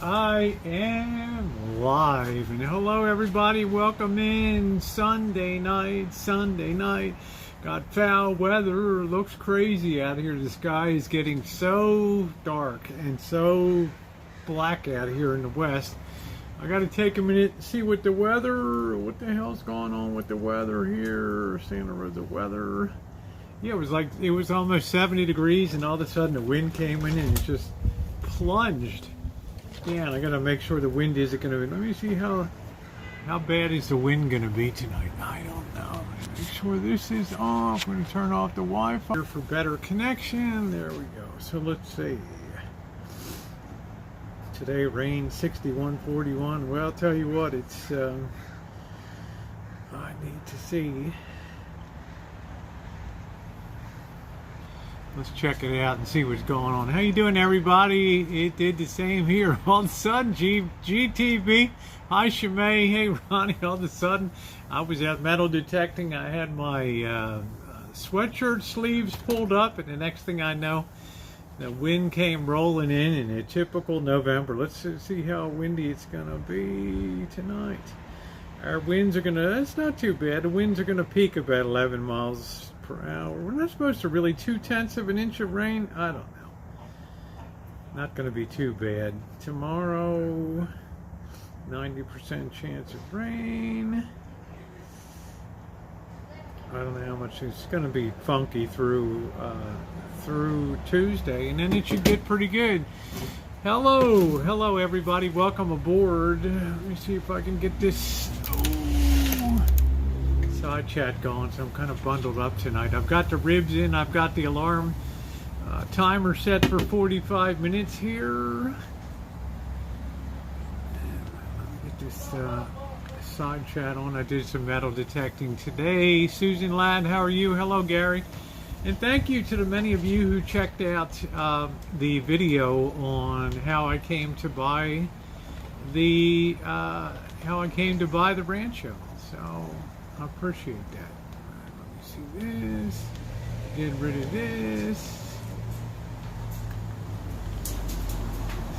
I am live, and hello everybody, welcome in. Sunday night. Got foul weather, looks crazy out here. The sky is getting so dark and so black out here in the west. I gotta take a minute and see what the hell's going on with the weather here. Santa Rosa weather. Yeah, it was almost 70 degrees, and all of a sudden the wind came in and it just plunged. Yeah, and I gotta make sure the wind isn't gonna be. Let me see how bad is the wind gonna be tonight. I don't know. Make sure this is off. I'm gonna turn off the Wi-Fi here for better connection. There we go. So let's see. Today rain 61-41. Well, I'll tell you what, it's I need to see. Let's check it out and see what's going on. How you doing, everybody? It did the same here. All of a sudden, GTV. Hi, Shimei. Hey, Ronnie. All of a sudden, I was out metal detecting. I had my sweatshirt sleeves pulled up, and the next thing I know, the wind came rolling in a typical November. Let's see how windy it's going to be tonight. Our winds are going to, that's not too bad. The winds are going to peak about 11 miles per hour. We're not supposed to really 0.2 of an inch of rain. I don't know. Not going to be too bad. Tomorrow, 90% chance of rain. I don't know how much it's going to be funky through Tuesday, and then it should get pretty good. Hello everybody. Welcome aboard. Let me see if I can get this side chat going. So I'm kind of bundled up tonight. I've got the ribs in. I've got the alarm timer set for 45 minutes here. Let me get this side chat on. I did some metal detecting today. Susan Ladd, how are you? Hello, Gary. And thank you to the many of you who checked out the video on how I came to buy the Rancho. So I appreciate that. Let me see this. Get rid of this.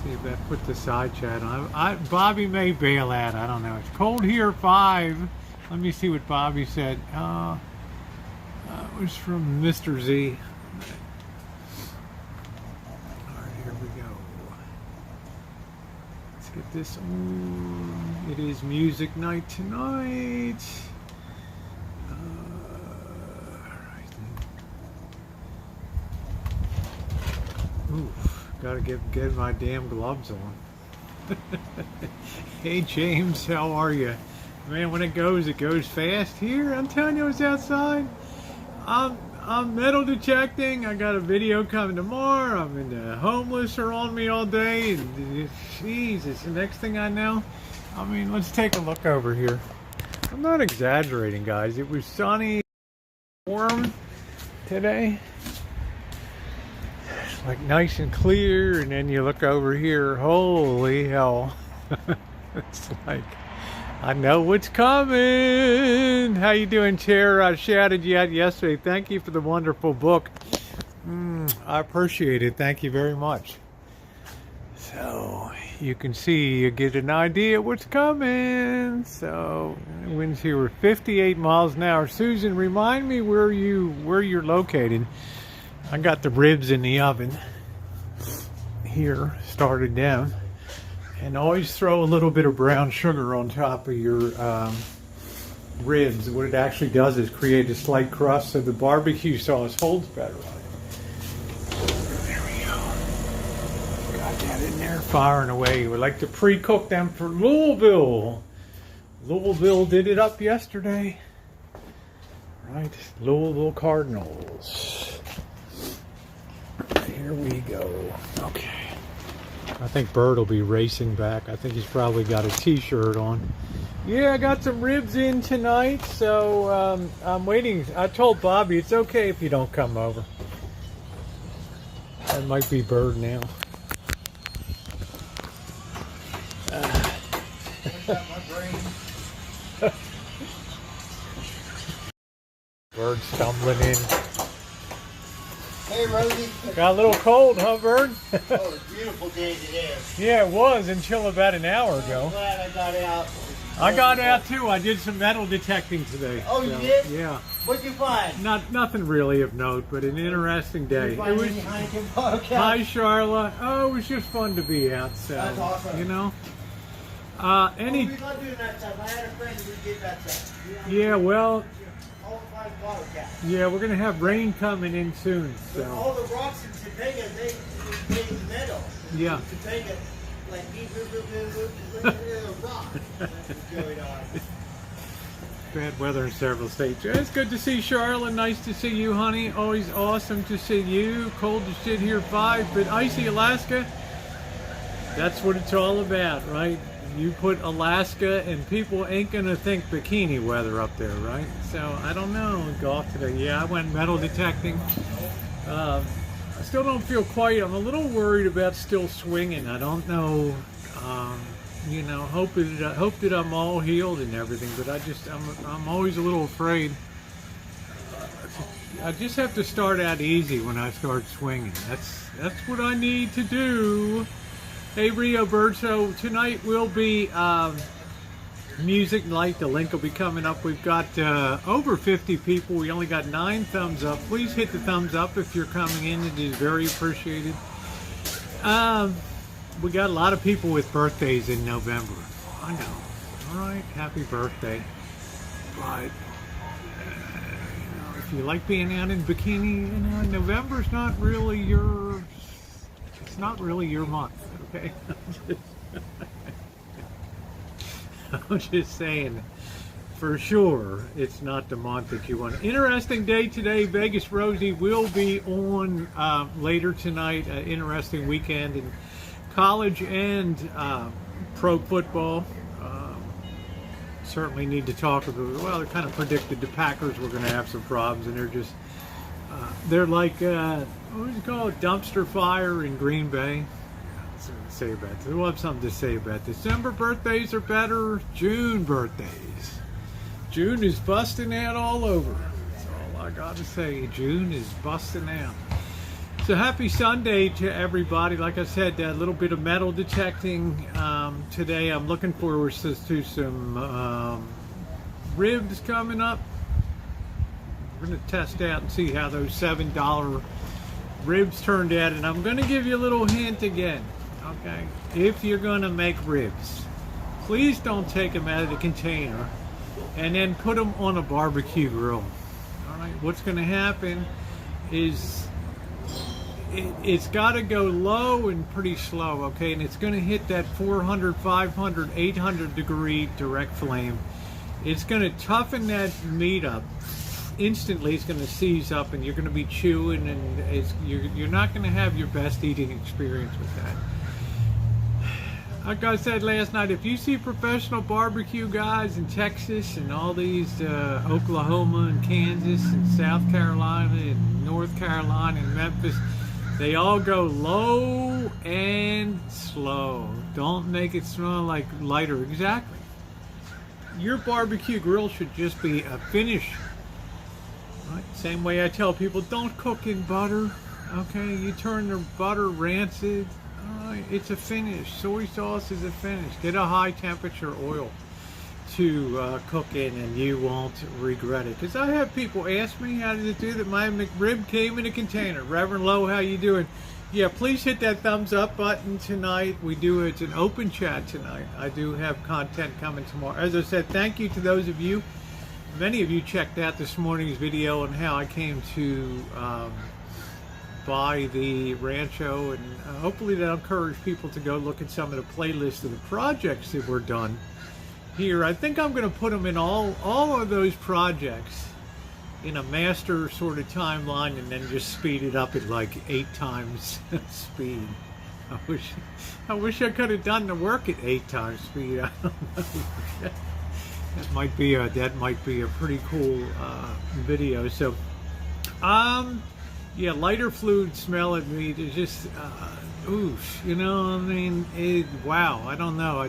See if that put the side chat on. Bobby may bail out. I don't know. It's cold here. 5. Let me see what Bobby said. It was from Mr. Z. Alright, here we go. Let's get this on. It is music night tonight. Alright. Oof, gotta get my damn gloves on. Hey James, how are you? Man, when it goes fast here. I'm telling you, it's outside. I'm metal detecting. I got a video coming tomorrow. I'm in the homeless are on me all day. And Jesus, the next thing I know, I mean, let's take a look over here. I'm not exaggerating, guys. It was sunny, warm today. Like nice and clear, and then you look over here. Holy hell. It's like, I know what's coming. How you doing, Chair? I shouted you out yesterday. Thank you for the wonderful book. I appreciate it. Thank you very much. So you can see, you get an idea what's coming. So winds here were 58 miles an hour. Susan, remind me where you're located. I got the ribs in the oven here, started down. And always throw a little bit of brown sugar on top of your ribs. What it actually does is create a slight crust so the barbecue sauce holds better on it. There we go. Got that in there, firing away. We like to pre-cook them for Louisville. Louisville did it up yesterday. Right, Louisville Cardinals. Here we go. Okay. I think Bird will be racing back. I think he's probably got a t-shirt on. Yeah, I got some ribs in tonight, so I'm waiting. I told Bobby it's okay if you don't come over. That might be Bird now. Bird stumbling in. Hey Hey, Rosie. Got a little cold, huh, Bird? Oh, it's a beautiful day today. Yeah, it was until about an hour I'm ago. glad I got out. I got out too. I did some metal detecting today. Oh, you did? Yeah. What'd you find? Nothing really of note, but an interesting day. Did you find any Heineken bottle caps? Hi, Charlotte. Oh, it was just fun to be out. So, That's awesome. you know. We're not doing that stuff. I had a friend who did that stuff. Yeah, well, All the fine bottle caps. yeah, we're gonna have rain coming in soon. But So, all the rocks in Topanga, they made metal. yeah. Topanga, like rock. That's what's going on. Bad weather in several states. It's good to see Charlotte. Nice to see you, honey. Always awesome to see you. Cold as shit here, 5, but icy Alaska. That's what it's all about, right? You put Alaska and people ain't gonna think bikini weather up there, right? So I don't know. Golf today. Yeah, I went metal detecting. I still don't feel quite. I'm a little worried about still swinging. I don't know. You know, hope that I'm all healed and everything, but I'm always a little afraid. I just have to start out easy when I start swinging. That's what I need to do. Hey, Rio Bird, so tonight will be music night. The link will be coming up. We've got over 50 people. We only got 9 thumbs up. Please hit the thumbs up if you're coming in. It is very appreciated. We got a lot of people with birthdays in November. I know. All right, happy birthday. But if you like being out in bikini, November's not really your. It's not really your month. Okay. I'm just saying. For sure, it's not the month that you want. Interesting day today. Vegas Rosie will be on later tonight. Interesting weekend in college and pro football. Certainly need to talk about. Well, they kind of predicted the Packers were going to have some problems, and they're like what do you call it? Dumpster fire in Green Bay. Something to say about this. We'll have something to say about December birthdays are better. June birthdays. June is busting out all over. That's all I got to say. June is busting out. So happy Sunday to everybody. Like I said, a little bit of metal detecting today. I'm looking forward to some ribs coming up. We're going to test out and see how those $7 ribs turned out. And I'm going to give you a little hint again. Okay, if you're going to make ribs, please don't take them out of the container and then put them on a barbecue grill. All right, what's going to happen is it's got to go low and pretty slow, okay? And it's going to hit that 400, 500, 800 degree direct flame. It's going to toughen that meat up. Instantly, it's going to seize up, and you're going to be chewing, and you're not going to have your best eating experience with that. Like I said last night, if you see professional barbecue guys in Texas and all these Oklahoma and Kansas and South Carolina and North Carolina and Memphis, they all go low and slow. Don't make it smell like lighter. Exactly. Your barbecue grill should just be a finish. Right? Same way I tell people, don't cook in butter. Okay, you turn the butter rancid. It's a finish. Soy sauce is a finish. Get a high temperature oil to cook in, and you won't regret it. Because I have people ask me, how did it do that? My McRib came in a container. Reverend Lowe, how you doing? Yeah, please hit that thumbs up button tonight. It's an open chat tonight. I do have content coming tomorrow. As I said, thank you to those of you. Many of you checked out this morning's video on how I came to buy the Rancho, and hopefully that'll encourage people to go look at some of the playlists of the projects that were done here. I think I'm going to put them in all of those projects in a master sort of timeline, and then just speed it up at like 8 times speed. I wish I could have done the work at 8 times speed. I don't know. That might be a pretty cool video. So yeah, lighter fluid smell at meat is just oof, you know, I mean, wow, I don't know,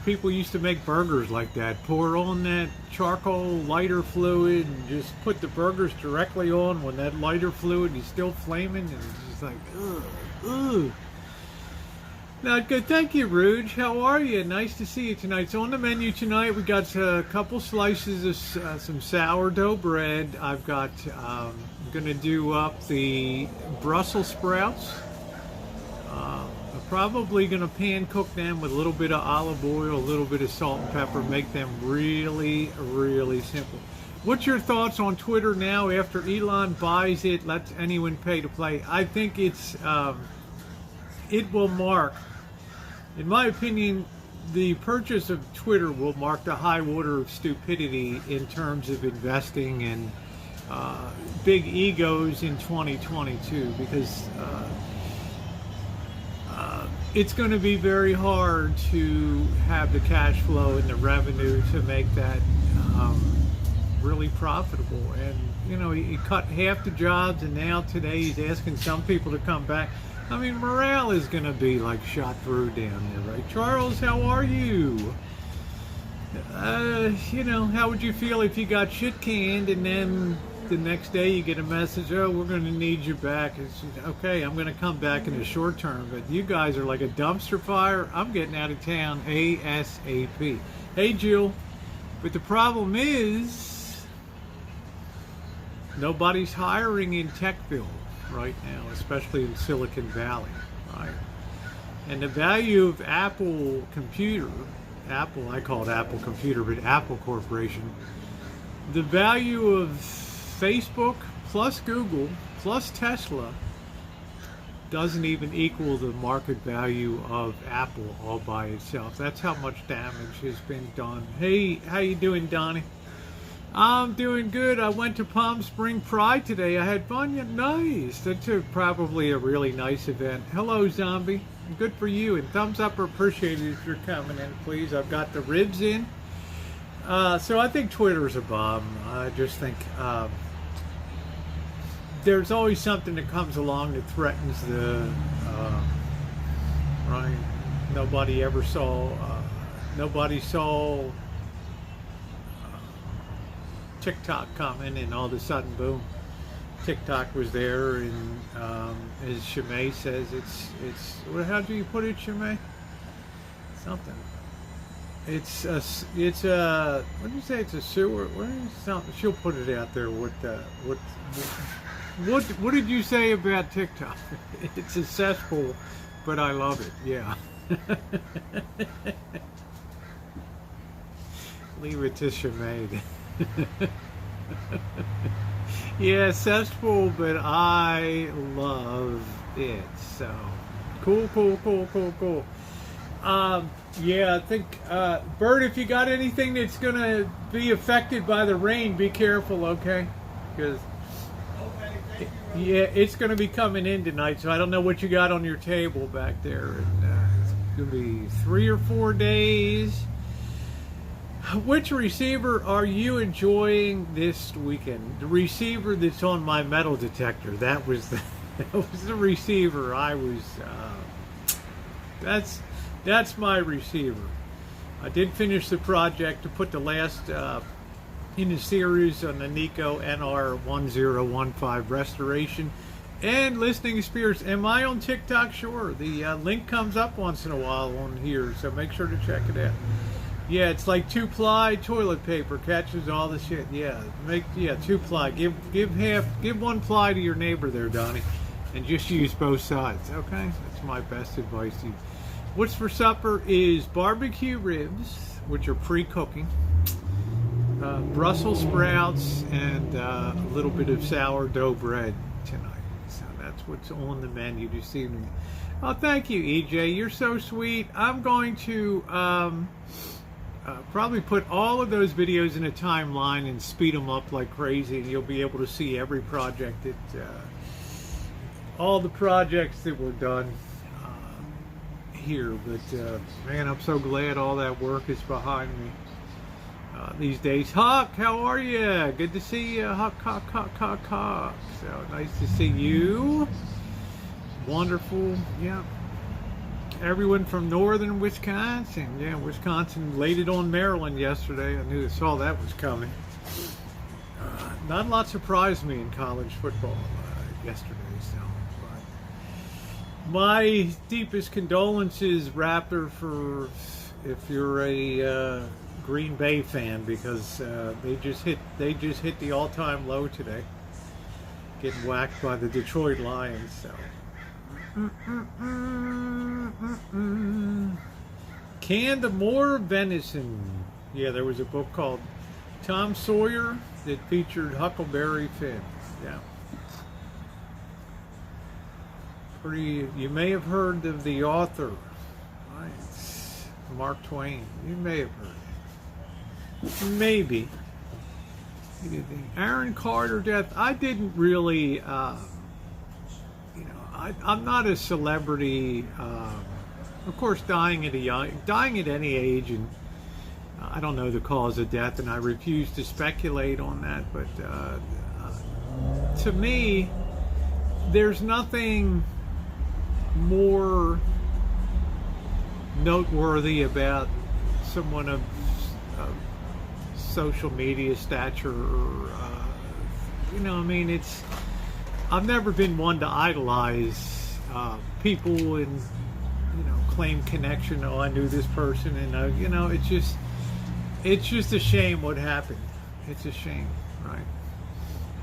People used to make burgers like that. Pour on that charcoal lighter fluid and just put the burgers directly on when that lighter fluid is still flaming, and it's just like, ugh, ugh. Not good. Thank you, Rouge. How are you? Nice to see you tonight. So on the menu tonight, we got a couple slices of some sourdough bread. I've got, I'm going to do up the Brussels sprouts. I'm probably going to pan cook them with a little bit of olive oil, a little bit of salt and pepper, make them really, really simple. What's your thoughts on Twitter now after Elon buys it, lets anyone pay to play? I think it will mark, in my opinion, the purchase of Twitter will mark the high water of stupidity in terms of investing in big egos in 2022, because it's going to be very hard to have the cash flow and the revenue to make that really profitable. And you know, he cut half the jobs, and now today he's asking some people to come back. I mean, morale is going to be like shot through down there, right? Charles, how are you? You know, how would you feel if you got shit canned and then the next day you get a message, oh, we're going to need you back? It's okay, I'm going to come back in the short term, but you guys are like a dumpster fire. I'm getting out of town ASAP. Hey, Jill. But the problem is, nobody's hiring in Techville right now, especially in Silicon Valley, right? And the value of Apple Computer, Apple, I call it Apple Computer, but Apple Corporation, the value of Facebook plus Google plus Tesla doesn't even equal the market value of Apple all by itself. That's how much damage has been done. Hey, how you doing, Donnie? I'm doing good. I went to Palm Spring Pride today. I had fun. Yeah, nice. That's probably a really nice event. Hello, Zombie. Good for you. And thumbs up or appreciated if you're coming in, please. I've got the ribs in. So I think Twitter's a bomb. I just think there's always something that comes along that threatens the right. Nobody saw TikTok coming, and all of a sudden, boom, TikTok was there. And as Shimei says, it's how do you put it, Shimei? Something. It's a what do you say? It's a sewer. What is something? She'll put it out there. What did you say about TikTok? It's a cesspool, but I love it. Yeah. Leave it to Shimei. Yeah, cesspool, but I love it. So cool. Yeah, I think Bert, if you got anything that's gonna be affected by the rain, be careful, okay? Because yeah, it's gonna be coming in tonight, so I don't know what you got on your table back there. And it's gonna be 3 or 4 days. Which receiver are you enjoying this weekend? The receiver that's on my metal detector. That was the receiver I was. That's my receiver. I did finish the project to put the last in the series on the Nico NR1015 restoration and listening experience. Am I on TikTok? Sure. The link comes up once in a while on here, so make sure to check it out. Yeah, it's like 2-ply toilet paper, catches all the shit. Yeah, 2-ply. Give 1 ply to your neighbor there, Donnie, and just use both sides. Okay, that's my best advice to you. What's for supper is barbecue ribs, which are pre-cooking, Brussels sprouts, and a little bit of sourdough bread tonight. So that's what's on the menu this evening. Oh, thank you, EJ. You're so sweet. I'm going to probably put all of those videos in a timeline and speed them up like crazy, and you'll be able to see every project that, all the projects that were done here. But man, I'm so glad all that work is behind me these days. Huck, how are you? Good to see you, Huck. So nice to see you. Wonderful. Yeah. everyone from northern Wisconsin. Yeah, Wisconsin laid it on Maryland yesterday. I saw that was coming. Not a lot surprised me in college football yesterday. So, but my deepest condolences, Raptor, for if you're a Green Bay fan, because they just hit the all-time low today, getting whacked by the Detroit Lions. So. Canned more venison. Yeah, there was a book called Tom Sawyer that featured Huckleberry Finn. Yeah. Pretty. You may have heard of the author, right? Mark Twain. You may have heard. Maybe. Aaron Carter death. I didn't really. I'm not a celebrity. Of course, dying at any age, and I don't know the cause of death, and I refuse to speculate on that. But to me, there's nothing more noteworthy about someone of social media stature, or I've never been one to idolize people and claim connection. Oh, I knew this person, and it's just a shame what happened. It's a shame, right?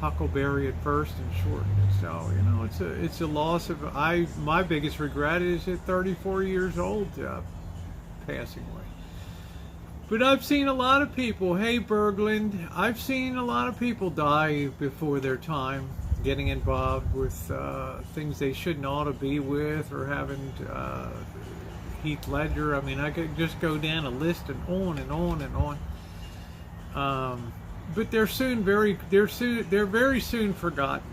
Huckleberry at first and short. So it's a loss of. My biggest regret is at 34 years old, passing away. But I've seen a lot of people. Hey, Berglund, I've seen a lot of people die before their time, getting involved with things they shouldn't ought to be with, or having Heath Ledger. I mean, I could just go down a list and on and on and on. But they're very soon forgotten.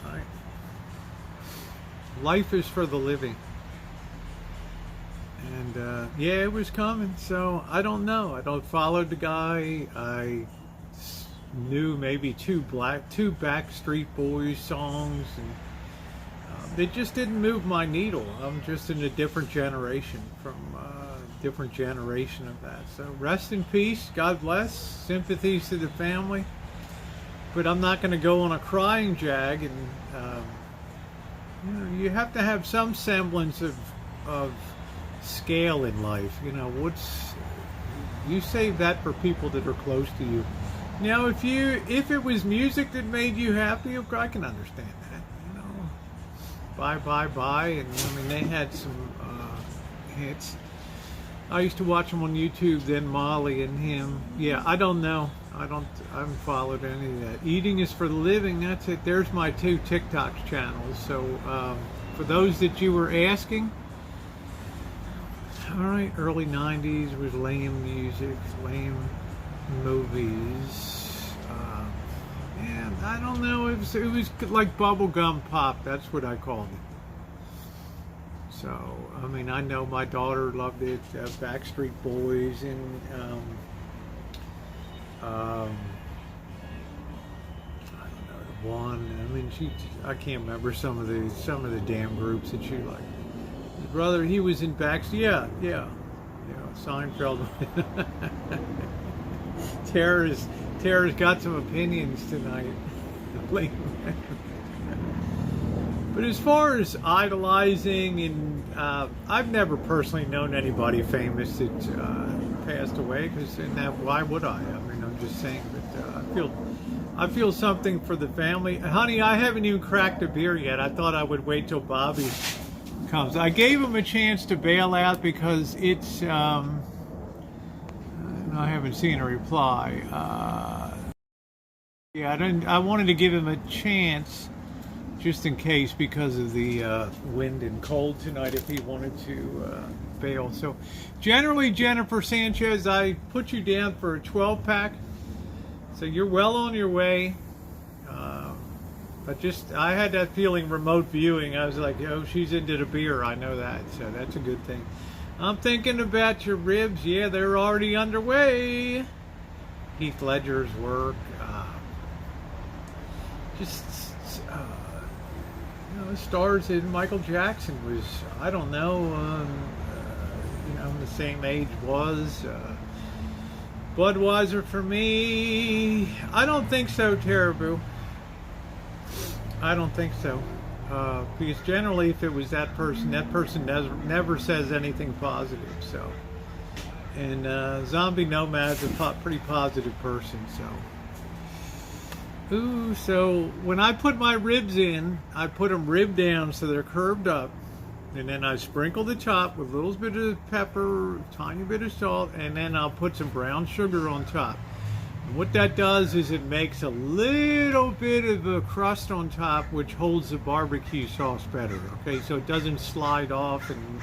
Right? Life is for the living. And yeah, it was coming. So I don't know. I don't follow the guy. I knew maybe two Backstreet Boys songs, and they just didn't move my needle. I'm just in a different generation of that. So rest in peace. God bless. Sympathies to the family. But I'm not going to go on a crying jag, and you have to have some semblance of scale in life. You save that for people that are close to you. Now, if it was music that made you happy, I can understand that. Bye, and they had some hits. I used to watch them on YouTube. Then Molly and him. Yeah, I don't know. I haven't followed any of that. Eating is for the living. That's it. There's my 2 TikTok channels. So for those that you were asking. All right, early 90s was lame music, lame movies. And I don't know, it was like bubblegum pop. That's what I called it. So, I know my daughter loved it. Backstreet Boys and I don't know, one. I can't remember some of the damn groups that she liked. His brother, he was in Backstreet. Yeah. Seinfeld. Tara's got some opinions tonight. But as far as idolizing, and I've never personally known anybody famous that passed away, because why would I? I'm just saying. But I feel something for the family. Honey, I haven't even cracked a beer yet. I thought I would wait till Bobby comes. I gave him a chance to bail out because it's. I haven't seen a reply. I wanted to give him a chance, just in case, because of the wind and cold tonight, if he wanted to bail. So, generally, Jennifer Sanchez, I put you down for a 12-pack. So you're well on your way. But I had that feeling, remote viewing. I was like, she's into the beer. I know that. So that's a good thing. I'm thinking about your ribs. Yeah, they're already underway. Heath Ledger's work. Stars in Michael Jackson was, I don't know, same age was. Budweiser for me. I don't think so, Teraboo. I don't think so. Because generally, if it was that person never says anything positive. So, and Zombie Nomad's a pretty positive person. So, ooh. So when I put my ribs in, I put them rib down so they're curved up, and then I sprinkle the top with a little bit of pepper, tiny bit of salt, and then I'll put some brown sugar on top. And what that does is it makes a little bit of a crust on top, which holds the barbecue sauce better. Okay, so it doesn't slide off and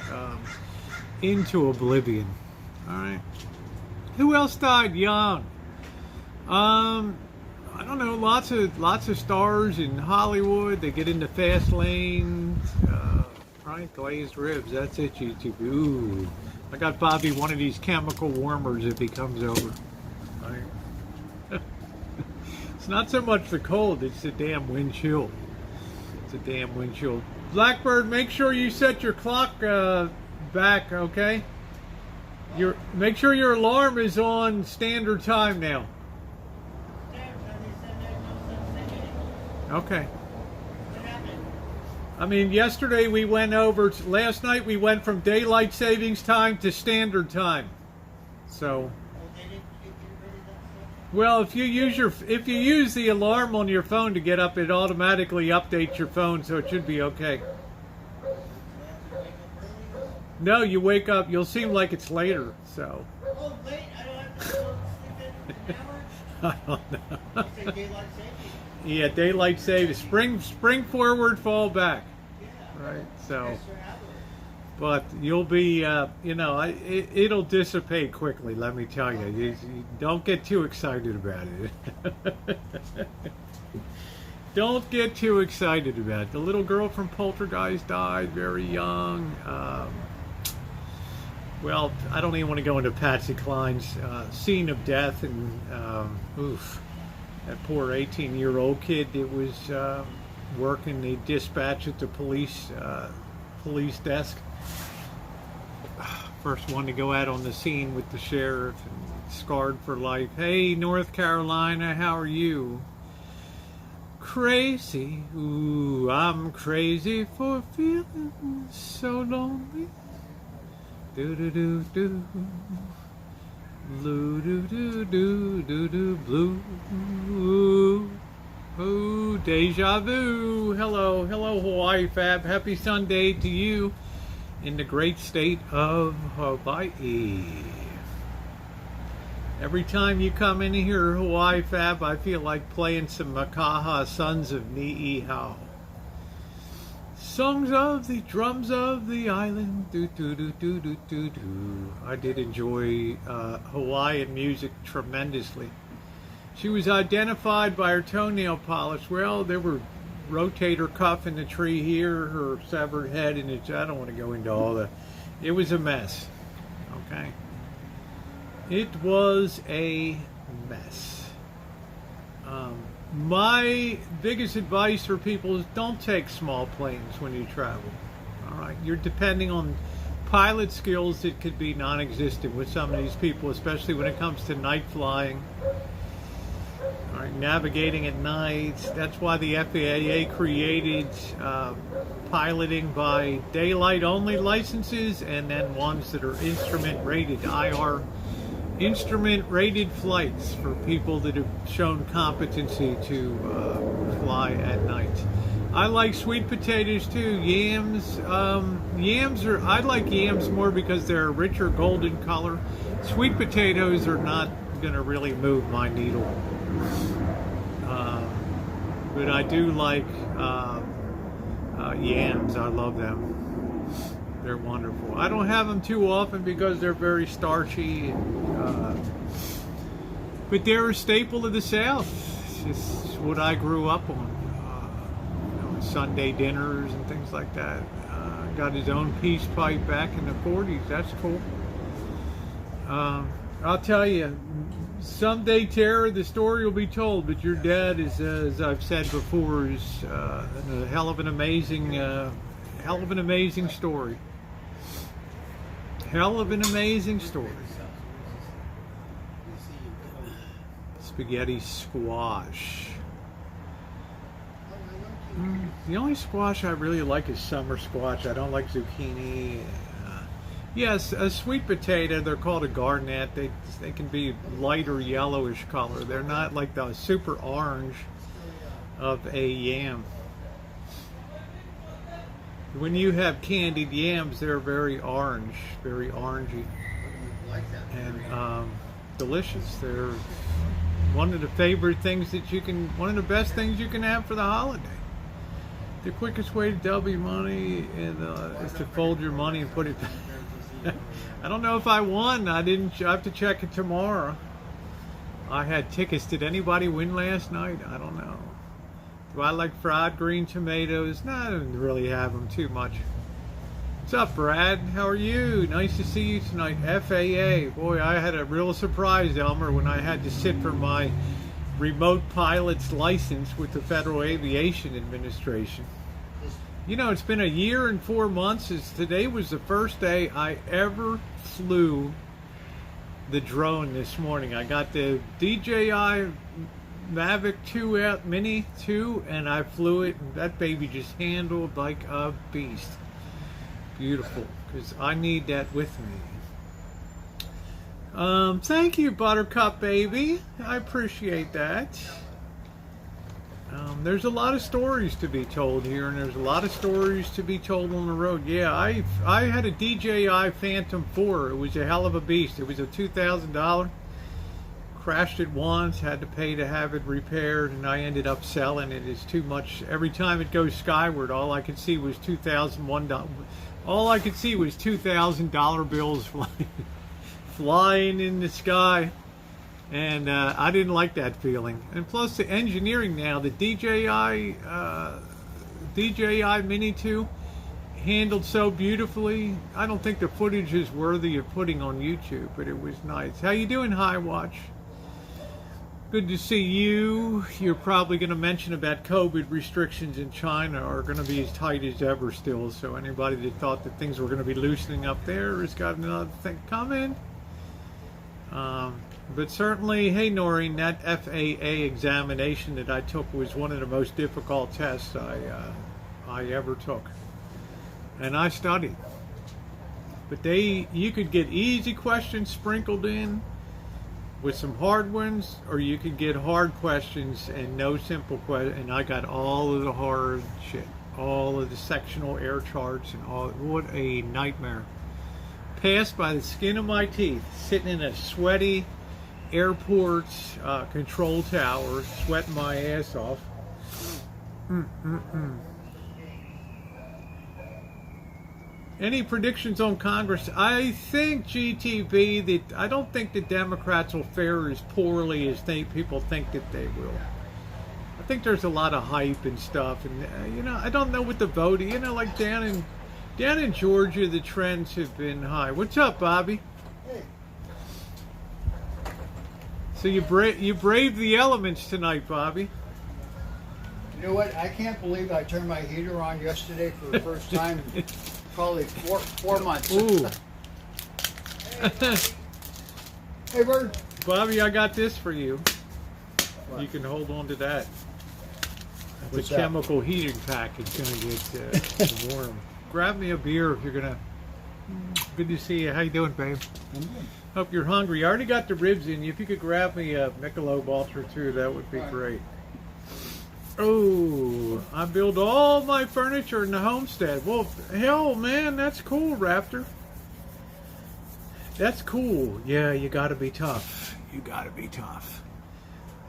into oblivion. All right. Who else died young? I don't know. Lots of stars in Hollywood. They get into fast lanes. Right, glazed ribs. That's it, YouTube. Ooh, I got Bobby one of these chemical warmers if he comes over. Right. It's not so much the cold; it's the damn wind chill. It's a damn wind chill. Blackbird, make sure you set your clock back, okay? Make sure your alarm is on standard time now. Okay. I mean, yesterday we went over. Last night we went from daylight savings time to standard time. So, well, if you use the alarm on your phone to get up, it automatically updates your phone, so it should be okay. No, you wake up. You'll seem like it's later. So. Oh, late? I don't have to go sleep in an hour? I don't know. Say daylight savings. Yeah, daylight savings. Spring forward, fall back. Yeah. Right. So, but you'll be, it'll dissipate quickly. Let me tell you. You don't get too excited about it. Don't get too excited about it. The little girl from Poltergeist died very young. Well, I don't even want to go into Patsy Cline's scene of death, and oof. That poor 18-year-old kid that was working the dispatch at the police desk. First one to go out on the scene with the sheriff, and scarred for life. Hey, North Carolina, how are you? Crazy. Ooh, I'm crazy for feeling so lonely. Do-do-do-do. Blue do do do do do blue. Oh, deja vu. Hello Hawaii Fab. Happy Sunday to you in the great state of Hawaii. Every time you come in here, Hawaii Fab, I feel like playing some Makaha Sons of Ni'ihau. Songs of the drums of the island. Do do do do do do do. I did enjoy Hawaiian music tremendously. She was identified by her toenail polish. Well, there were rotator cuff in the tree here, her severed head, and I don't want to go into all the. It was a mess. Okay. It was a mess. My biggest advice for people is don't take small planes when you travel. All right, you're depending on pilot skills that could be non-existent with some of these people, especially when it comes to night flying. All right, navigating at night. That's why the FAA created piloting by daylight only licenses, and then ones that are instrument rated, IR. Instrument rated flights for people that have shown competency to fly at night. I like sweet potatoes too. Yams, I like yams more because they're a richer golden color. Sweet potatoes are not gonna really move my needle. But I do like yams. I love them. They're wonderful. I don't have them too often because they're very starchy, but they're a staple of the South. It's just what I grew up on. Sunday dinners and things like that. Got his own peace pipe back in the 40s. That's cool. I'll tell you, someday, Tara, the story will be told. But your dad is, as I've said before, is a hell of an amazing story. Hell of an amazing story. Spaghetti squash. The only squash I really like is summer squash. I don't like zucchini. Yes, a sweet potato, they're called a garnet. They can be light or yellowish color. They're not like the super orange of a yam. When you have candied yams, they're very orange, very orangey, and delicious. They're one of the favorite things that one of the best things you can have for the holiday. The quickest way to double your money is to fold your money and put it back. I don't know if I won. I have to check it tomorrow. I had tickets. Did anybody win last night? I don't know. Do I like fried green tomatoes? No, I didn't really have them too much. What's up, Brad? How are you? Nice to see you tonight. FAA. Boy, I had a real surprise, Elmer, when I had to sit for my remote pilot's license with the Federal Aviation Administration. You know, it's been a year and 4 months. Today was the first day I ever flew the drone this morning. I got the DJI Mavic 2 out, Mini 2, and I flew it, and that baby just handled like a beast. Beautiful, because I need that with me. Thank you, Buttercup baby. I appreciate that. There's a lot of stories to be told here, and there's a lot of stories to be told on the road. Yeah, I had a DJI Phantom 4. It was a hell of a beast. It was a $2,000. Crashed it once, had to pay to have it repaired, and I ended up selling it. It's too much. Every time it goes skyward, all I could see was $2,001. All I could see was $2,000 bills flying in the sky. And I didn't like that feeling. And plus the engineering now, the DJI Mini 2 handled so beautifully. I don't think the footage is worthy of putting on YouTube, but it was nice. How you doing, High Watch? Good to see you. You're probably going to mention about COVID restrictions in China are going to be as tight as ever still. So anybody that thought that things were going to be loosening up there has got another thing coming. But certainly, hey Noreen, that FAA examination that I took was one of the most difficult tests I ever took, and I studied. But you could get easy questions sprinkled in with some hard ones, or you could get hard questions and no simple questions. And I got all of the hard shit, all of the sectional air charts, and all. What a nightmare! Passed by the skin of my teeth, sitting in a sweaty airport control tower, sweating my ass off. Any predictions on Congress? I think, GTV, that I don't think the Democrats will fare as poorly as people think that they will. I think there's a lot of hype and stuff, and I don't know what the vote. Like down in Georgia, the trends have been high. What's up, Bobby? Hey. So you braved the elements tonight, Bobby. You know what? I can't believe I turned my heater on yesterday for the first time in probably four months. Ooh. Hey, Bird. Bobby, I got this for you. What? You can hold on to that. The What's that? chemical heating pack is going to get warm. Grab me a beer if you're going to. Good to see you. How you doing, babe? I'm good. Hope you're hungry. I already got the ribs in you. If you could grab me a Michelob Ultra too, that would be great. Oh, I build all my furniture in the homestead. Well, hell, man, that's cool, Raptor. That's cool. Yeah, you got to be tough. You got to be tough.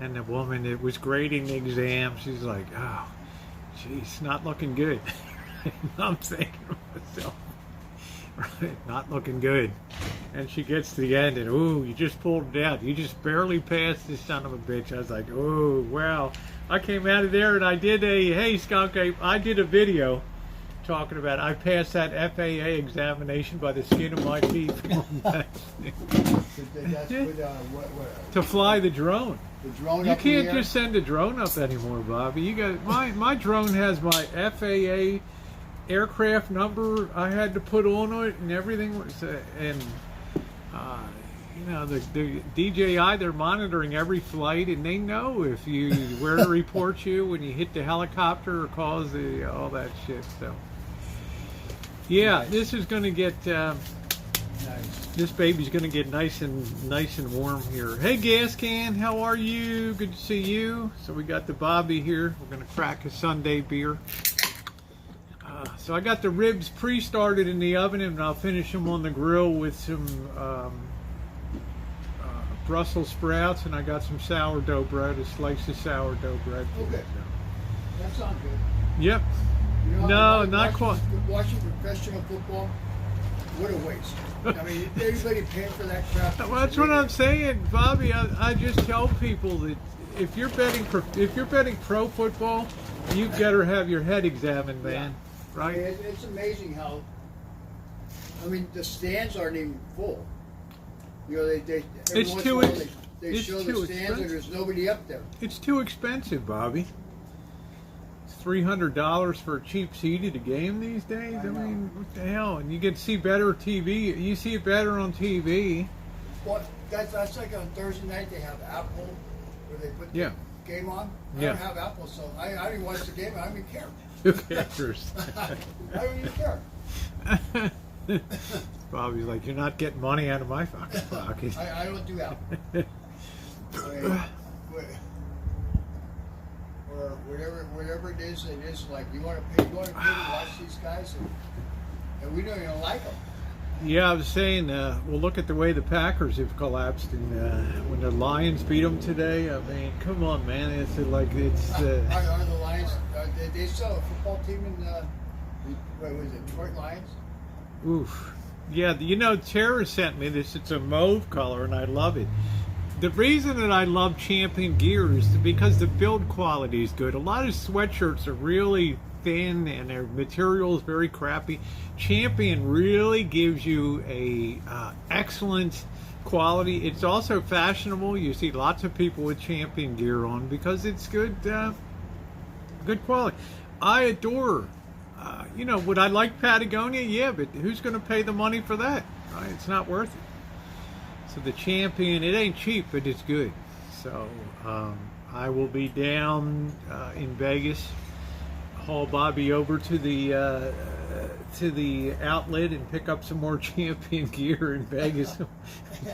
And the woman that was grading the exam, she's like, oh, geez, not looking good. I'm thinking to myself, right, not looking good. And she gets to the end and, ooh, you just pulled it out. You just barely passed this son of a bitch. I was like, oh, wow. I came out of there and I did hey, Skunk, I did a video talking about I passed that FAA examination by the skin of my teeth. To fly the drone. The drone You up in the can't air? just send a drone up anymore, Bobby. You got my drone has my FAA aircraft number I had to put on it and everything was, you know, the DJI, they're monitoring every flight, and they know if you where to report you when you hit the helicopter or cause all that shit. So, yeah, Nice. this is going to get Nice. this baby's going to get nice and warm here. Hey, gas can, how are you? Good to see you. So we got the Bobby here. We're going to crack a Sunday beer. So I got the ribs pre-started in the oven, and I'll finish them on the grill with some Brussels sprouts, and I got some sourdough bread, a slice of sourdough bread. Okay. That sounds good. Yep. You know, No, like not quite. Watching professional football, what a waste. I mean, everybody paying for that crap. Well, that's what I'm saying, Bobby. I just tell people that if you're betting pro football, you better have your head examined, man. I Right? mean, it's amazing how. I mean, the stands aren't even full. You know, every It's once too in a while ex- they it's show too the stands expensive. and there's nobody up there. It's too expensive, Bobby. It's $300 for a cheap seat at a game these days. I I know. mean, what the hell? And you get to see better TV. You see it better on TV. Well, that's like on Thursday night they have Apple where they put Yeah. the game on. I Yeah. don't have Apple, so I don't even watch the game. I don't even care. Who cares? I don't even care. Bobby's like, you're not getting money out of my fucking pocket. I don't do Apple. I mean, or whatever it is like you want to pay to watch these guys, and we don't even like them. Yeah, I was saying, well, look at the way the Packers have collapsed, and when the Lions beat them today. I mean, come on, man! It's like it's. Are the Lions? They still a football team in what was it? Detroit Lions. Oof. Yeah, you know, Tara sent me this. It's a mauve color, and I love it. The reason that I love Champion gear is because the build quality is good. A lot of sweatshirts are really thin, and their material is very crappy. Champion really gives you a excellent quality. It's also fashionable. You see lots of people with Champion gear on because it's good, good quality. I adore. You know, would I like Patagonia? Yeah, but who's going to pay the money for that? Right? It's not worth it. So the Champion, it ain't cheap, but it's good. So I will be down in Vegas. Haul Bobby over to the outlet and pick up some more Champion gear in Vegas.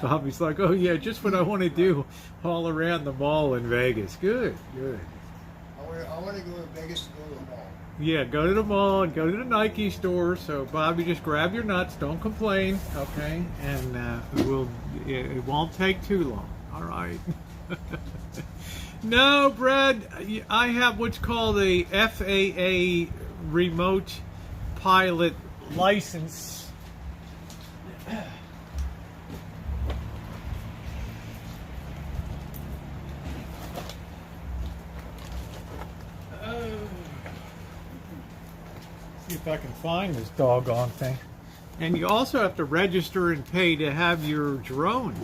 Bobby's like, oh yeah, just what I want to do, haul around the mall in Vegas. Good, good. I want to go to Vegas to go to the mall. Yeah, go to the mall and go to the Nike store. So Bobby, just grab your nuts. Don't complain, okay? And it won't take too long. All right. No, Brad. I have what's called a FAA remote pilot license. See if I can find this doggone thing. And you also have to register and pay to have your drone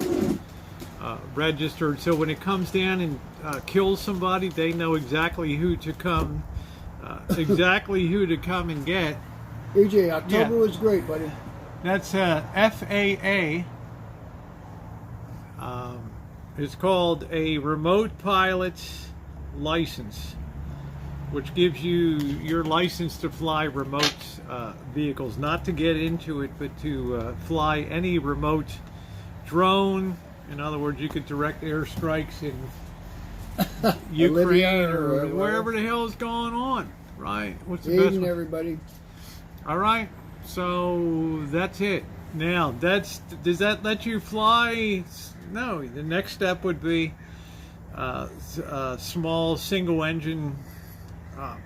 registered, so when it comes down and kills somebody, they know exactly who to come, and get. AJ, October Yeah. was great, buddy. That's FAA. It's called a remote pilot license, which gives you your license to fly remote vehicles, not to get into it, but to fly any remote drone. In other words, you could direct airstrikes in Ukraine Libya or or wherever the hell is going on, right? What's the Good best evening, one? everybody. All right, so that's it. Now, does that let you fly? No, the next step would be small single-engine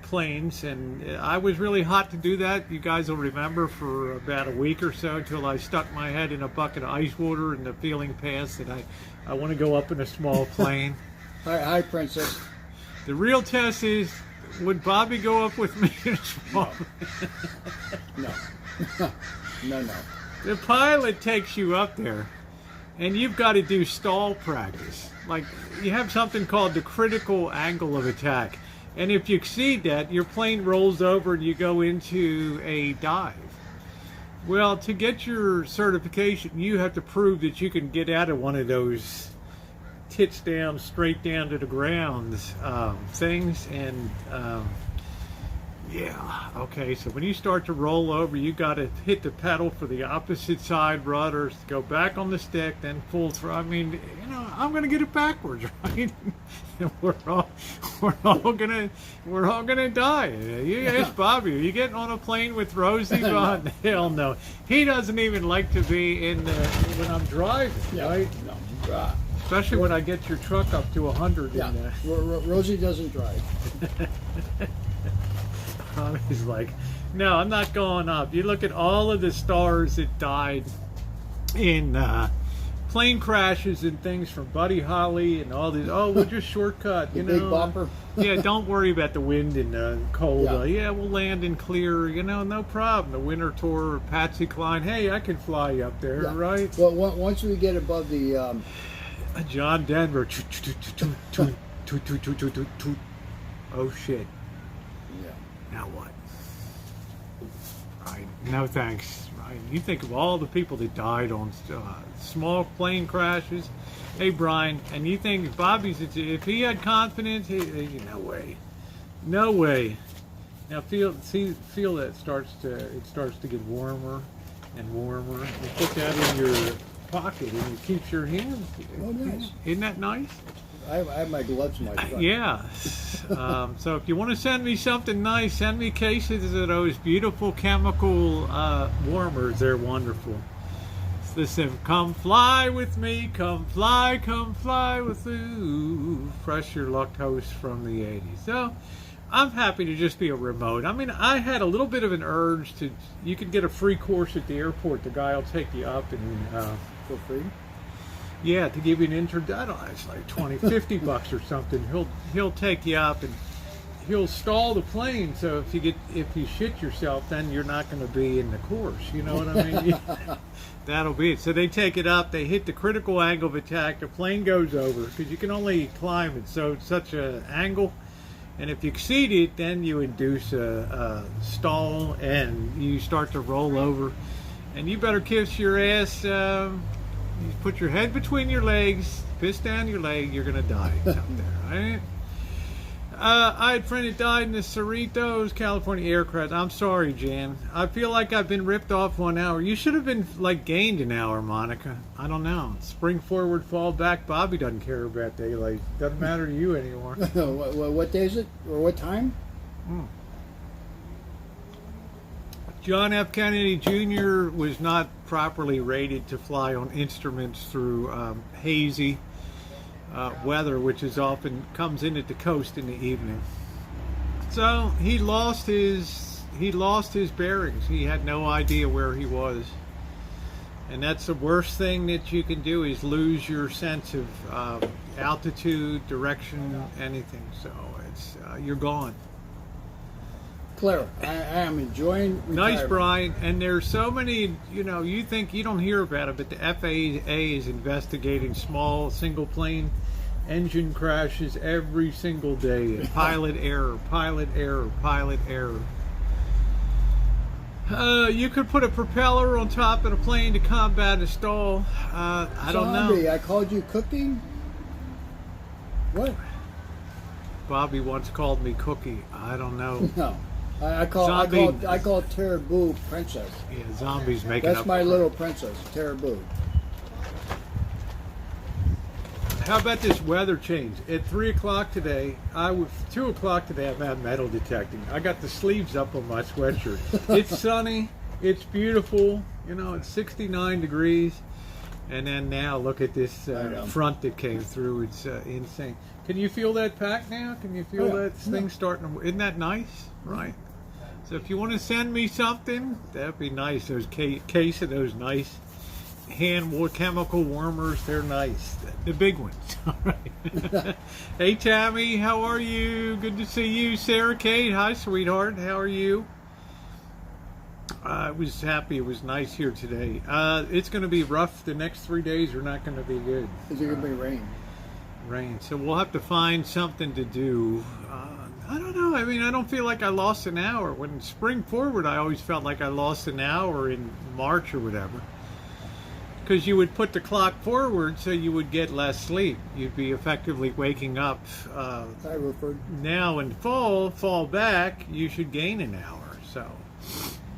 planes, and I was really hot to do that. You guys will remember for about a week or so until I stuck my head in a bucket of ice water and the feeling passed that I want to go up in a small plane. Hi, Princess. The real test is, would Bobby go up with me in a small No. No. The pilot takes you up there, and you've got to do stall practice. Like, you have something called the critical angle of attack. And if you exceed that, your plane rolls over and you go into a dive. Well, to get your certification, you have to prove that you can get out of one of those tits down, straight down to the ground things. And yeah, okay, so when you start to roll over, you got to hit the pedal for the opposite side rudders, go back on the stick, then full throw. I mean, you know, I'm going to get it backwards, right? we're all gonna die. You ask Bobby, are you getting on a plane with Rosie? No. Hell no. He doesn't even like to be in when I'm driving, right? No. Especially when I get your truck up to 100. Yeah. Rosie doesn't drive. He's like, no, I'm not going up. You look at all of the stars that died in plane crashes and things from Buddy Holly and all these. Oh, we'll just shortcut, you know. Big bopper. Yeah, don't worry about the wind and the cold. Yeah. Yeah, we'll land in clear, you know, no problem. The winter tour, Patsy Cline. Hey, I can fly you up there, Yeah. right? Well, once we get above the John Denver. Oh shit. yeah. Now what? Right. No thanks. Right. You think of all the people that died on small plane crashes. Hey Brian, and you think Bobby's? If he had confidence, no way, no way. Now feel that it starts to get warmer and warmer. You put that in your pocket and it keeps your hands. Oh, nice. Isn't that nice? I have my gloves in my truck. Yeah. So if you want to send me something nice, send me cases of those beautiful chemical warmers. They're wonderful. Listen, come fly with me, come fly with you. Fresh your luck host from the 80s. So I'm happy to just be a remote. I mean, I had a little bit of an urge to, you could get a free course at the airport. The guy will take you up and For free? yeah, to give you an introduction, it's like 20, 50 bucks or something. He'll take you up and he'll stall the plane. So if you shit yourself, then you're not going to be in the course. You know what I mean? That'll be it. So they take it up. They hit the critical angle of attack. The plane goes over because you can only climb it so such an angle. And if you exceed it, then you induce a stall and you start to roll over. And you better kiss your ass. You put your head between your legs, piss down your leg, you're gonna die up there, right? I had a friend that died in the Cerritos, California aircraft. I'm sorry, Jan. I feel like I've been ripped off 1 hour. You should have been like gained an hour, Monica. I don't know. Spring forward, fall back. Bobby doesn't care about daylight. Doesn't matter to you anymore. What day is it? Or what time? John F. Kennedy Jr. was not properly rated to fly on instruments through hazy weather, which is often comes in at the coast in the evening. So he lost his bearings. He had no idea where he was, and that's the worst thing that you can do is lose your sense of altitude, direction, anything. So it's you're gone. Clara, I am enjoying retirement. Nice, Brian. And there's so many, you think you don't hear about it, but the FAA is investigating small single plane engine crashes every single day. Pilot error, pilot error, pilot error. You could put a propeller on top of a plane to combat a stall. I don't know. I called you cooking? What? Bobby once called me Cookie. I don't know. No. I call Tara Boo princess. Yeah, zombies making That's up. my little princess, Tara Boo. How about this weather change? At 3 o'clock today, 2 o'clock today, I'm out metal detecting. I got the sleeves up on my sweatshirt. It's sunny. It's beautiful. It's 69 degrees. And then now look at this front that came through. It's insane. Can you feel that pack now? Can you feel that thing starting to... Isn't that nice? Right. So if you want to send me something, that'd be nice. Those case of those nice chemical warmers, they're nice. The big ones. All right. Hey Tammy, how are you? Good to see you. Sarah Kate, hi sweetheart. How are you? I was happy. It was nice here today. It's going to be rough. The next 3 days are not going to be good. Is it going to be rain? Rain. So we'll have to find something to do. I don't know. I mean, I don't feel like I lost an hour. When spring forward, I always felt like I lost an hour in March or whatever. Because you would put the clock forward so you would get less sleep. You'd be effectively waking up. Hi, Rupert. Now in fall back, you should gain an hour. So,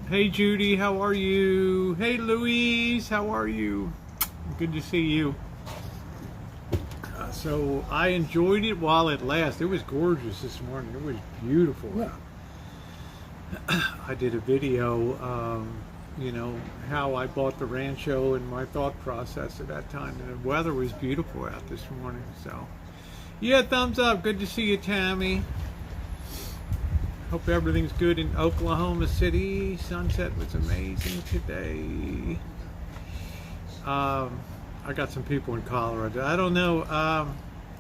hey Judy, how are you? Hey Louise, how are you? Good to see you. So I enjoyed it while it lasted. It was gorgeous this morning. It was beautiful. Yeah. I did a video, you know, how I bought the Rancho and my thought process at that time. And the weather was beautiful out this morning. So, yeah, thumbs up. Good to see you, Tammy. Hope everything's good in Oklahoma City. Sunset was amazing today. I got some people in Colorado. I don't know.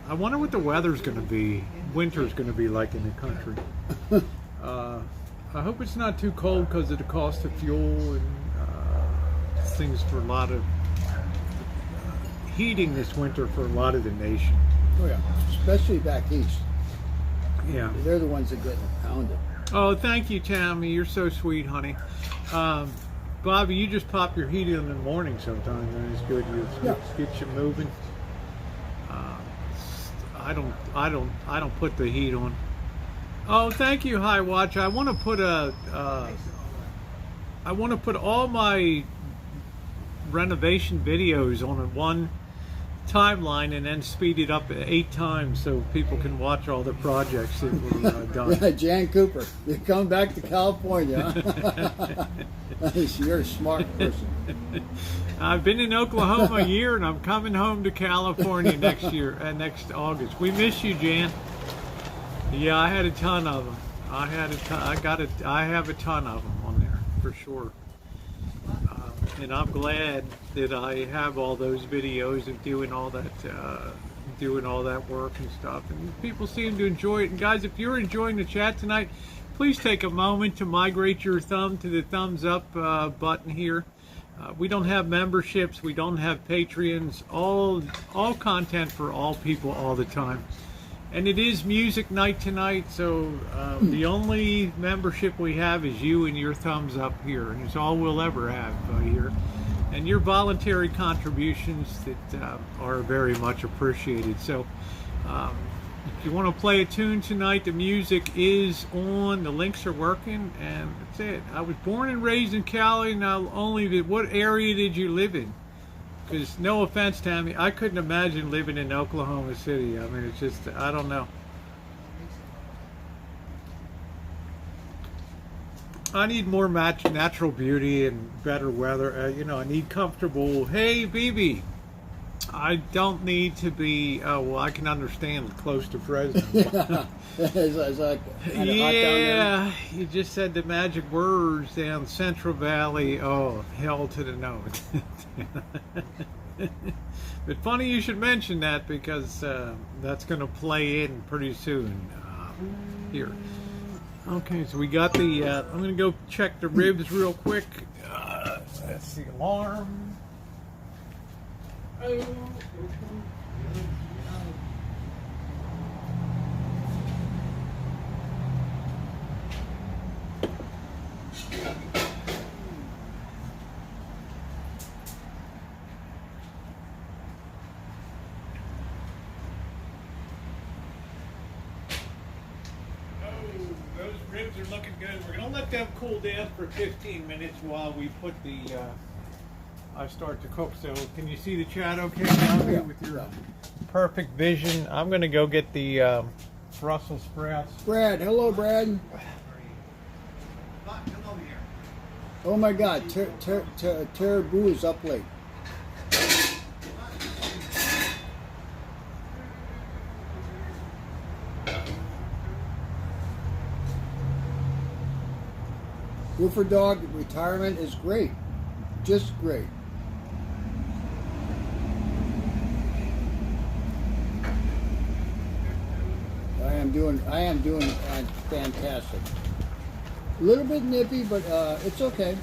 I wonder what the weather's going to be. Winter's going to be like in the country. I hope it's not too cold because of the cost of fuel and things for a lot of heating this winter for a lot of the nation. Oh yeah, especially back east. Yeah. They're the ones that get pounded. Oh, thank you, Tammy. You're so sweet, honey. Bobby, you just pop your heat in the morning sometimes, and it's good. It gets you moving. I don't put the heat on. Oh, thank you, High Watch. I want to put all my renovation videos on one timeline and then speed it up 8 times so people can watch all the projects that were done. Jan Cooper, you're coming back to California, huh? You're a smart person. I've been in Oklahoma a year and I'm coming home to California next year, next August. We miss you, Jan. Yeah, I had a ton of them. I have a ton of them on there for sure. And I'm glad that I have all those videos of doing all that work and stuff. And people seem to enjoy it. And guys, if you're enjoying the chat tonight, please take a moment to migrate your thumb to the thumbs up button here. We don't have memberships. We don't have Patreons. All content for all people all the time. And it is music night tonight, so the only membership we have is you and your thumbs up here, and it's all we'll ever have here. And your voluntary contributions that are very much appreciated. So if you want to play a tune tonight, the music is on, the links are working, and that's it. I was born and raised in Cali. Now, what area did you live in? Because, no offense, Tammy, I couldn't imagine living in Oklahoma City. I mean, it's just, I don't know. I need more natural beauty and better weather. You know, I need comfortable, hey, BB, I don't need to be, well, I can understand close to Fresno. Yeah, it's like kind of hot down there. You just said the magic words down Central Valley. Oh, hell to the no. But funny you should mention that because that's going to play in pretty soon here. Okay, so we got the, I'm going to go check the ribs real quick. That's the alarm. Oh. Those ribs are looking good. We're going to let them cool down for 15 minutes while we put the, I start to cook. So can you see the chat okay down here with your perfect vision? I'm going to go get the Brussels sprouts. Brad, hello, Brad. Oh my God, Teraboo is up late. Woofer Dog retirement is great, just great. I am doing fantastic. A little bit nippy, but it's okay.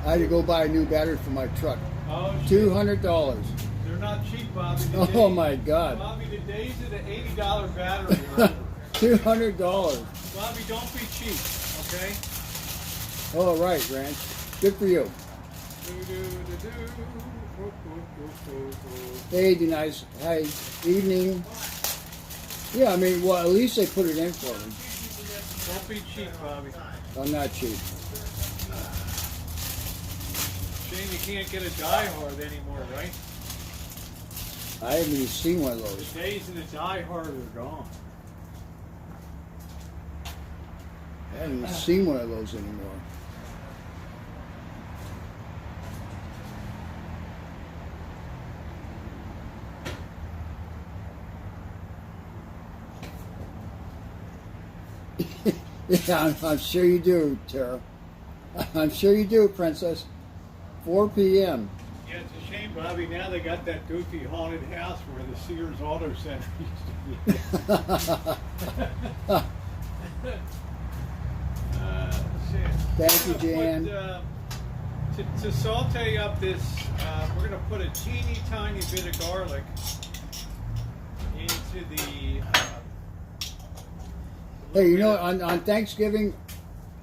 I had to go buy a new battery for my truck. Oh, shit. $200. They're not cheap, Bobby. Oh my God. Bobby, the days of the $80 battery are over. $200. Bobby, don't be cheap, okay? All right, Ranch. Good for you. Hey, nice. Hey, evening. Yeah, I mean, well, at least they put it in for me. Don't be cheap, Bobby. I'm not cheap. Shame you can't get a Die Hard anymore, right? I haven't even seen one of those. The days of the Die Hard are gone. I haven't even seen one of those anymore. Yeah, I'm sure you do, Tara. I'm sure you do, Princess. 4 p.m. Yeah, it's a shame, Bobby. Now they got that goofy haunted house where the Sears Auto Center used to be. Shit. Thank you, Jan. To saute up this, we're going to put a teeny tiny bit of garlic into the. Hey, you know, on Thanksgiving,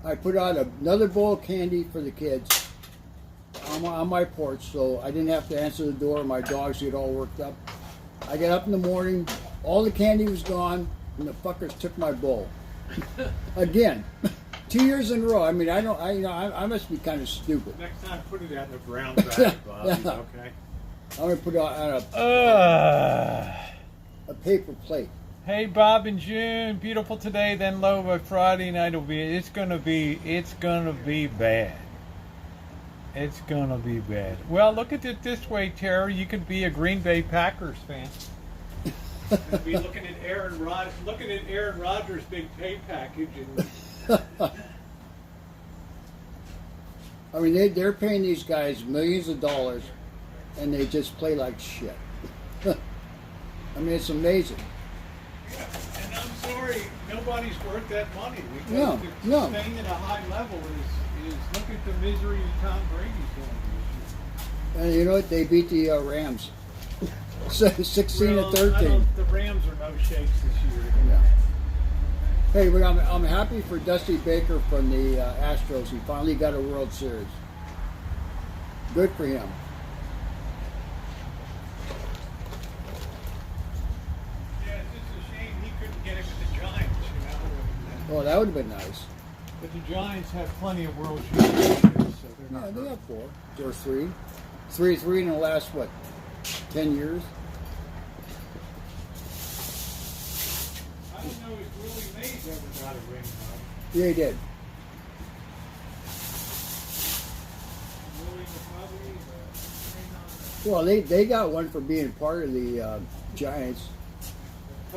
I put out another bowl of candy for the kids on my porch, so I didn't have to answer the door. My dogs get all worked up. I get up in the morning, all the candy was gone, and the fuckers took my bowl. Again, 2 years in a row. I mean, I must be kind of stupid. Next time, put it out in a brown bag, Bobby. Yeah. Okay. I'm gonna put it on a paper plate. Hey, Bob and June, beautiful today, then low by Friday night will be. It's gonna be bad. It's gonna be bad. Well, look at it this way, Tara. You could be a Green Bay Packers fan. You'd be looking at Aaron Rodgers' big pay package, and I mean, they're paying these guys millions of dollars, and they just play like shit. I mean, it's amazing. and I'm sorry, nobody's worth that money. Because No, to no. staying at a high level is look at the misery Tom Brady's going through. And you know what? They beat the Rams, 16 Well, to 13. the Rams are no shakes this year. Yeah. Hey, but I'm happy for Dusty Baker from the Astros. He finally got a World Series. Good for him. Yeah, it's just a shame he couldn't get it with the Giants, you know. Oh, that would have been nice. But the Giants have plenty of World Championships, so they're Yeah, not. they hurt. have four. Or three. Three in the last, what, 10 years? I don't know if Willie Mays ever got a ring, though. Yeah, he did. Willie was probably ring on Well, they got one for being part of the Giants.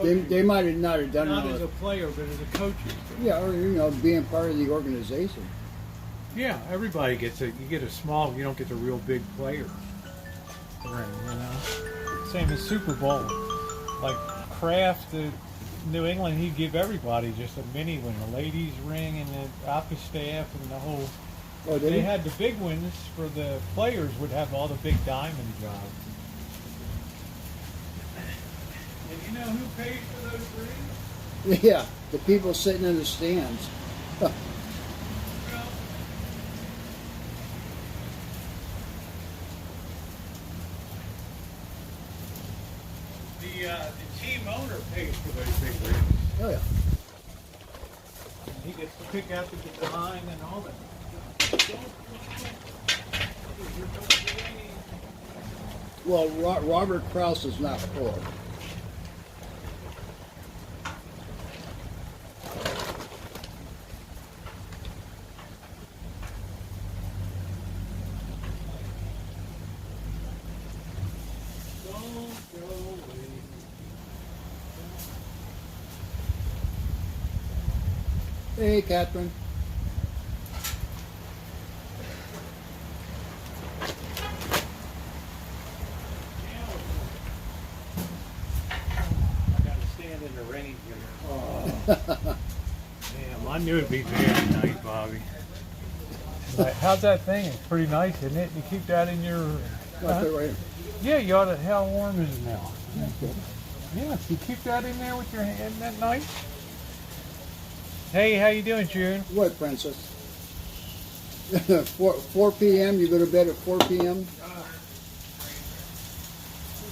the They might have not have done not it. as a player, but as a coach. Yeah, or being part of the organization. Yeah, everybody gets you get a small, you don't get the real big player ring, you know. Same as Super Bowl. Like Kraft, New England, he'd give everybody just a mini one, the ladies' ring and the office staff and the whole. Oh, They had the big ones for the players would have all the big diamond jobs. And you know who paid for those rings? Yeah, the people sitting in the stands. Well, the team owner pays for those big rings. Oh, yeah. He gets to pick out the design and all that. Well, Robert Kraus is not poor. Hey, Catherine. I gotta stand in the rain here. Oh. Damn, I knew it'd be bad tonight, Bobby. How's that thing? It's pretty nice, isn't it? You keep that in your I'll put it right here. Yeah, you ought to. How warm is it now? Yeah, good. Yeah, so you keep that in there with your hand that night. Hey, how you doing, June? What, Princess? 4 p.m. You go to bed at 4 p.m. Who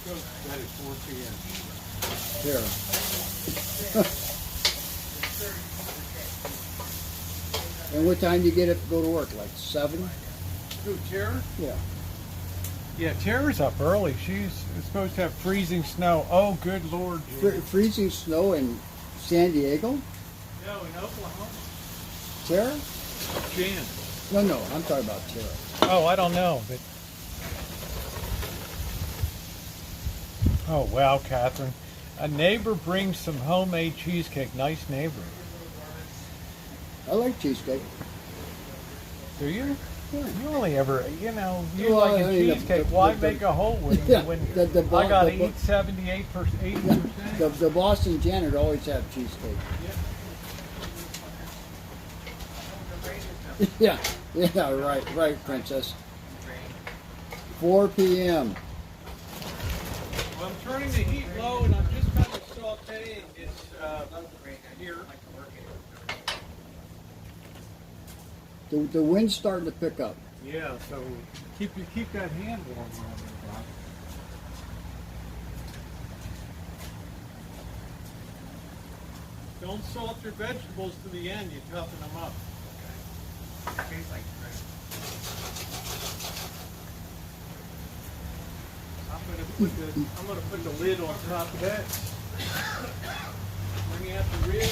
goes to bed at 4 p.m.? Tara. And what time do you get up to go to work? Like 7? Who, Tara? Yeah. Yeah, Tara's up early. She's supposed to have freezing snow. Oh, good Lord, June. Freezing snow in San Diego? No, in Oklahoma. Tara? Jan. No, I'm talking about Tara. Oh, I don't know, but. Oh, wow, Catherine. A neighbor brings some homemade cheesecake. Nice neighbor. I like cheesecake. Do you? Yeah. You only ever, you Well, like I a mean, cheesecake. the- Why the- make a whole one Yeah, when the I got to the- eat 78%, 80%? The Boston janitor always have cheesecake. Yeah, right, Princess. 4 p.m. Well, I'm turning the heat low and I'm just kind of sauteing this here. The wind's starting to pick up. Yeah, so keep that hand warm. Bob. Don't salt your vegetables to the end. You toughen them up. Tastes like bread. I'm gonna put the lid on top of that. Bring out the rib.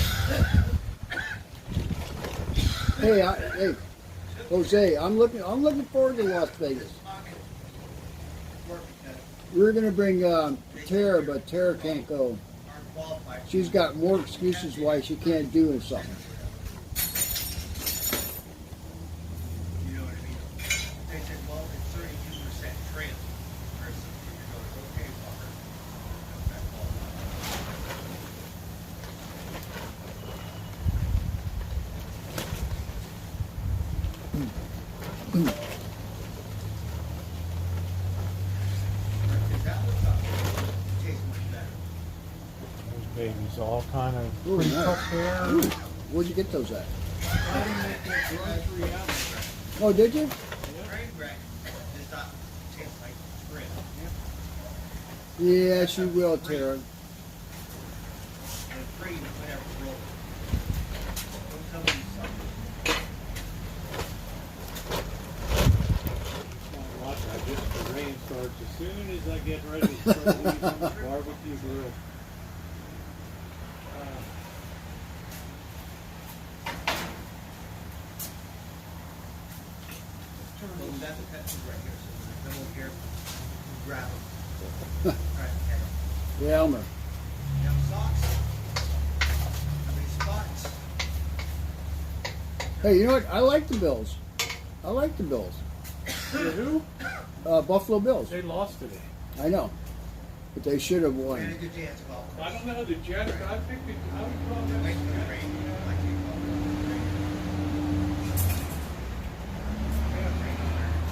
Hey, Jose, I'm looking forward to Las Vegas. We're gonna bring Tara, but Tara can't go. She's got more excuses why she can't do something. You know what I mean? They said, well, it's 32% trim versus you're going, okay, fucker. That's all. That looks up. Tastes much better. Those babies all kind of Ooh, pre-cooked nice. there. Ooh, where'd you get those at? Grocery outlet. Oh, did you? Train wreck does not taste like trim. Yeah, she will, Tara. And free, whatever, roll. Don't tell me something. Watch, I just the rain starts as soon as I get ready to start leaving the barbecue grill. Well, that's a pet food right here, so when they come over here, grab them. Alright, okay. Yeah, Elmer. You have socks? How many spots? Hey, you know what? I like the Bills. I like the Bills. Who? Buffalo Bills. They lost today. I know, but they should have We had a won. good chance of all. I don't know the Jets. I think I would call them Wait for the Jets. rain. I can't call it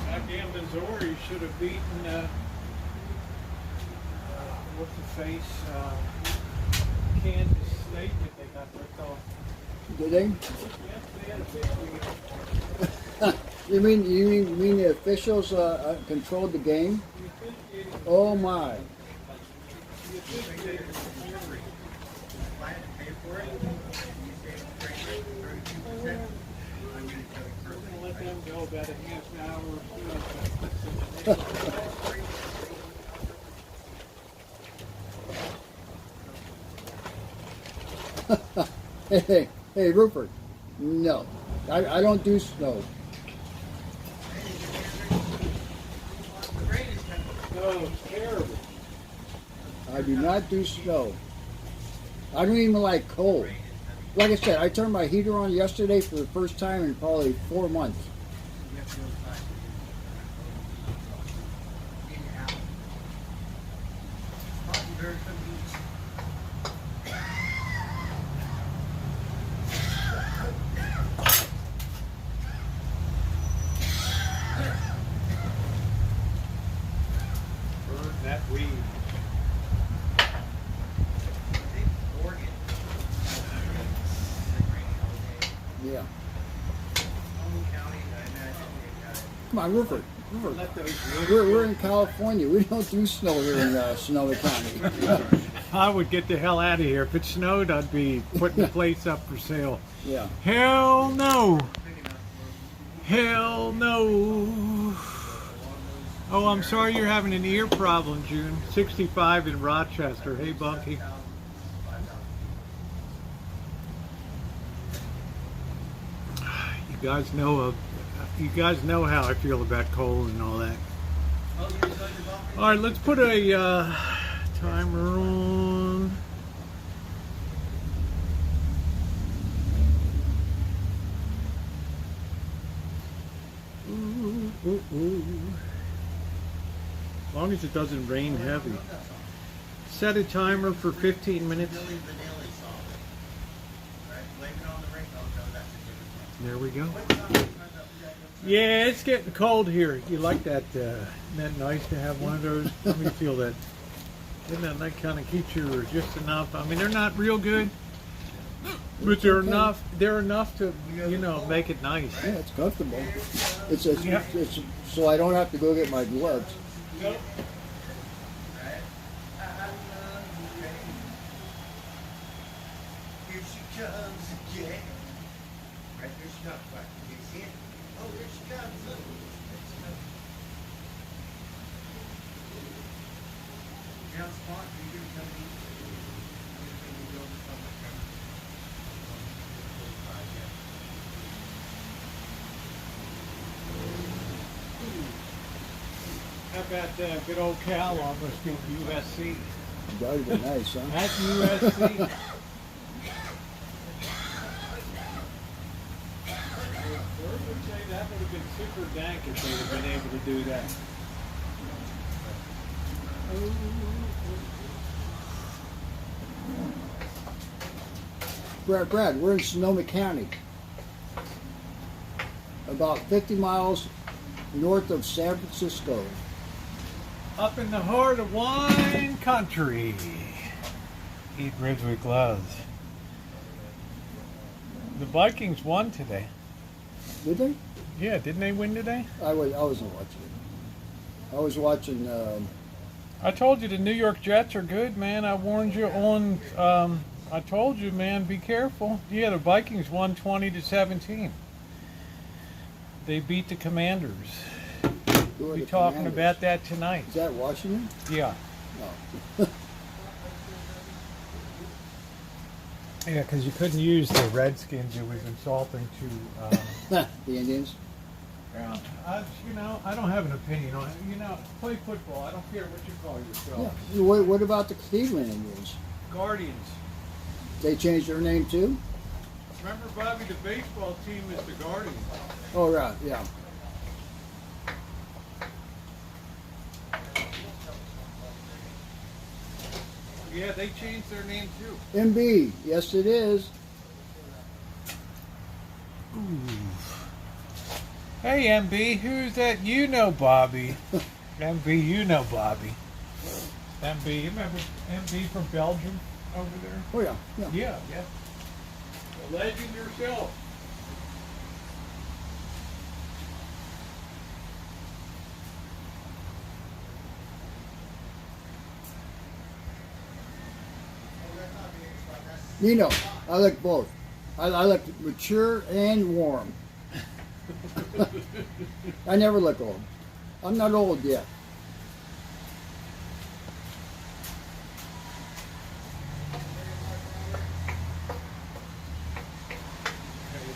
That damn Missouri should have beaten what's the face? Kansas State that they got ripped off. Did they? Yes, they had a big lead. You mean the officials controlled the game? Oh my! Plan to pay for it. You say the train rate is 32%. I'm going to tell you personally. Let them go about a half an hour or so. Hey, Rupert. No, I don't do snow. The rain is coming. No, it's terrible. I do not do snow. I don't even like cold. Like I said, I turned my heater on yesterday for the first time in probably 4 months. You have to go inside. In your house. Probably very convenient. Yeah. Own county, I imagine they got it. Come on, Rupert. Rupert. Let those We're in California. We don't do snow here in Sonoma County. I would get the hell out of here. If it snowed, I'd be putting the place up for sale. Yeah. Hell no. Big enough for Hell no. Oh, I'm sorry you're having an ear problem, June. 65 in Rochester. Hey, Bunky. 5,000. You guys know how I feel about cold and all that. Oh, you enjoyed your bumper? All right, let's put a timer on. Ooh, ooh, ooh. As long as it doesn't rain heavy. Set a timer for 15 minutes. Billy Vanilli song. Right? Blame it on the ring. Oh, no, that's a different one. There we go. What time is it? Yeah, it's getting cold here. You like that? Isn't that nice to have one of those? Let me feel that. Isn't that like kind of keeps you just enough? I mean, they're not real good, but they're Okay. enough. They're enough to, make it nice. Yeah, it's comfortable. It's Yeah. so I don't have to go get my gloves. Right? I love you, baby. Here she comes again. Right, here she comes. Right, you see it? Oh, here she comes. Look. There she comes. Now, Spot, you're going to come eat. You're going to go over somewhere. How about good old Cal almost beat USC? That would be nice, huh? At USC. I would say that would have been super dank if they'd have been able to do that. Brad, we're in Sonoma County, about 50 miles north of San Francisco. Up in the heart of wine country. Eat ribs with gloves. The Vikings won today. Did they? Yeah, didn't they win today? I wasn't watching it. I was watching. I told you the New York Jets are good, man. I warned you on. I told you, man, be careful. Yeah, the Vikings won 20-17. They beat the Commanders. who are We'll be the talking Commanders? about that tonight. Is that Washington? Yeah. No. Yeah, because you couldn't use the Redskins. It was insulting to. The Indians. Well, I don't have an opinion on it. Play football. I don't care what you call yourself. Yeah. What about the Cleveland Indians? Guardians. They changed their name too? Remember, Bobby, the baseball team is the Guardians. Oh, right. Yeah. Yeah, they changed their name too. MB. Yes, it is. Hey, MB, who's that? You know Bobby. MB, you know Bobby. MB, you remember MB from Belgium over there? Oh, yeah. Yeah. Yeah. The legend yourself. Nino, I like both. I like mature and warm. I never look old. I'm not old yet.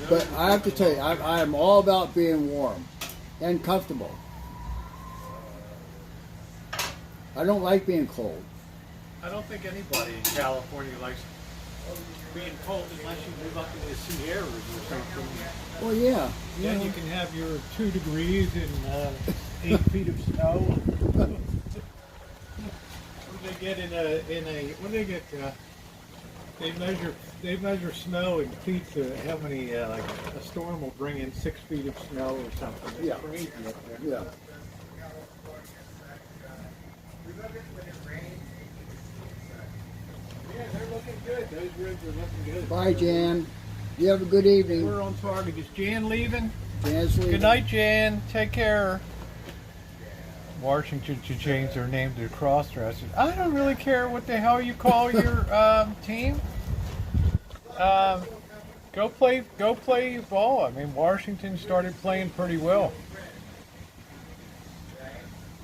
But I have to tell you, I am all about being warm and comfortable. I don't like being cold. I don't think anybody in California likes being cold unless you live up in the Sierras or something. Well, yeah. Then you can have your 2 degrees and 8 feet of snow. What do they get what do they get? They measure snow in feet to how many, like a storm will bring in 6 feet of snow or something. It's Yeah. crazy up there. Yeah. Yeah, they're looking good. Those ribs are looking good. Bye, Jan. You have a good evening. We're on target. Is Jan leaving? Jan's leaving. Good night, Jan. Take care. Washington should change their name to the Crossdressers. I don't really care what the hell you call your team. Go play ball. I mean, Washington started playing pretty well,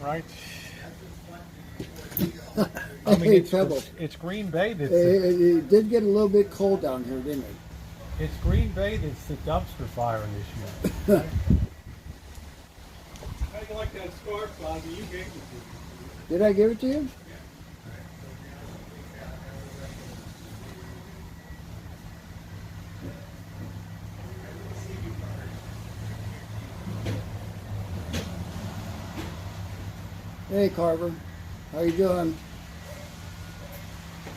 right? I mean, Hey, Pebble. it's Green Bay that's It did get a little bit cold down here, didn't it? it's Green Bay that's the dumpster fire this year. How do you like that scarf, Bobby? You gave it to me. Did I give it to you? Hey, Carver. How you doing?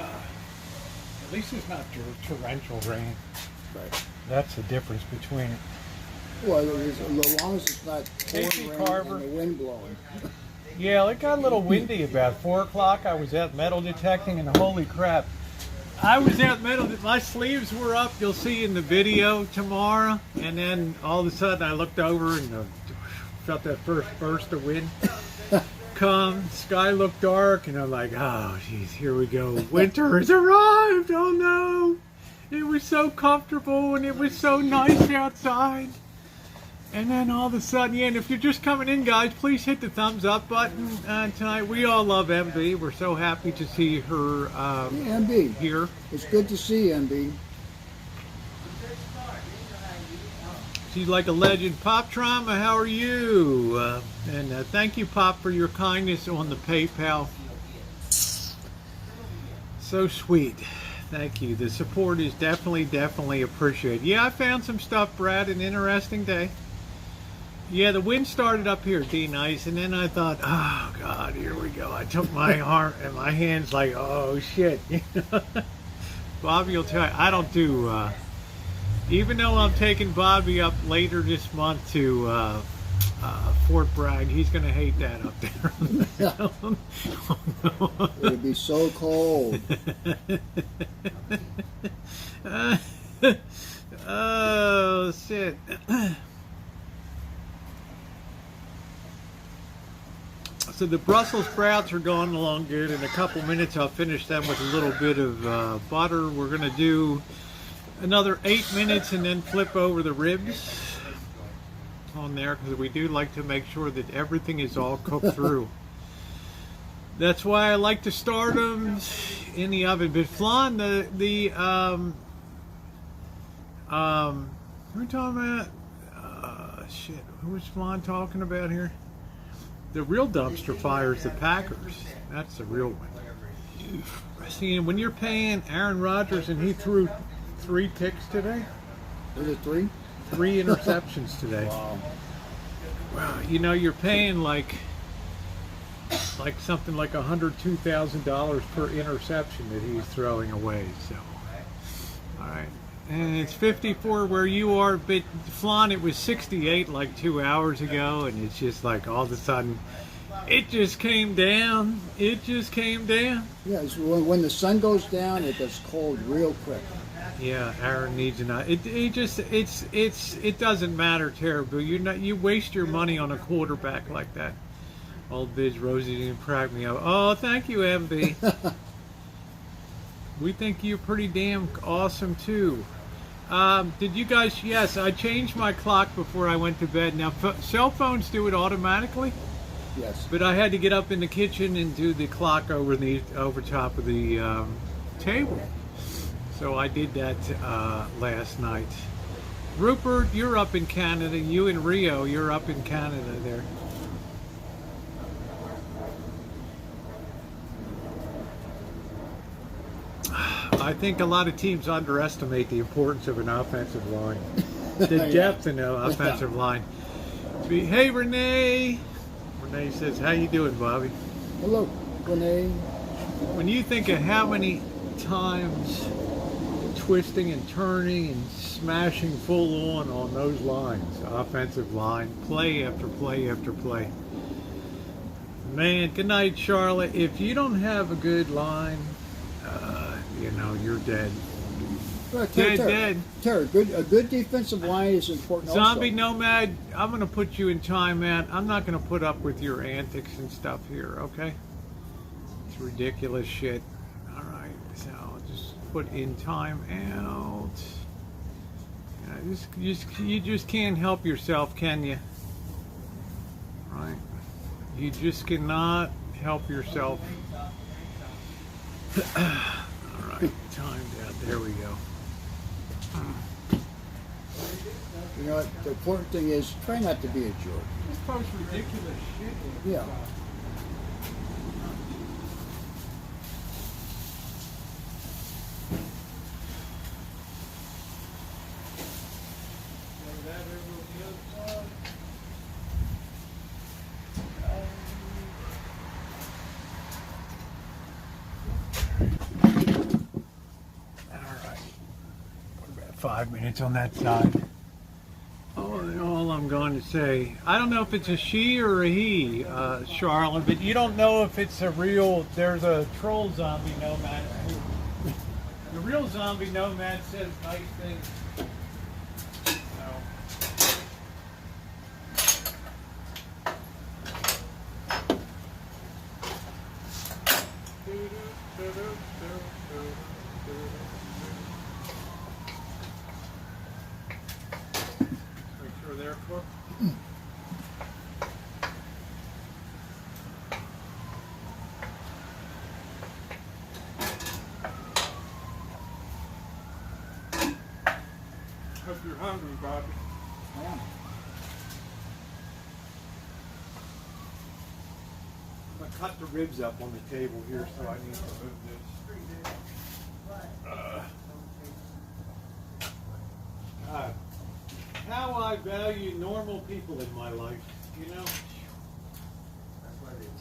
At least it's not torrential rain. Right. That's the difference between it. Well, as long as it's not Hey, pouring rain Carver. and the wind blowing. Yeah, it got a little windy about 4 o'clock. I was out metal detecting, and holy crap. I was out metal, my sleeves were up, you'll see in the video tomorrow, and then all of a sudden I looked over and felt that first burst of wind come. Sky looked dark, and I'm like, oh, geez, here we go. Winter has arrived, oh no. It was so comfortable, and it was so nice outside. And then all of a sudden, yeah, and if you're just coming in, guys, please hit the thumbs up button tonight. We all love MB. We're so happy to see her Hey, MB. here. It's good to see you, MB. She's like a legend. Pop Trauma, how are you? And thank you, Pop, for your kindness on the PayPal. So sweet. Thank you. The support is definitely appreciated. Yeah, I found some stuff, Brad. An interesting day. Yeah, the wind started up here, D-Nice, and then I thought, oh, God, here we go. I took my arm and my hand's like, oh, shit. Bobby will tell you, I don't do, even though I'm taking Bobby up later this month to Fort Bragg, he's going to hate that up there. It'd be so cold. Oh, shit. So the Brussels sprouts are going along good. In a couple minutes, I'll finish them with a little bit of butter. We're going to do another 8 minutes and then flip over the ribs on there because we do like to make sure that everything is all cooked through. That's why I like to start them in the oven. But flan, we're talking about, shit, who was flan talking about here? The real dumpster fire is the Packers. That's the real one. See, when you're paying Aaron Rodgers and he threw 3 picks today. Was it 3? 3 interceptions today. Wow. Wow, you know, you're paying like something like $102,000 per interception that he's throwing away. So, all right. And it's 54 where you are, but Flan, it was 68 like 2 hours ago, and it's just like all of a sudden, it just came down. It just came down. Yeah, it's when the sun goes down, it gets cold real quick. Yeah, Aaron needs an eye. It doesn't matter terribly. You waste your money on a quarterback like that. Old Biz Rosie didn't crack me up. Oh, thank you, MB. We think you're pretty damn awesome too. Did you guys? Yes, I changed my clock before I went to bed. Now, cell phones do it automatically. Yes. But I had to get up in the kitchen and do the clock over top of the table. So I did that last night. Rupert, you're up in Canada. You and Rio, you're up in Canada there. I think a lot of teams underestimate the importance of an offensive line. The depth in the offensive line. Hey, Renee. Renee says, how you doing, Bobby? Hello, Renee. When you think of how many times twisting and turning and smashing full on those lines, offensive line, play after play after play. Man, good night, Charlotte. If you don't have a good line, you know, you're dead. Well, Dead. Tara, a good defensive line is important. Zombie also. Nomad, I'm going to put you in timeout. I'm not going to put up with your antics and stuff here, okay? It's ridiculous shit. All right, so I'll just put in timeout. You just can't help yourself, can you? Right? You just cannot help yourself. All right, timed out. There we go. You know what? The important thing is try not to be a jerk. This post ridiculous shit. Yeah. All right. 5 minutes on that side. All I'm going to say, I don't know if it's a she or a he, Charlotte, but you don't know if it's a real, there's a troll zombie nomad. The real zombie nomad says nice things. Make sure they're cooked. Hope you're hungry, Bobby. Yeah. I'm gonna cut the ribs up on the table here, so I need to move this. God, how I value normal people in my life, you know?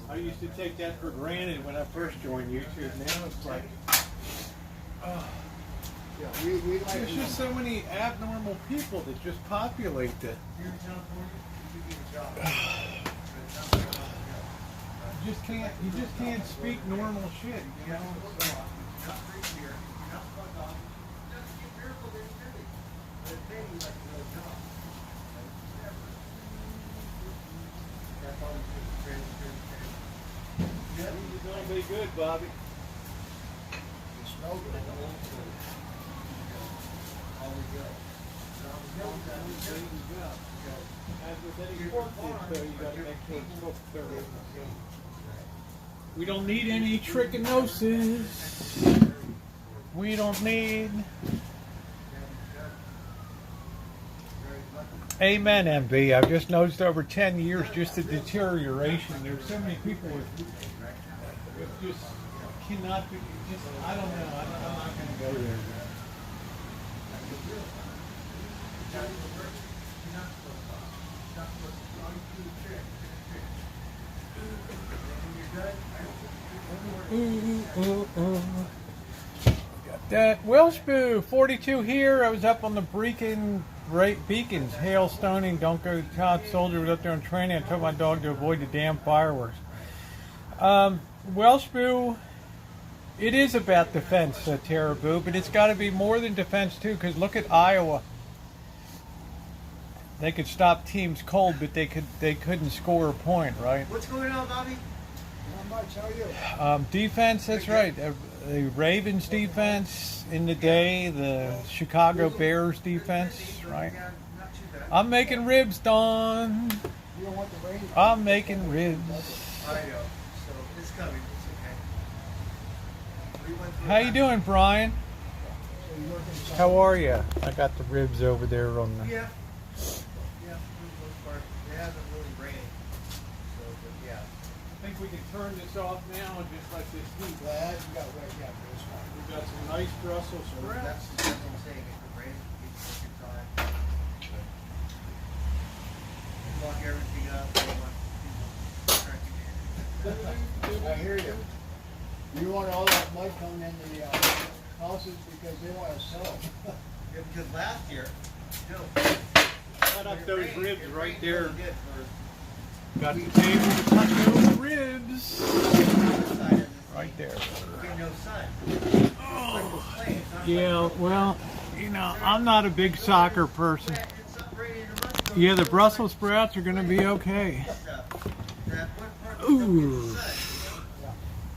I used to take that for granted when I first joined YouTube. Now it's like, Yeah, we like there's just so many abnormal people that just populate that. You just can't speak normal shit, you know? You're gonna be good, Bobby. As with any pork dish, though, you gotta make sure it's cooked thoroughly. We don't need any trichinosis. We don't need. Amen, MB. I've just noticed over 10 years just the deterioration. There's so many people with just cannot be. Just I don't know. I'm not going to go there. Got that. Wilsboo, 42 here. I was up on the beacons, hail stoning. Don't go. Todd Soldier was up there on training. I told my dog to avoid the damn fireworks. Welshboo, it is about defense, Teraboo, but it's got to be more than defense too. Because look at Iowa. They could stop teams cold, but they couldn't score a point, right? What's going on, Bobby? Not much. How are you? Defense, that's right. The Ravens defense in the day, the Chicago Bears defense, right? Not too bad. I'm making ribs, Don. You don't want the rain? I'm making ribs. I know. So it's coming. It's okay. We went through How you doing, Brian? So you work inside? How are you? I got the ribs over there on the. Yeah. Yeah, for the most part. It hasn't really rained. So, but yeah. I think we can turn this off now and just let this heat. Glad you got wet. Yeah, for this one. We've got some nice Brussels So sprouts. that's what I'm saying. If it rains, we can take your time. Lock everything up. We don't want people tracking in. I hear you. You want all that mud coming into the houses because they want to sell them. Yeah, because last year, Cut up those ribs right there. Got the table to cut those ribs. Right there. Get no sun. Yeah, well, You know, I'm not a big soccer person. Yeah, the Brussels sprouts are going to be okay. Ooh.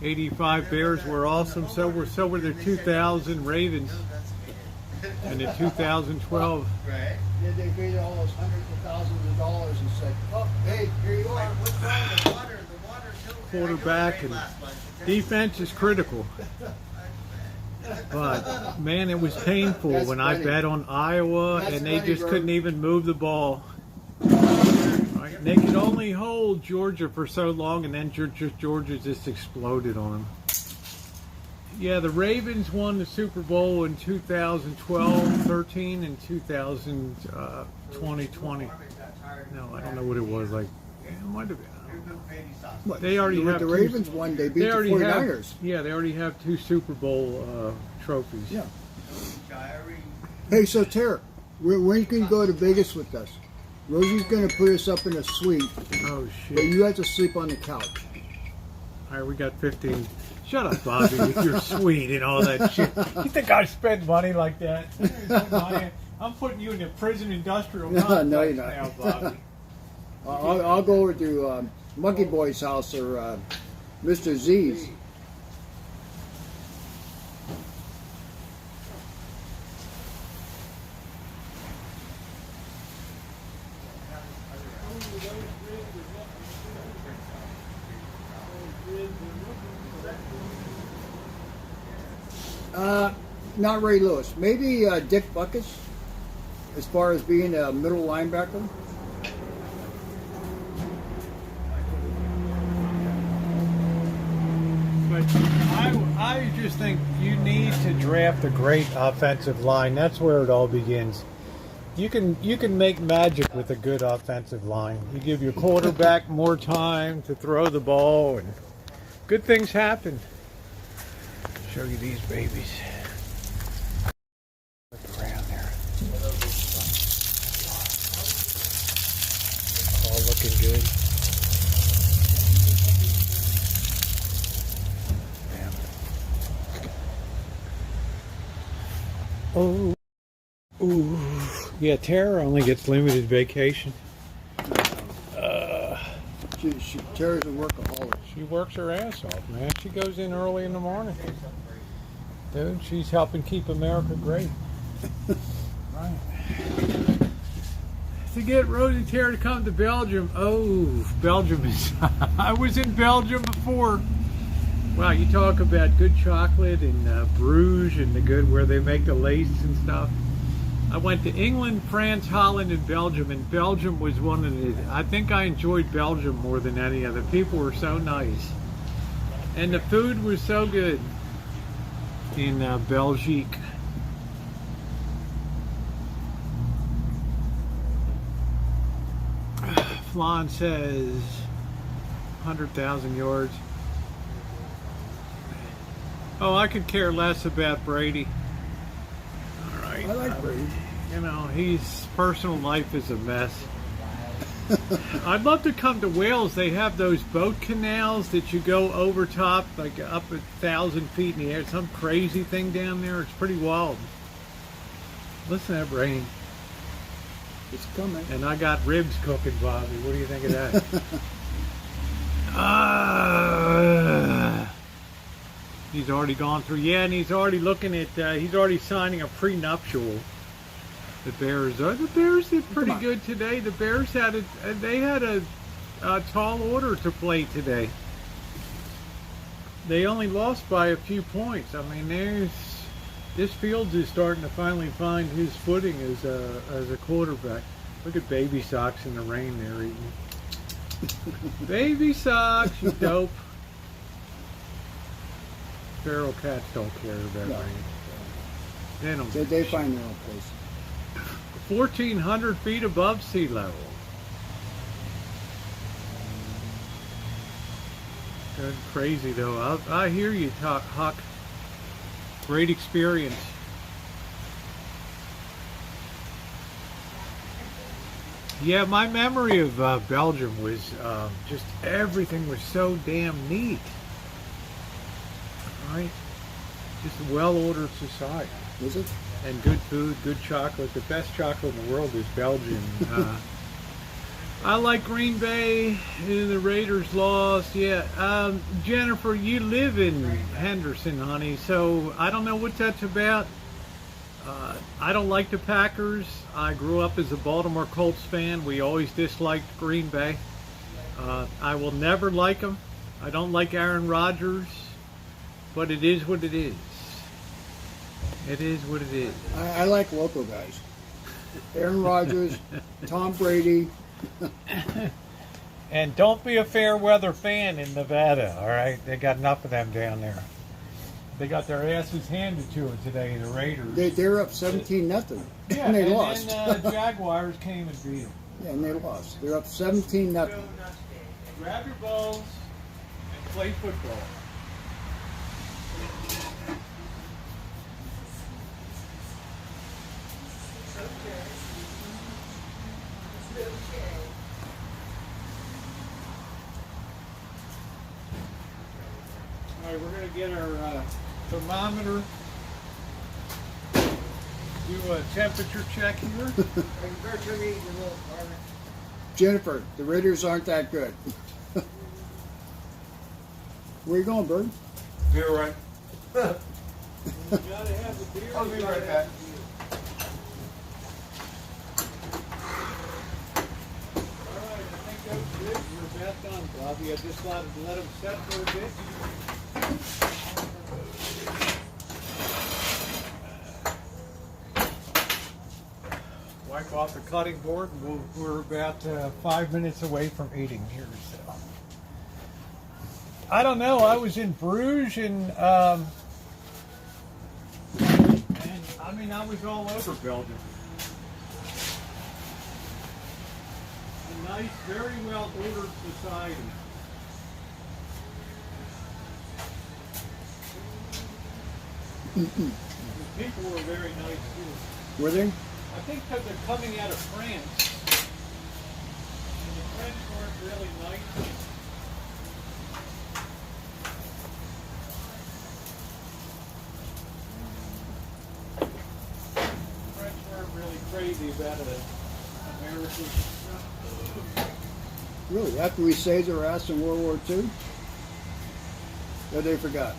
85 Bears were awesome. So were the 2000 Ravens and the 2012. Yeah, they paid all those hundreds of thousands of dollars and said, "Oh, hey, here you are." Quarterback and defense is critical. But man, it was painful when I bet on Iowa and they just couldn't even move the ball. Right? They could only hold Georgia for so long, and then Georgia just exploded on them. Yeah, the Ravens won the Super Bowl in 2012, 13, and 2020. No, I don't know what it was. Like, it might have been. What, They already have the two- Ravens won. They beat They the already 49ers. have. Yeah, they already have 2 Super Bowl trophies. Yeah. Hey, so Tara, when can you go to Vegas with us? Rosie's going to put us up in a suite, Oh but shit! you have to sleep on the couch. All right, we got 15. Shut up, Bobby, with your suite and all that shit. You think I spend money like that? I'm putting you in the prison industrial complex No, you're not. now, Bobby. I'll go over to Monkey Boy's house or Mr. Z's. Not Ray Lewis. Maybe Dick Buckus, as far as being a middle linebacker. But I just think you need to draft a great offensive line. That's where it all begins. You can make magic with a good offensive line. You give your quarterback more time to throw the ball, and good things happen. Show you these babies. Look around there. All looking good. Oh, ooh, yeah. Tara only gets limited vacation. Tara's a workaholic. She works her ass off, man. She goes in early in the morning. Dude, she's helping keep America great. Right. To get Rosie and Tara to come to Belgium. Oh, Belgium is. I was in Belgium before. Wow, you talk about good chocolate and Bruges and the good where they make the lace and stuff. I went to England, France, Holland, and Belgium was one of the. I think I enjoyed Belgium more than any other. People were so nice, and the food was so good in Belgique. Flan says 100,000 yards. Oh, I could care less about Brady. All right. I like Brady. You know, his personal life is a mess. I'd love to come to Wales. They have those boat canals that you go over top, like up 1,000 feet in the air. Some crazy thing down there. It's pretty wild. Listen to that rain. It's coming. And I got ribs cooking, Bobby. What do you think of that? He's already gone through. Yeah, and he's already looking at. He's already signing a prenuptial. The Bears. The Bears did pretty good today. The Bears had a tall order to play today. They only lost by a few points. I mean, this Fields is starting to finally find his footing as a quarterback. Look at Baby Socks in the rain there eating. Baby Socks, you dope. Feral cats don't care about rain. They find their own place. 1,400 feet above sea level. That's crazy though. I hear you, Huck. Great experience. Yeah, my memory of Belgium was just everything was so damn neat. Right? Just a well-ordered society. Is it? and good food, good chocolate. The best chocolate in the world is Belgian. I like Green Bay, and the Raiders lost. Yeah, Jennifer, you live in Henderson, honey, so I don't know what that's about. I don't like the Packers. I grew up as a Baltimore Colts fan. We always disliked Green Bay. I will never like them. I don't like Aaron Rodgers, but it is what it is. It is what it is. I like local guys. Aaron Rodgers, Tom Brady. And don't be a fair weather fan in Nevada, all right? They got enough of them down there. They got their asses handed to it today, the Raiders. They're up 17-0, Yeah, and they lost. then Jaguars came and beat them. Yeah, and they lost. They're up 17-0. Grab your balls and play football. All right, we're going to get our thermometer, do a temperature check here. Jennifer, the Raiders aren't that good. Where you going, Bird? Be right. You gotta have the beer. I'll be right back. All right, I think that's good. We're about done, Bobby. I just let them set for a bit. Wipe off the cutting board, and we're about 5 minutes away from eating here. So I don't know. I was in Bruges, and I mean, I was all over Belgium. A nice, very well ordered society. The people were very nice too. Were they? I think because they're coming out of France, and the French weren't really nice. The French weren't really crazy about American stuff. Really? After we saved their ass in World War II? Or they forgot?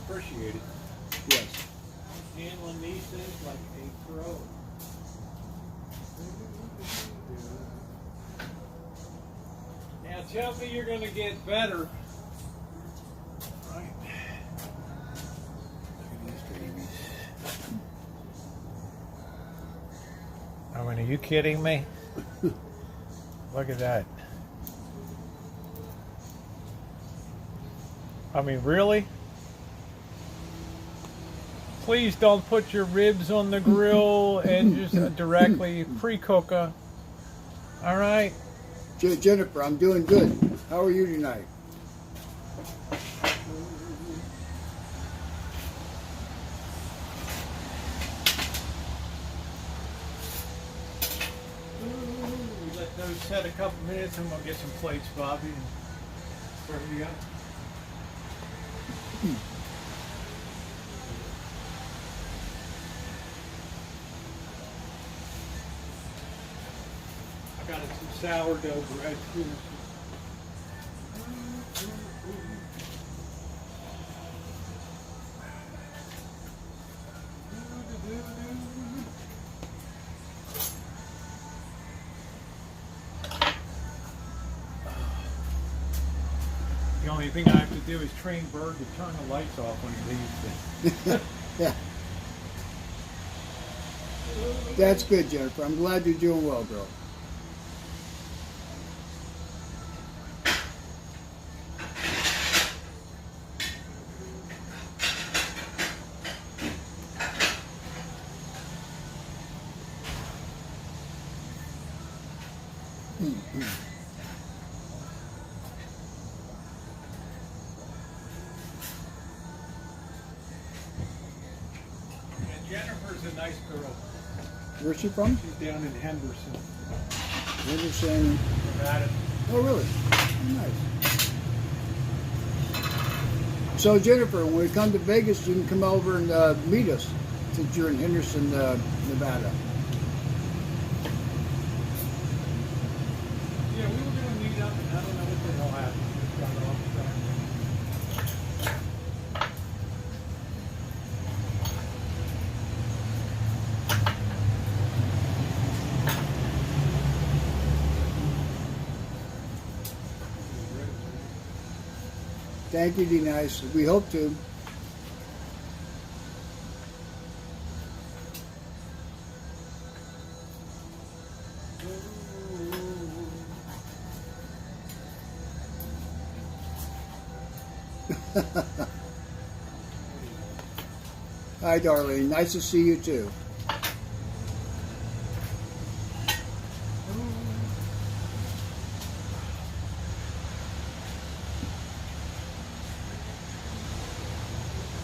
Appreciate it. Yes. Handling these things like a pro. Now tell me you're going to get better. Right. Look at these babies. I mean, are you kidding me? Look at that. I mean, really? Please don't put your ribs on the grill and just directly pre-cook them. All right? Jennifer, I'm doing good. How are you tonight? We let those set a couple minutes. I'm going to get some plates, Bobby. And where we go? I got some sourdough bread too. The only thing I have to do is train Bird to turn the lights off when he leaves. Yeah. That's good, Jennifer. I'm glad you're doing well, girl. And Where's she from? She's down in Henderson, Henderson. Nevada. Oh, really? Oh, nice. So, Jennifer, when we come to Vegas, you can come over and meet us since you're in Henderson, Nevada. Yeah, we were going to meet up, and I don't know what the hell happened. Just got off track. Thank you, D-Nice. We hope to. Hi, Darlene. Nice to see you, too.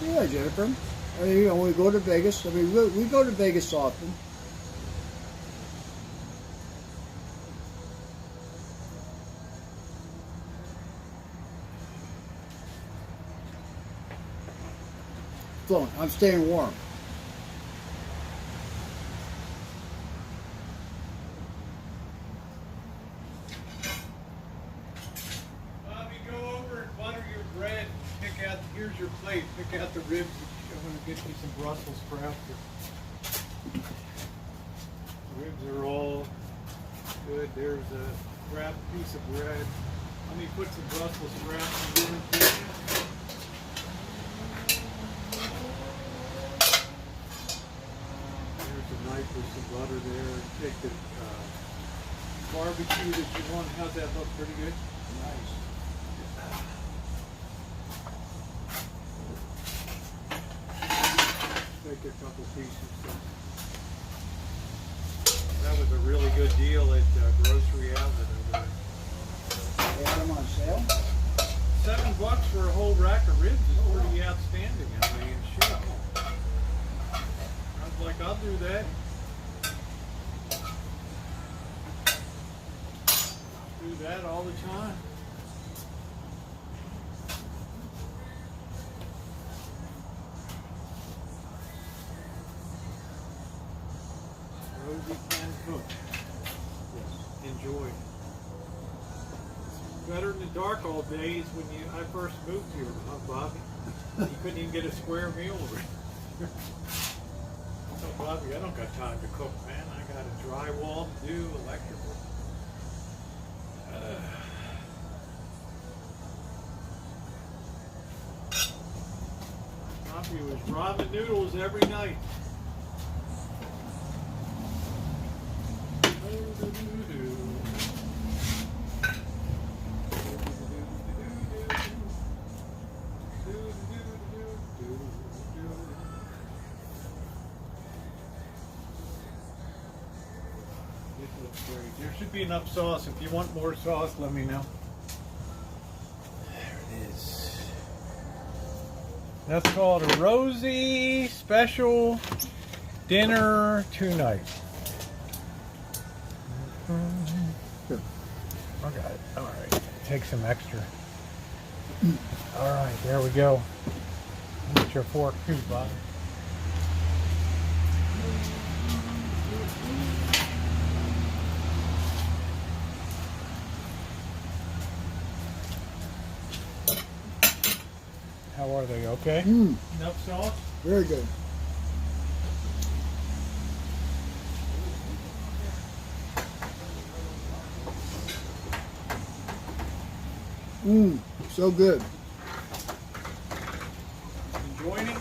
Yeah, Jennifer. I mean, you know, we go to Vegas. I mean, we go to Vegas often. Flowing. I'm staying warm. Bobby, go over and butter your bread. Pick out, here's your plate. Pick out the ribs. I'm going to get you some Brussels sprouts. The ribs are all good. There's a wrapped piece of bread. Let me put some Brussels sprouts in there for you. There's a knife with some butter there. Take the barbecue that you want. How's that look? Pretty good? Nice. Take a couple pieces. That was a really good deal at Grocery Outlet over there. They have them on sale? $7 for a whole rack of ribs is pretty outstanding. I mean, shit. I was like, I'll do that. Do that all the time. Rosie can cook. Yes. Enjoy. It's better in the dark all days when I first moved here, huh, Bobby? You couldn't even get a square meal. So Bobby, I don't got time to cook, man. I got a drywall to do, electrical. Bobby was ramen noodles every night. There should be enough sauce. If you want more sauce, let me know. There it is. That's called a Rosie special dinner tonight. Sure. Okay. All right. Take some extra. All right. There we go. Get your fork too, Bob. How are they? Okay? Enough sauce? Very good. So good. Enjoying it?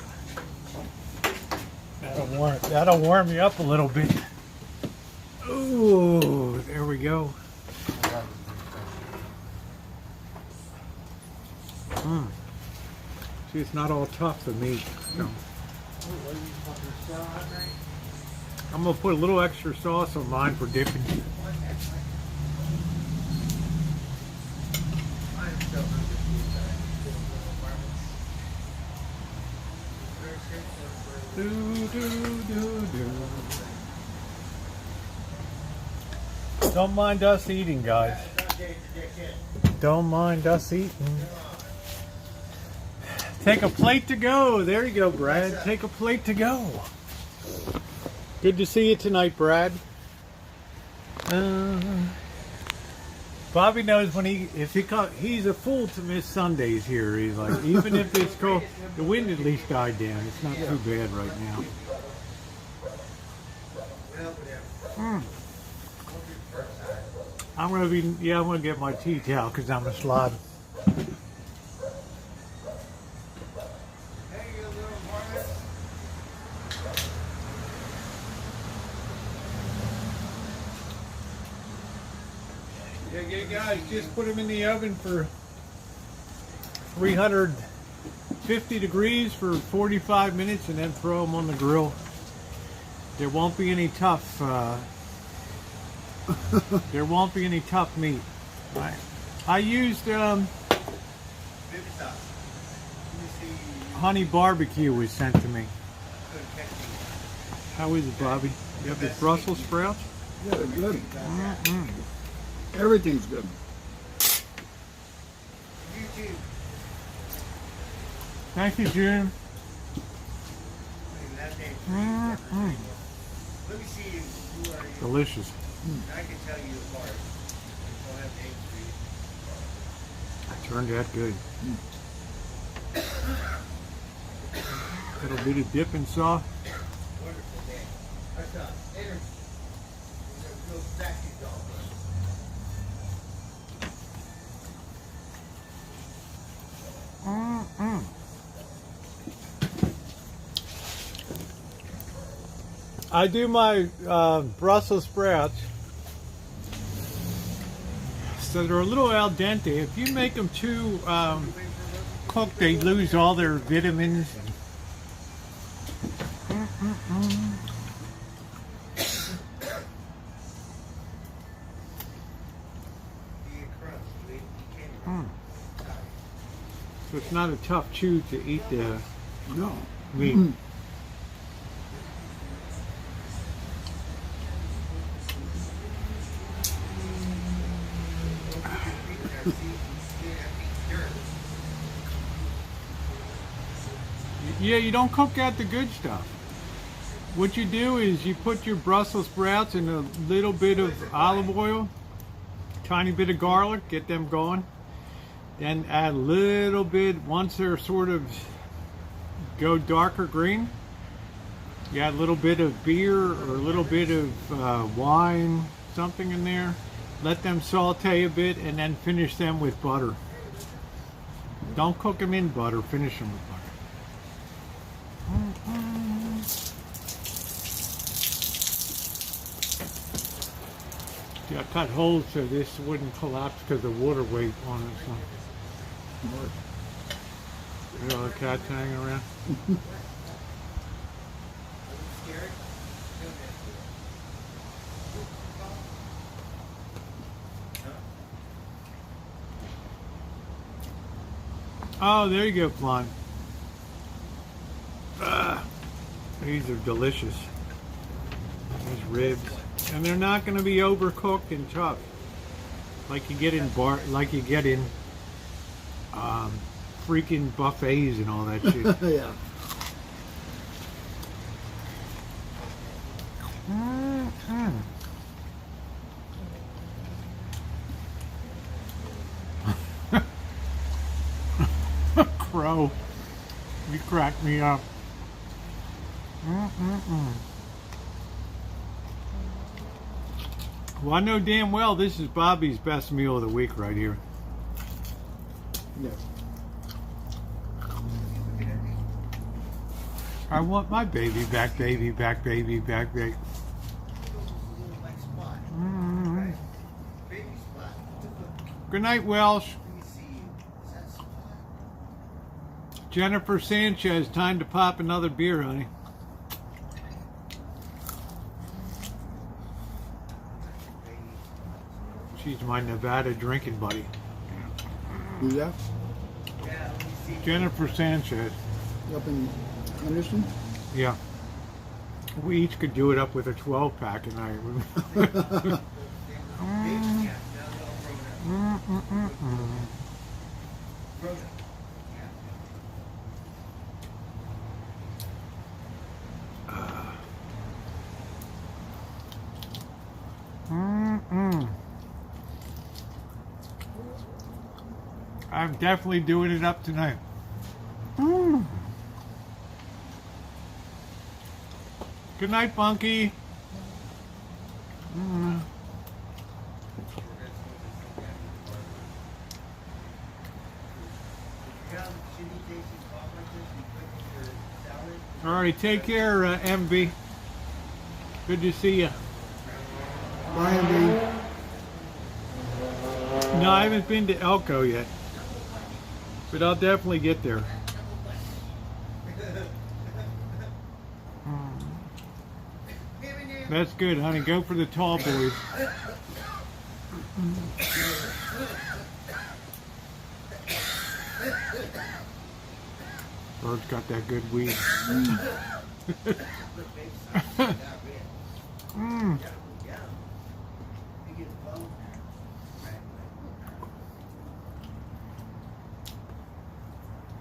That'll warm you up a little bit. Ooh, there we go. See, it's not all tough, the meat. So. I'm gonna put a little extra sauce on mine for dipping. Do, do, do, do. Don't mind us eating, guys. Don't mind us eating. Take a plate to go. There you go, Brad. Take a plate to go. Good to see you tonight, Brad. Bobby knows when he's a fool to miss Sundays here. He's like, even if it's cold, the wind at least died down. It's not too bad right now. I'm gonna get my tea towel because I'm a slob. Yeah, guys, just put them in the oven for 350 degrees for 45 minutes and then throw them on the grill. There won't be any tough meat. I used honey barbecue was sent to me. How is it, Bobby? You have the Brussels sprouts? Yeah, they're good. Everything's good. Thank you, June. Let me see who are you. Delicious. I can tell you apart. Don't have names for you. Turned out good. Little bit of dipping sauce. Wonderful day. What's up? Later. Go back to dog. I do my Brussels sprouts so they're a little al dente. If you make them too cooked, they lose all their vitamins. So it's not a tough chew to eat the meat. Yeah, you don't cook out the good stuff. What you do is you put your Brussels sprouts in a little bit of olive oil, tiny bit of garlic, get them going. Then add a little bit, once they're sort of go darker green, you add a little bit of beer or a little bit of wine, something in there. Let them saute a bit and then finish them with butter. Don't cook them in butter, finish them with butter. Yeah, I cut holes so this wouldn't collapse because of water weight on it. So. You know, the cat's hanging around. Oh, there you go, Flan. These are delicious. These ribs, and they're not going to be overcooked and tough, like you get in freaking buffets and all that shit. Yeah. Crow, you cracked me up. Well, I know damn well this is Bobby's best meal of the week right here. Yeah. I want my baby back, baby back, baby back, baby. Good night, Welsh. Jennifer Sanchez, time to pop another beer, honey. She's my Nevada drinking buddy. Who's that? Jennifer Sanchez. Up in Henderson? Yeah. We each could do it up with a 12-pack a night. Yeah, now they'll grow up. Grown up. I'm definitely doing it up tonight. Good night, Bunky. All right, take care, MB. Good to see you. Bye, MB. No, I haven't been to Elko yet, but I'll definitely get there. That's good, honey. Go for the tall boys. Bird's got that good weed.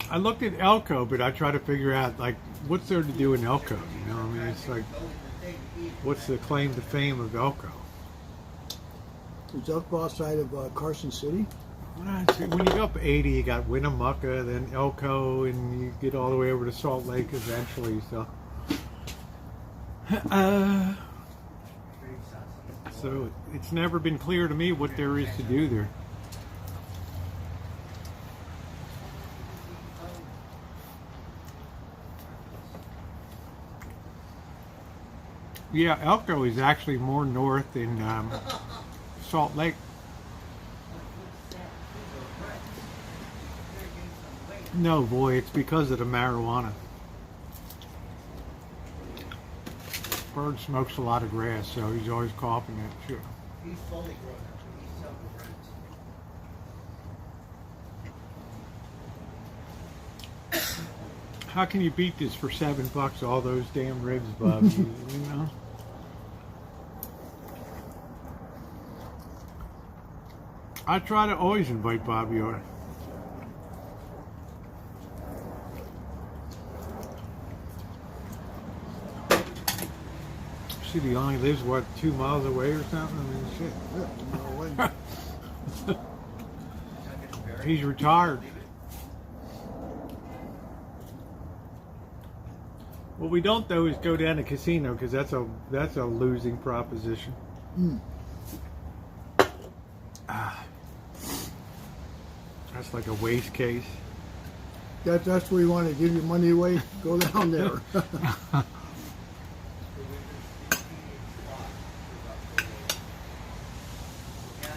I looked at Elko, but I try to figure out, like, what's there to do in Elko? You know, I mean, it's like, what's the claim to fame of Elko? It's up outside of Carson City. When you go up 80, you got Winnemucca, then Elko, and you get all the way over to Salt Lake eventually. So, so it's never been clear to me what there is to do there. Yeah, Elko is actually more north than Salt Lake. No, boy, it's because of the marijuana. Bird smokes a lot of grass, so he's always coughing that shit. He's fully grown up, but he's selling rent. How can you beat this for $7? All those damn ribs, Bob. you know. I try to always invite Bobby over. Shit, he only lives, what, 2 miles away or something? I mean, shit. He's retired. What we don't, though, is go down to casino, because that's a losing proposition. That's like a waste case. That's where you want to give your money away. Go down there.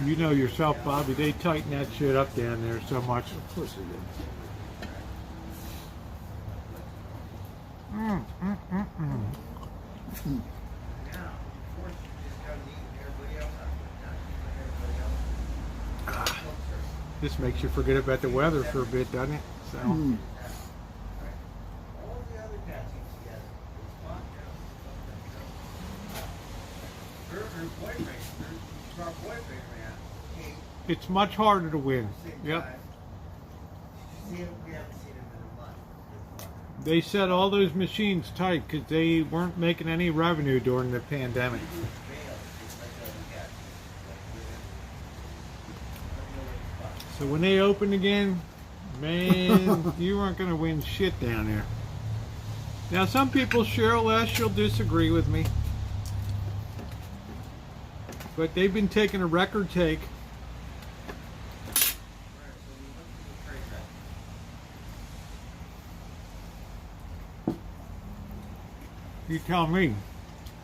You know yourself, Bobby, they tighten that shit up down there so much. Of course they do. This makes you forget about the weather for a bit, doesn't it? So. All the other cats eat together. Her boyfriend, her boyfriend ran. It's much harder to win. Yep. We haven't seen him in a month. They set all those machines tight because they weren't making any revenue during the pandemic. So when they open again, man, you aren't going to win shit down there. Now, some people, Cheryl S., you'll disagree with me. But they've been taking a record take. You tell me.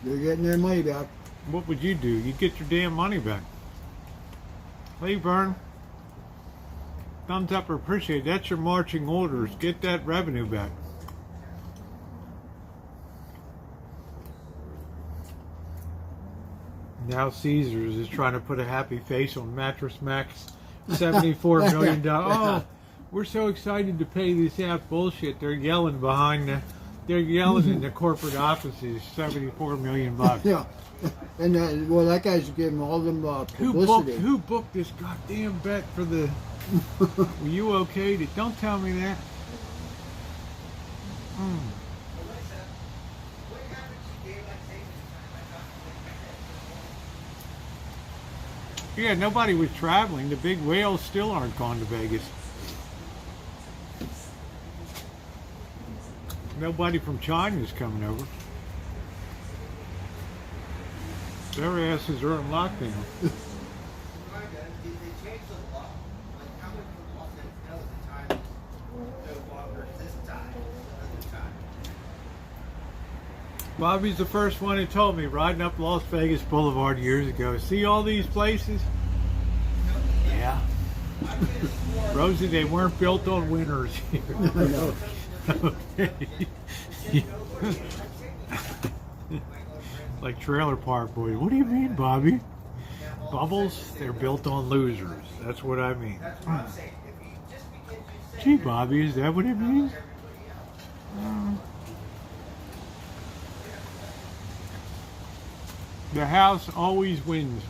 They're getting their money back. What would you do? You'd get your damn money back. Hey, Vern. Thumbs up or appreciate it. That's your marching orders. Get that revenue back. Now Caesars is trying to put a happy face on Mattress Max. $74 million. Oh, we're so excited to pay this half bullshit. They're yelling behind They're yelling in the corporate offices, $74 million. Yeah. And well, that guy's giving all them Who publicity. booked this goddamn bet for the? Were you okay? Don't tell me that. Yeah, nobody was traveling. The big whales still aren't gone to Vegas. Nobody from China is coming over. Their asses are on lockdown. Bobby's the first one who told me riding up Las Vegas Boulevard years ago. See all these places? Yeah. Rosie, they weren't built on winners. Like Trailer Park Boys. What do you mean, Bobby? Bubbles, they're built on losers. That's what I mean. Gee, Bobby, is that what it means? The house always wins.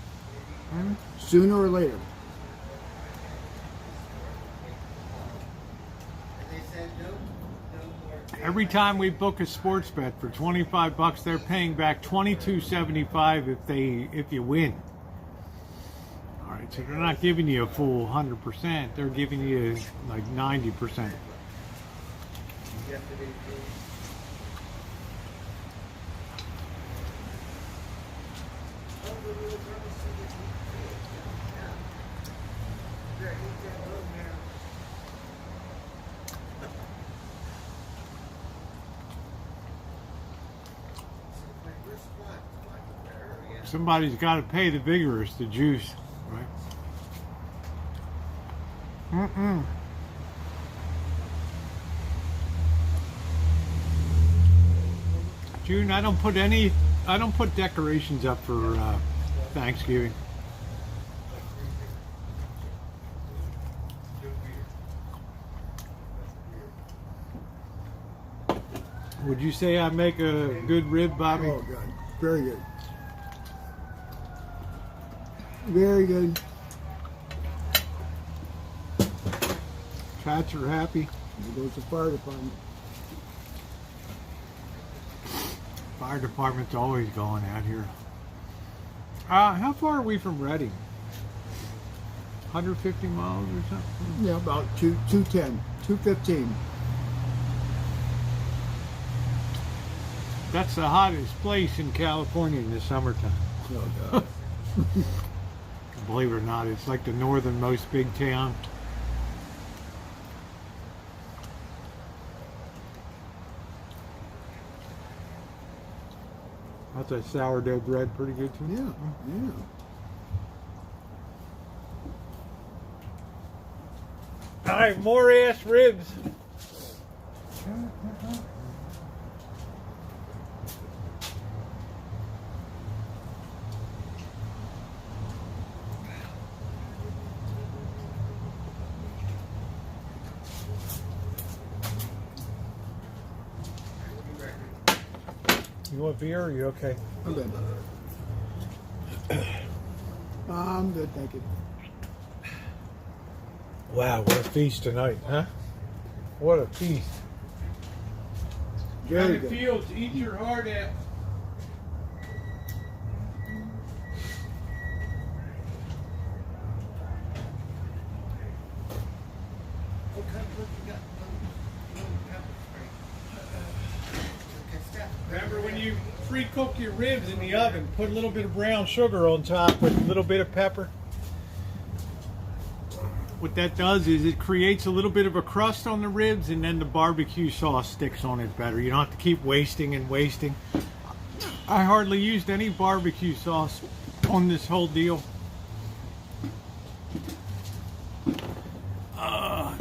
Sooner or later. Every time we book a sports bet for $25, they're paying back $22.75 if you win. All right, so they're not giving you a full 100%. They're giving you like 90%. Somebody's got to pay the vigorous, the juice, right? June, I don't put decorations up for Thanksgiving. Would you say I make a good rib, Bobby? Oh, good. Very good. Very good. Cats are happy. There goes the fire department. Fire department's always going out here. How far are we from Reading? 150 miles or something? Yeah, about 210, 215. That's the hottest place in California in the summertime. Oh, God. Believe it or not, it's like the northernmost big town. That's that sourdough bread, pretty good too. Yeah, yeah. All right, more ass ribs. You want beer or are you okay? I'm good. I'm good, thank you. Wow, what a feast tonight, huh? What a feast. Very good. Fields, eat your heart out. Remember when you pre-cook your ribs in the oven, put a little bit of brown sugar on top with a little bit of pepper. What that does is it creates a little bit of a crust on the ribs, and then the barbecue sauce sticks on it better. You don't have to keep wasting and wasting. I hardly used any barbecue sauce on this whole deal.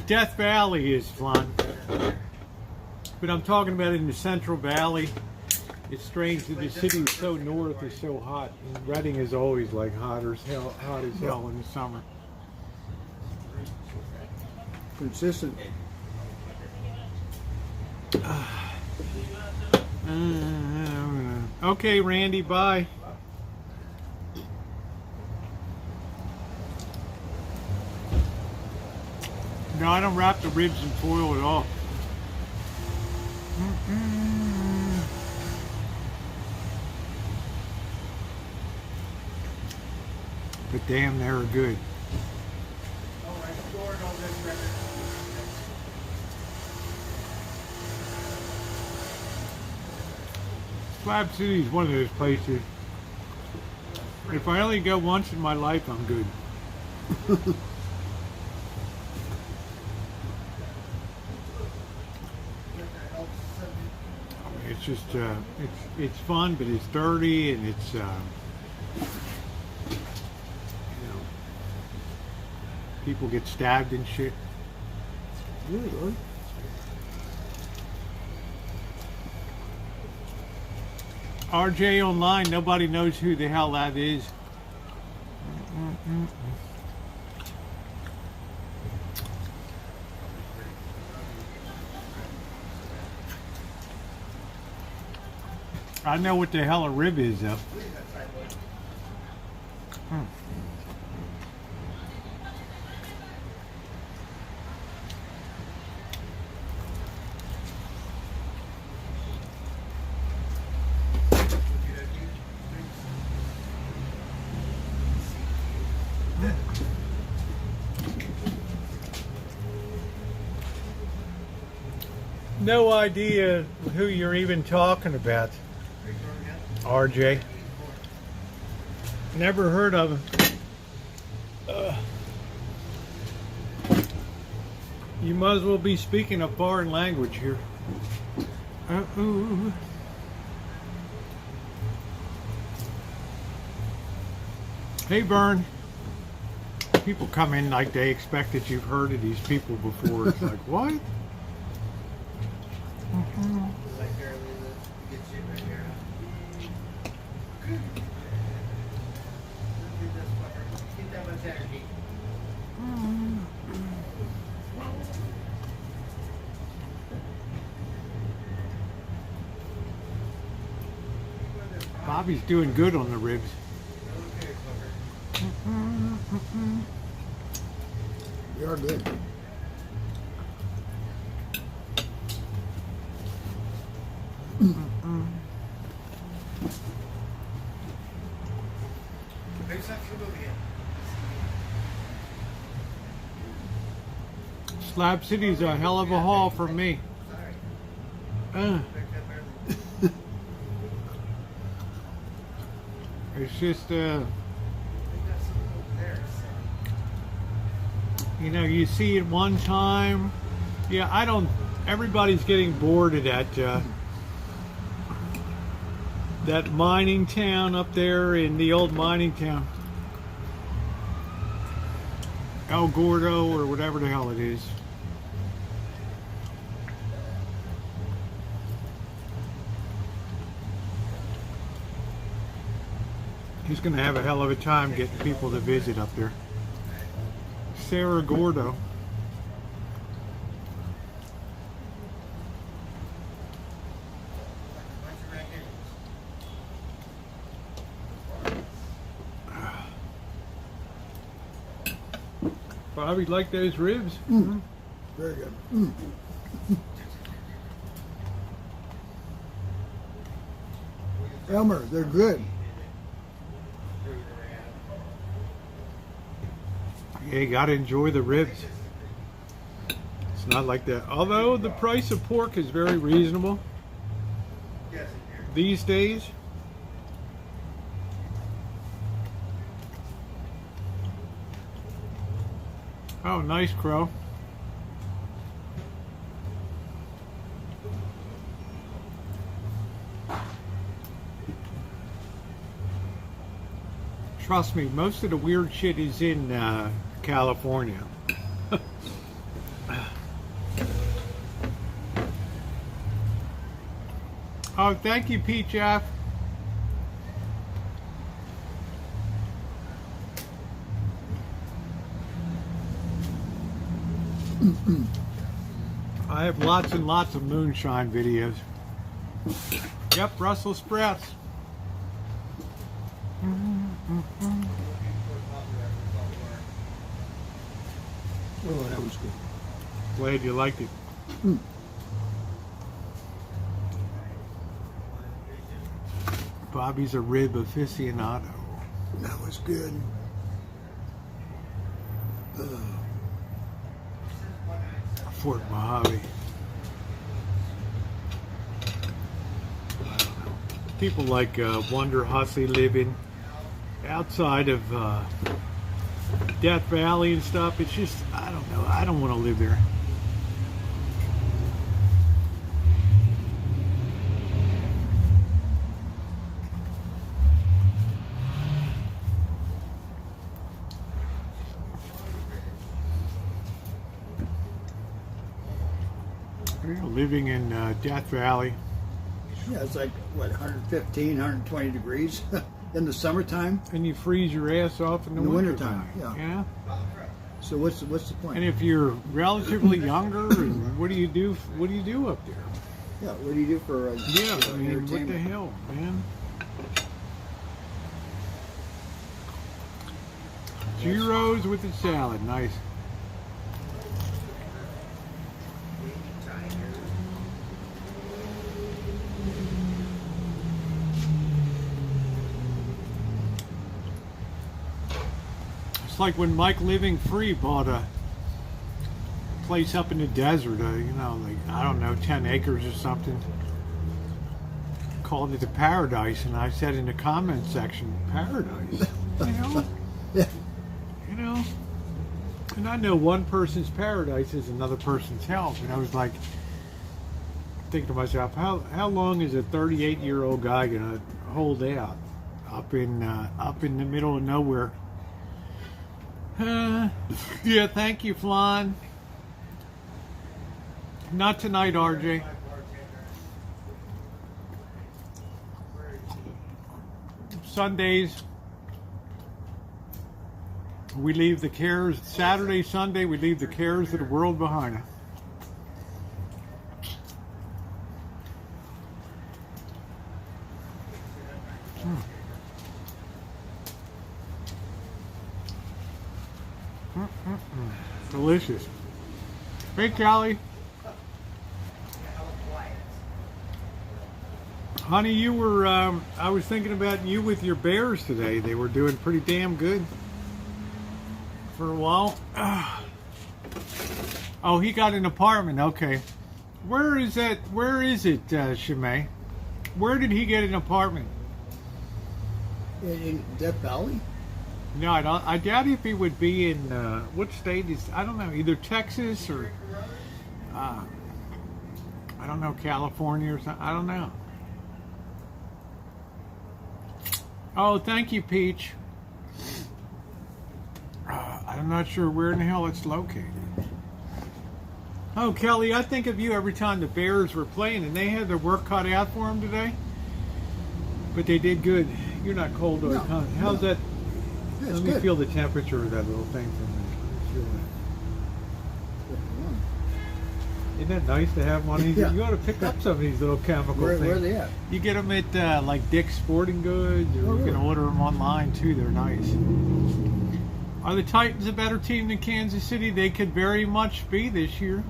Death Valley is fun, but I'm talking about in the Central Valley. It's strange that the city is so north, is so hot, and Reading is always like hot as hell in the summer. Consistent. Okay, Randy, bye. No, I don't wrap the ribs in foil at all. But damn, they're good. Slab City is one of those places. If I only go once in my life, I'm good. It's just, it's fun, but it's dirty, and it's, you know, people get stabbed and shit. Really? RJ Online, nobody knows who the hell that is. I know what the hell a rib is, though. No idea who you're even talking about, RJ. Never heard of him. You might as well be speaking a foreign language here. Uh-oh. Hey, Vern. People come in like they expect that you've heard of these people before. It's like, what? Bobby's doing good on the ribs. You are good. Slab City's a hell of a haul for me. It's just, you know, you see it one time. Yeah, I don't, everybody's getting bored of that mining town up there in the old mining town. El Gordo or whatever the hell it is. He's going to have a hell of a time getting people to visit up there. Sarah Gordo. Bobby, like those ribs? Mm. Very good. Mm. Elmer, they're good. Yeah, you gotta enjoy the ribs. It's not like that. Although the price of pork is very reasonable these days. Oh, nice, Crow. Trust me, most of the weird shit is in California. Oh, thank you, Pete Jeff. I have lots and lots of moonshine videos. Yep, Brussels sprouts. Oh, that was good. Glad you liked it. Bobby's a rib aficionado. That was good. Fort Mojave. People like Wonder Hussey living outside of Death Valley and stuff. It's just, I don't know. I don't want to live there. Living in Death Valley. Yeah, it's like, what, 115, 120 degrees in the summertime. And you freeze your ass off in the wintertime. wintertime. Yeah. So what's the point? And if you're relatively younger, and what do you do? What do you do up there? Yeah, what do you do for Yeah, I mean, what the entertainment? hell, man? Gyros with the salad, nice. It's like when Mike Living Free bought a place up in the desert, you know, like, I don't know, 10 acres or something. Called it the Paradise, and I said in the comment section, Paradise, you know? Yeah. You know? And I know one person's paradise is another person's hell, and I was like, thinking to myself, how long is a 38-year-old guy gonna hold out up in the middle of nowhere? Yeah, thank you, Flan. Not tonight, RJ. Sundays, we leave the cares. Saturday, Sunday, we leave the cares of the world behind us. Delicious. Hey, Callie. Honey, you were, I was thinking about you with your bears today. They were doing pretty damn good for a while. Oh, he got an apartment. Okay. Where is that? Where is it, Shimei? Where did he get an apartment? In Death Valley? No, I doubt if he would be in, what state is, I don't know, either Texas or, I don't know, California or something. I don't know. Oh, thank you, Peach. I'm not sure where in the hell it's located. Oh, Kelly, I think of you every time the Bears were playing, and they had their work cut out for them today. But they did good. You're not cold, though. No, How's no. that? Yeah, Let me good. feel the temperature of that little thing for a minute. Let me feel that. Isn't that nice to have one of these? Yeah. You ought to pick up some of these little chemical Where things. are they at? You get them at like Dick's Sporting Goods, or Oh, you can really? order them online too. They're nice. Are the Titans a better team than Kansas City? They could very much be this year.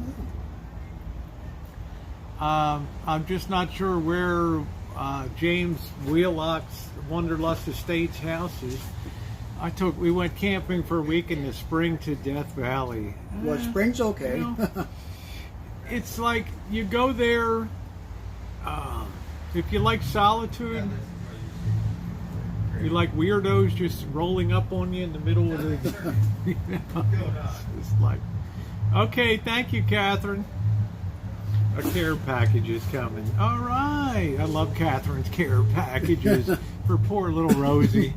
I'm just not sure where James Wheelock's Wanderlust Estates house is. We went camping for a week in the spring to Death Valley. Well, spring's okay. You know, it's like you go there, if you like solitude, you like weirdos just rolling up on you in the middle of the, you know, it's just like, okay, thank you, Catherine. A care package is coming. All right. I love Catherine's care packages for poor little Rosie.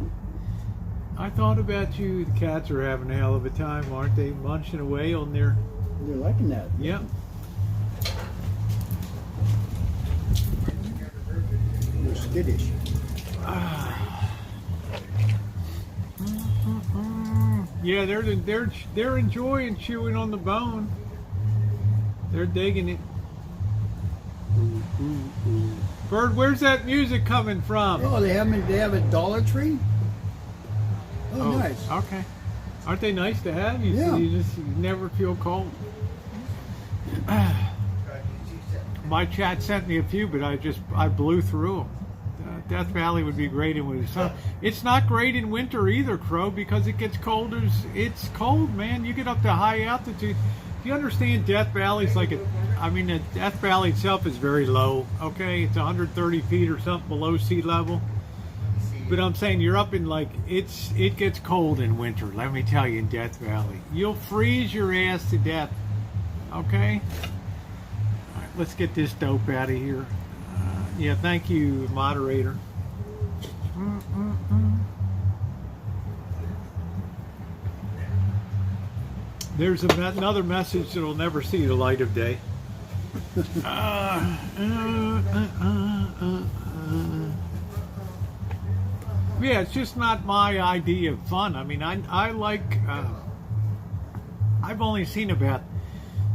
I thought about you. The cats are having a hell of a time, aren't they? Munching away on their... They're liking that. Yep. They're skittish. Yeah, they're enjoying chewing on the bone. They're digging it. Ooh, ooh, ooh. Bird, where's that music coming from? Oh, they have a Dollar Tree. Oh, nice. Okay. Aren't they nice to have? You Yeah. you never feel cold. My chat sent me a few, but I blew through them. Death Valley would be great in winter. It's not great in winter either, Crow, because it gets colder. It's cold, man. You get up to high altitude. Do you understand Death Valley's like the Death Valley itself is very low, okay? It's 130 feet or something below sea level. But I'm saying you're up in it gets cold in winter, let me tell you, in Death Valley. You'll freeze your ass to death, okay? All right, let's get this dope out of here. Yeah, thank you, moderator. There's another message that'll never see the light of day. Yeah, it's just not my idea of fun. I mean, I like. I've only seen about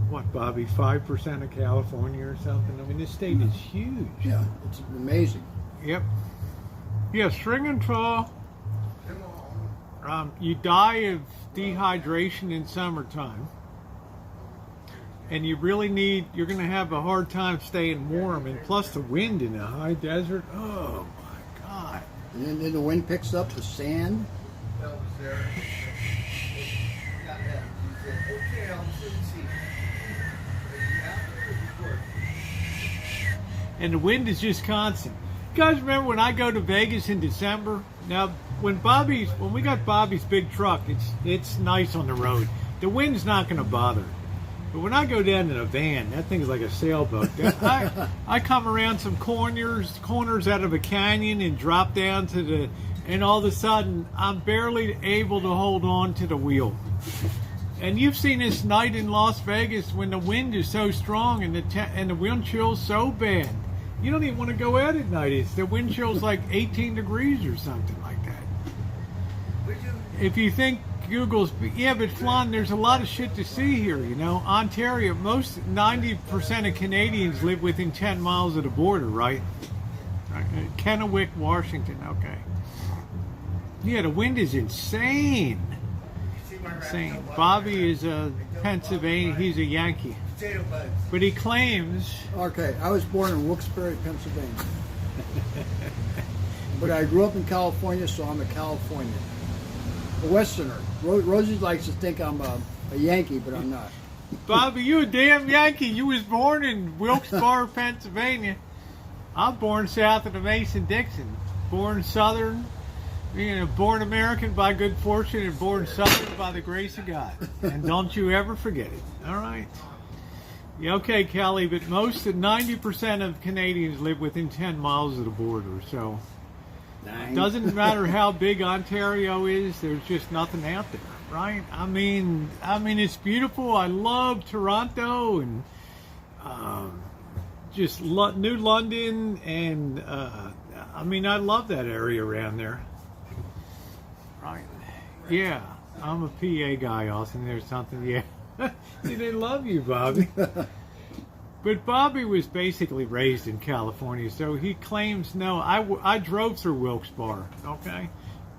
what, Bobby, 5% of California or something. I mean, this state is huge. Yeah, it's amazing. Yep. Yeah, string and fall. You die of dehydration in summertime, and you really you're going to have a hard time staying warm, and plus the wind in the high desert. Oh my God. And then the wind picks up the sand. And the wind is just constant. You guys remember when I go to Vegas in December? Now, when we got Bobby's big truck, it's nice on the road. The wind's not going to bother it. But when I go down in a van, that thing's like a sailboat. I come around some corners out of a canyon and drop down and all of a sudden, I'm barely able to hold on to the wheel. And you've seen this night in Las Vegas when the wind is so strong and the wind chill's so bad. You don't even want to go out at night. The wind chill's like 18 degrees or something like that. If you think Google's, yeah, but Flan, there's a lot of shit to see here, you know. Ontario, 90% of Canadians live within 10 miles of the border, right? Kennewick, Washington, okay. Yeah, the wind is insane. Insane. Bobby is a Pennsylvania, he's a Yankee. But he claims... Okay, I was born in Wilkes-Barre, Pennsylvania. But I grew up in California, so I'm a Californian. A Westerner. Rosie likes to think I'm a Yankee, but I'm not. Bobby, you a damn Yankee. You was born in Wilkes-Barre, Pennsylvania. I'm born south of the Mason-Dixon. Born Southern, born American by good fortune and born Southern by the grace of God. And don't you ever forget it. All right? Yeah, okay, Kelly, but 90% of Canadians live within 10 miles of the border, so... It doesn't matter how big Ontario is, there's just nothing out there, right? I mean, it's beautiful. I love Toronto and just New London, and I love that area around there. Right? Yeah, I'm a PA guy, Austin. There's something, yeah. See, they love you, Bobby. But Bobby was basically raised in California, so he claims, no, I drove through Wilkes-Barre, okay?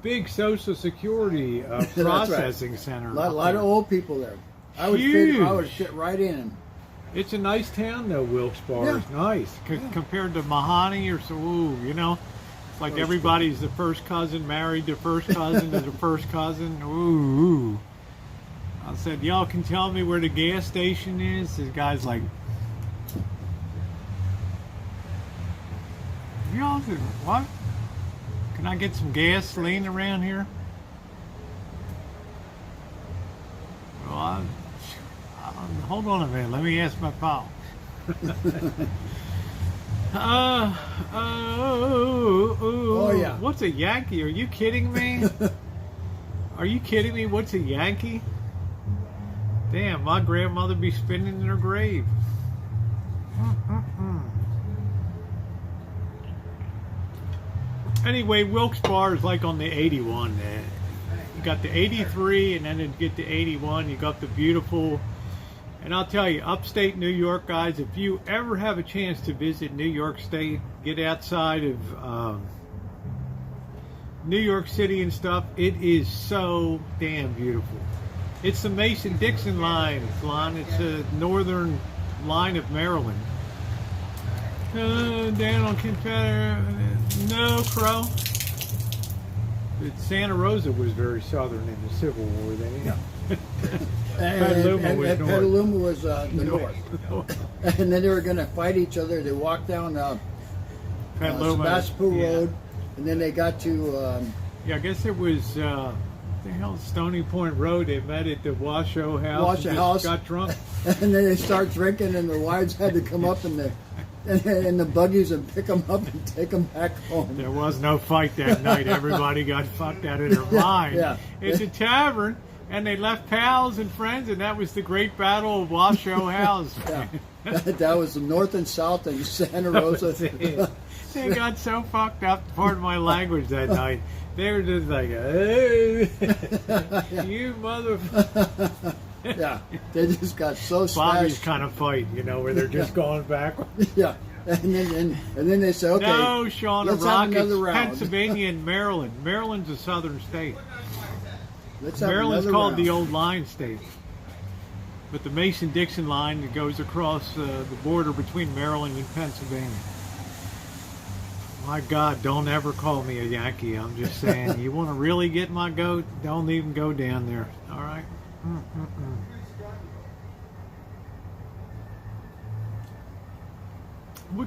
Big Social Security processing center. A lot of old people there. I would fit right in. It's a nice town, though, Wilkes-Barre. Yeah. It's nice compared to Mahoney or so, it's like everybody's the first cousin married to first cousin to the first cousin. Ooh. I said, y'all can tell me where the gas station is? This guy's like... Y'all said, what? Can I get some gasoline around here? Well, hold on a minute. Let me ask my pal. Oh, yeah. What's a Yankee? Are you kidding me? Are you kidding me? What's a Yankee? Damn, my grandmother be spinning in her grave. Anyway, Wilkes-Barre is like on the 81. You got the 83, and then to get to 81, you got the beautiful. And I'll tell you, upstate New York, guys, if you ever have a chance to visit New York State, get outside of New York City and stuff, it is so damn beautiful. It's the Mason-Dixon line, Lon. It's a northern line of Maryland. Down on Confederate, no crow. But Santa Rosa was very southern in the Civil War. Then, And Petaluma was the north. And then they were going to fight each other. They walked down Sebastopol Road, and then they got to... I guess it was... the hell, Stony Point Road. They met at the Washoe House. Got drunk. And then they start drinking, and the wives had to come up in the buggies and pick them up and take them back home. There was no fight that night. Everybody got fucked out of their mind. Yeah. It's a tavern, and they left pals and friends, and that was the great battle of Washoe House. Yeah. That was the north and south and Santa Rosa. They got so fucked up, pardon my language, that night. They were just like, hey, you motherfucker. Yeah, they just got so Bobby's smashed. kind of fight, where they're just going backwards. Yeah, and then they say, okay, no, Sean, let's Rock, have another round. Pennsylvania and Maryland. Maryland's a southern state. Let's have Maryland's another called round. the Old Line State. But the Mason-Dixon line that goes across the border between Maryland and Pennsylvania. My God, don't ever call me a Yankee. I'm just saying, you want to really get my goat, don't even go down there. All right?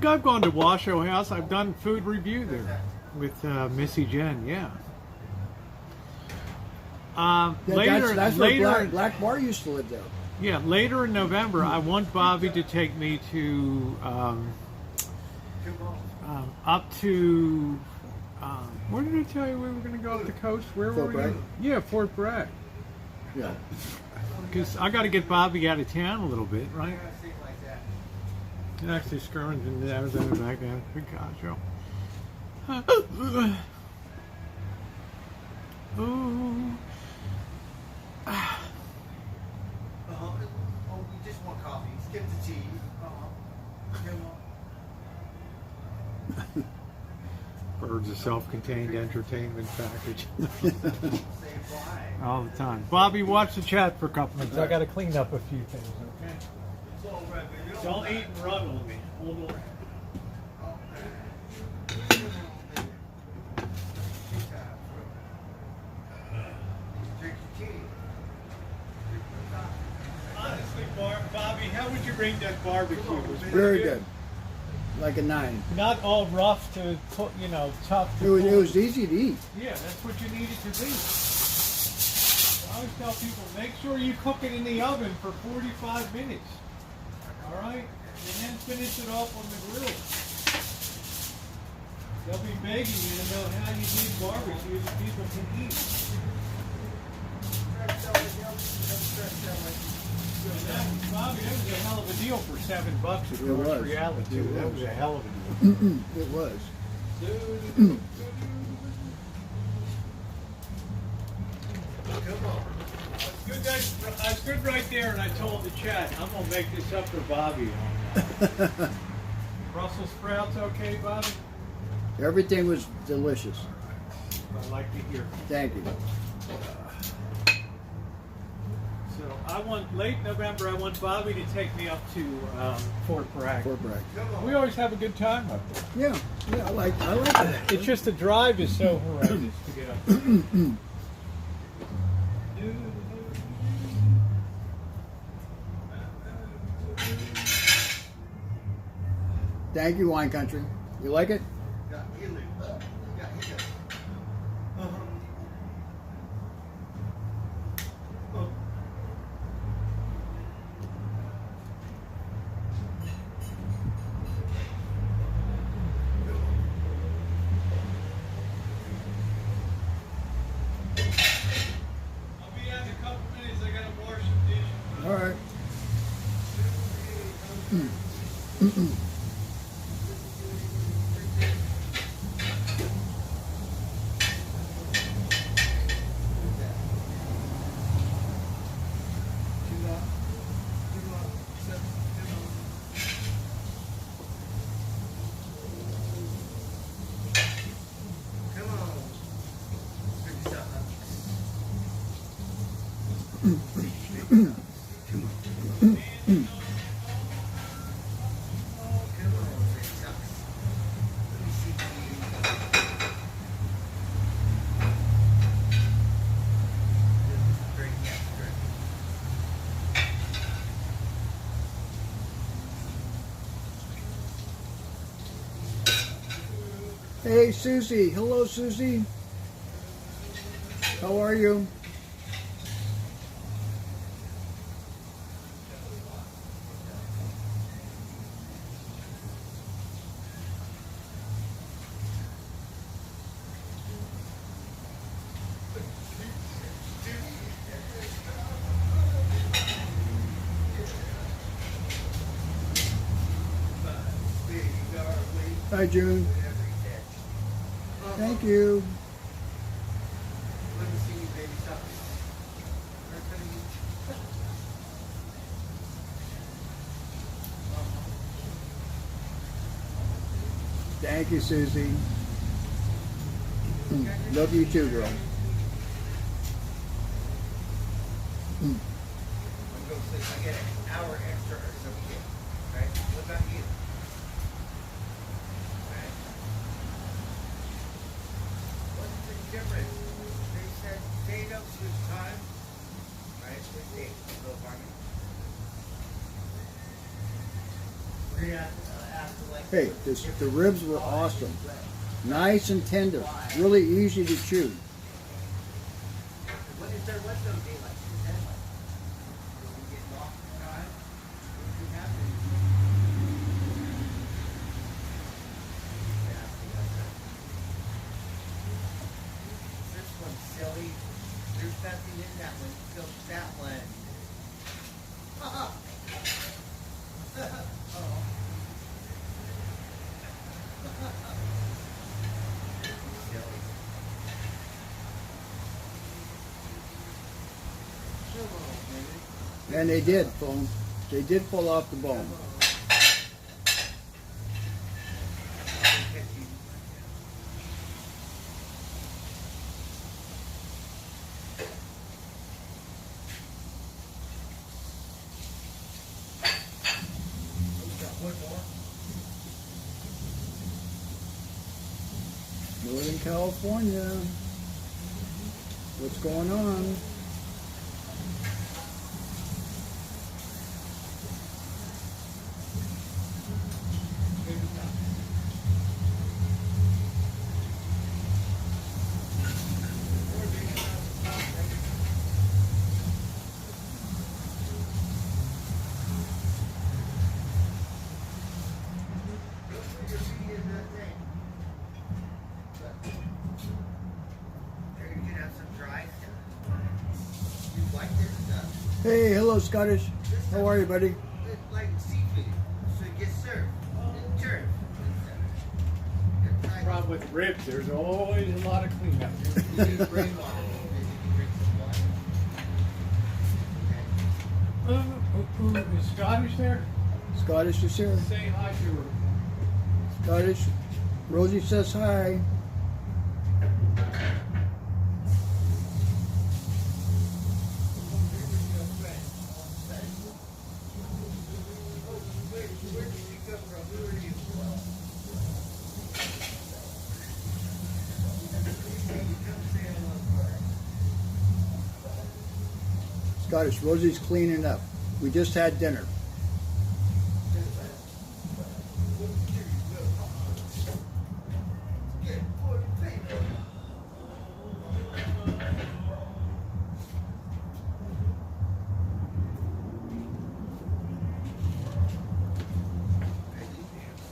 I've gone to Washoe House. I've done food review there with Missy Jen. Yeah. That's where Black Bar used to live there. Yeah, later in November, I want Bobby to take me to up to where did I tell you we were going to go up the coast? Where were Fort we? Bragg? Yeah, Fort Bragg. Yeah. Because I got to get Bobby out of town a little bit, right? And actually, skirming in the Arizona back down to Picasso. Ooh. Oh, you just want coffee. Skip the tea. Birds, a self-contained entertainment package. All the time. Bobby, watch the chat for a couple minutes. I got to clean up a few things, okay? Don't eat and run on me. Hold on. Honestly, Bobby, how would you rate that barbecue? Was it Very good. Like a 9. Not all rough to, tough It to was easy to eat. Yeah, that's what you need it to be. I always tell people, make sure you cook it in the oven for 45 minutes. All right? And then finish it off on the grill. They'll be begging you to know how you need barbecue so people can eat. Bobby, that was a hell of a deal for $7 at Grocery Reality, too. That was a hell of a deal. It was. I stood right there and I told the chat, I'm going to make this up for Bobby. Brussels sprouts okay, Bobby? Everything was delicious. I like to hear. Thank you. So late November, I want Bobby to take me up to Fort Bragg. Fort Bragg. We always have a good time up there. Yeah, I like that. It's just the drive is so horrendous to get up there. Thank you, Wine Country. You like it? I'll be out in a couple minutes. I gotta wash some dishes. All right. Hey, Susie. Hello, Susie. How are you? Hi, June. Thank you. Thank you, Susie. Love you too, girl. I get an hour extra or something. Right? What about you? Right? What's the difference? They said date up to time. Right? What date? Go farming. We're gonna have to like. Hey, the ribs were awesome. Nice and tender. Really easy to chew. What is there? What's no daylight? Is that like? Are we getting off the time? What's happening? Yeah, I think that's it. This one's silly. There's nothing in that one. So that one. Oh. Silly. Come on, baby. And they did, phone. They did pull off the bone. Northern California. What's going on? Hey, hello, Scottish. How are you, buddy? It's like seafood, so it gets served in turn. Problem with ribs, there's always a lot of cleanup. You need rainwater. You drink some water. Is Scottish there? Scottish is here. Say hi to her. Scottish. Rosie says hi. Where did you come from? Who are you? Come say hello. Scottish, Rosie's cleaning up. We just had dinner.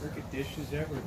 Look at dishes everywhere.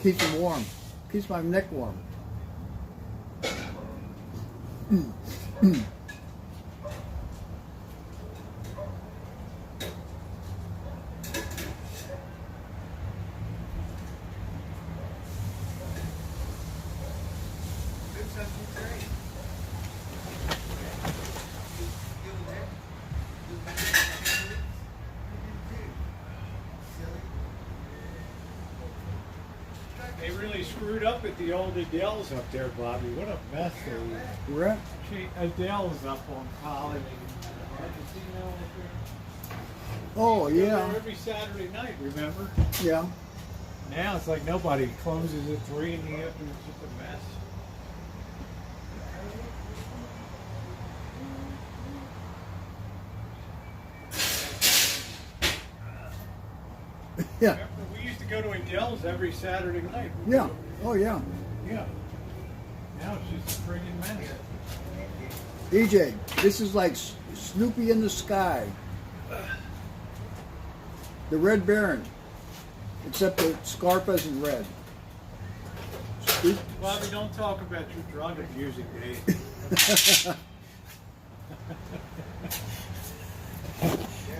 Keeps them warm. Keeps my neck warm. Good something great. They really screwed up at the old Adele's up there, Bobby. What a mess they Where at? Adele's up on College. Oh, Go there yeah. every Saturday night, remember? Yeah. Now it's like nobody closes at 3 in the afternoon. It's just a mess. Yeah. Remember, we used to go to Adele's every Saturday night. Yeah. Oh, yeah. Yeah. Now it's just a friggin' mess. EJ, this is like Snoopy in the Sky. The Red Baron. Except the scarf isn't red. Snoop- Bobby, don't talk about your drug abusing days.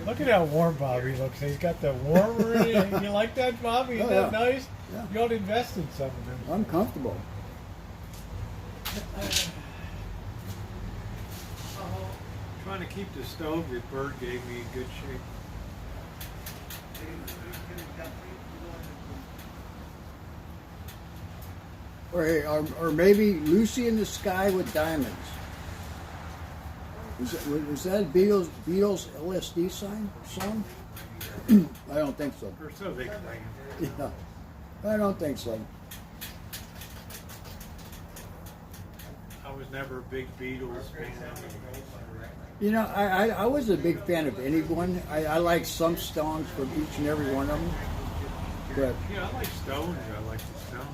Look at how warm Bobby looks. He's got the warmer in it. You like that, Bobby? Isn't Oh, that yeah. nice? Yeah. You ought to invest in some of them. I'm comfortable. Trying to keep the stove that Bird gave me in good shape. Or maybe Lucy in the Sky with Diamonds. Was that a Beatles LSD song? I don't think so. Or so they claim. Yeah, I don't think so. I was never a big Beatles fan. You know, I was a big fan of anyone. I like some songs from each and every one of them. But Yeah, I like Stones. I like the Stones.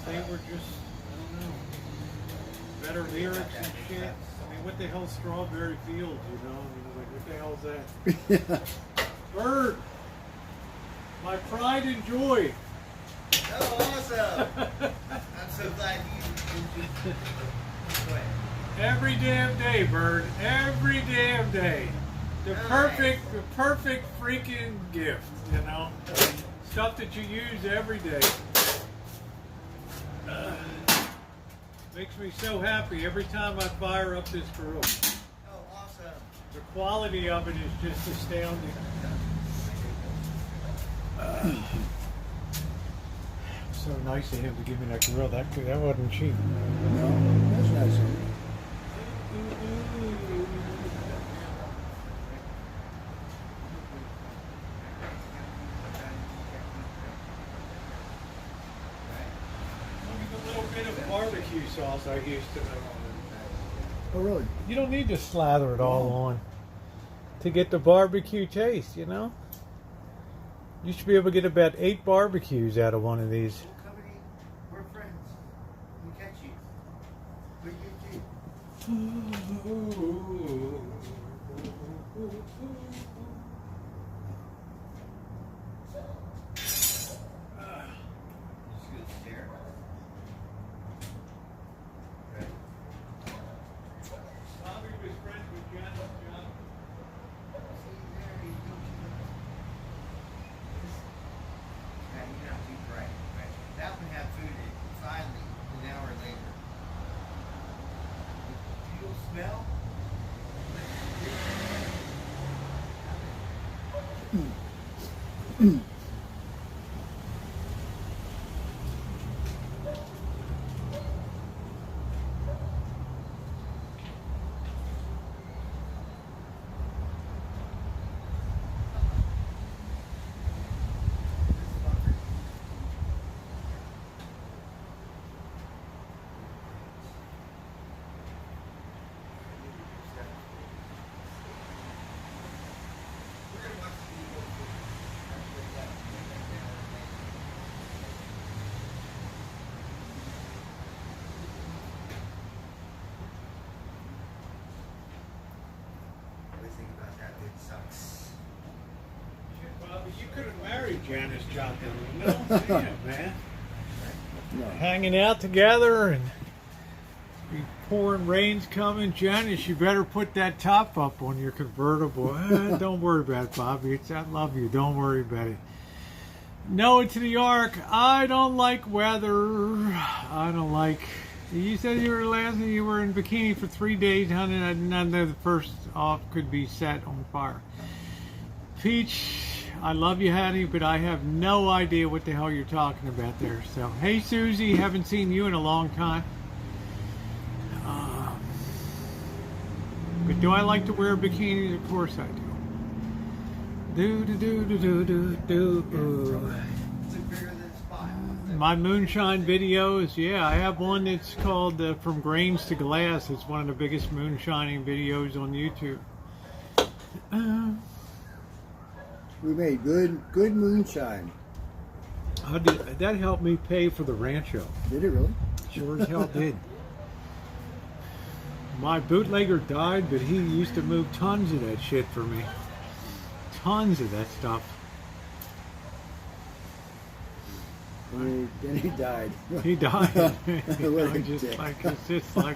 They were just, I don't know, better lyrics and shit. I mean, what the hell's Strawberry Fields, you know? I mean, like, what the hell's that? Bird, my pride and joy. Oh, awesome! I'm so glad you enjoyed. Every damn day, Bird. Every damn day. The perfect freaking gift, you know? Stuff that you use every day. Makes me so happy every time I fire up this grill. Oh, awesome! The quality of it is just astounding. So nice of him to give me that grill. That wasn't cheap. no, that's not something. Look at the little bit of barbecue sauce I used to know. Oh, really? You don't need to slather it all on to get the barbecue taste, you know? You should be able to get about 8 barbecues out of one of these. Company, we're friends. We catch you. We get you. Just good stare. Right. Bobby was friends with Janis Joplin. See there, you don't Now you're not too bright, right? That one had food in it. Finally, an hour later. You'll smell? We're gonna watch the video. could have married Janice Joplin. You know what I'm saying, man? No. Hanging out together and pouring rain's coming. Janice, you better put that top up on your convertible. Don't worry about it, Bobby. I love you. Don't worry about it. Noah to the Ark. I don't like weather. I don't like. You said you were in bikini for 3 days, honey. I did not know the first off could be set on fire. Peach, I love you, honey, but I have no idea what the hell you're talking about there. So, hey, Susie, haven't seen you in a long time. But do I like to wear bikinis? Of course I do. My moonshine videos, yeah, I have one that's called From Grains to Glass. It's one of the biggest moonshining videos on YouTube. We made good moonshine. That helped me pay for the rancho. Did it really? Sure as hell did. My bootlegger died, but he used to move tons of that shit for me. Tons of that stuff. Then he died. He died. What a It's just dick. like, he just like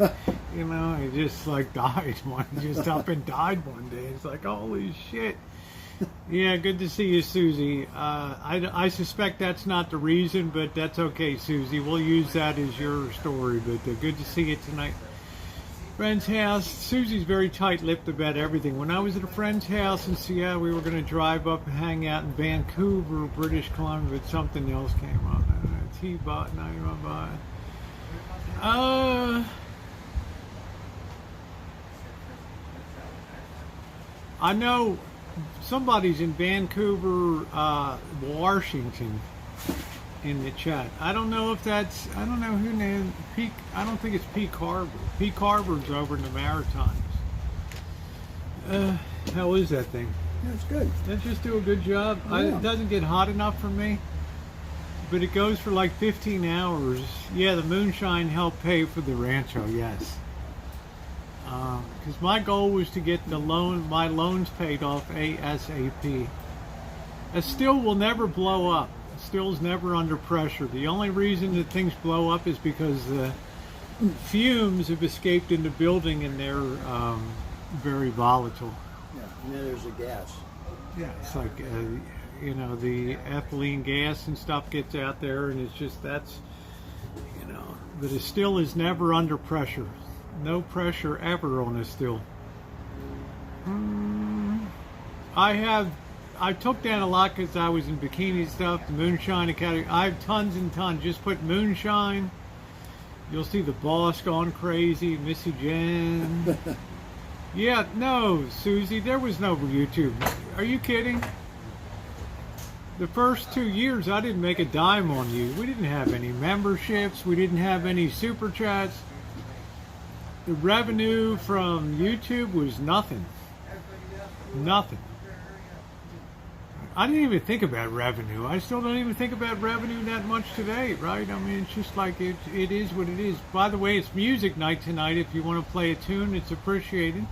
died. He just up and died one day. It's like, holy shit. Yeah, good to see you, Susie. I suspect that's not the reason, but that's okay, Susie. We'll use that as your story. But good to see you tonight. Friend's house. Susie's very tight-lipped about everything. When I was at a friend's house in Seattle, we were going to drive up and hang out in Vancouver, British Columbia, but something else came up. T-Bot, 91 bot. I know somebody's in Vancouver, Washington, in the chat. I don't know if that's, I don't know who named Peak. I don't think it's Peak Harbor. Peak Harbor's over in the Maritimes. How is that thing? That's good. Let's just do a good job. Yeah. It doesn't get hot enough for me, but it goes for like 15 hours. Yeah, the moonshine helped pay for the rancho, yes. Because my goal was to get my loans paid off ASAP. A still will never blow up. Still's never under pressure. The only reason that things blow up is because the fumes have escaped in the building and they're very volatile. Yeah, and then there's the gas. Yeah, it's like, the ethylene gas and stuff gets out there, and it's just, that's, but a still is never under pressure. No pressure ever on a still. I took down a lot because I was in bikini stuff, the Moonshine Academy. I have tons and tons. Just put Moonshine. You'll see the boss going crazy, Missy Jen. Yeah, no, Susie, there was no YouTube. Are you kidding? The first 2 years, I didn't make a dime on you. We didn't have any memberships. We didn't have any super chats. The revenue from YouTube was nothing. Nothing. I didn't even think about revenue. I still don't even think about revenue that much today, right? I mean, it's just like it is what it is. By the way, it's music night tonight. If you want to play a tune, it's appreciated.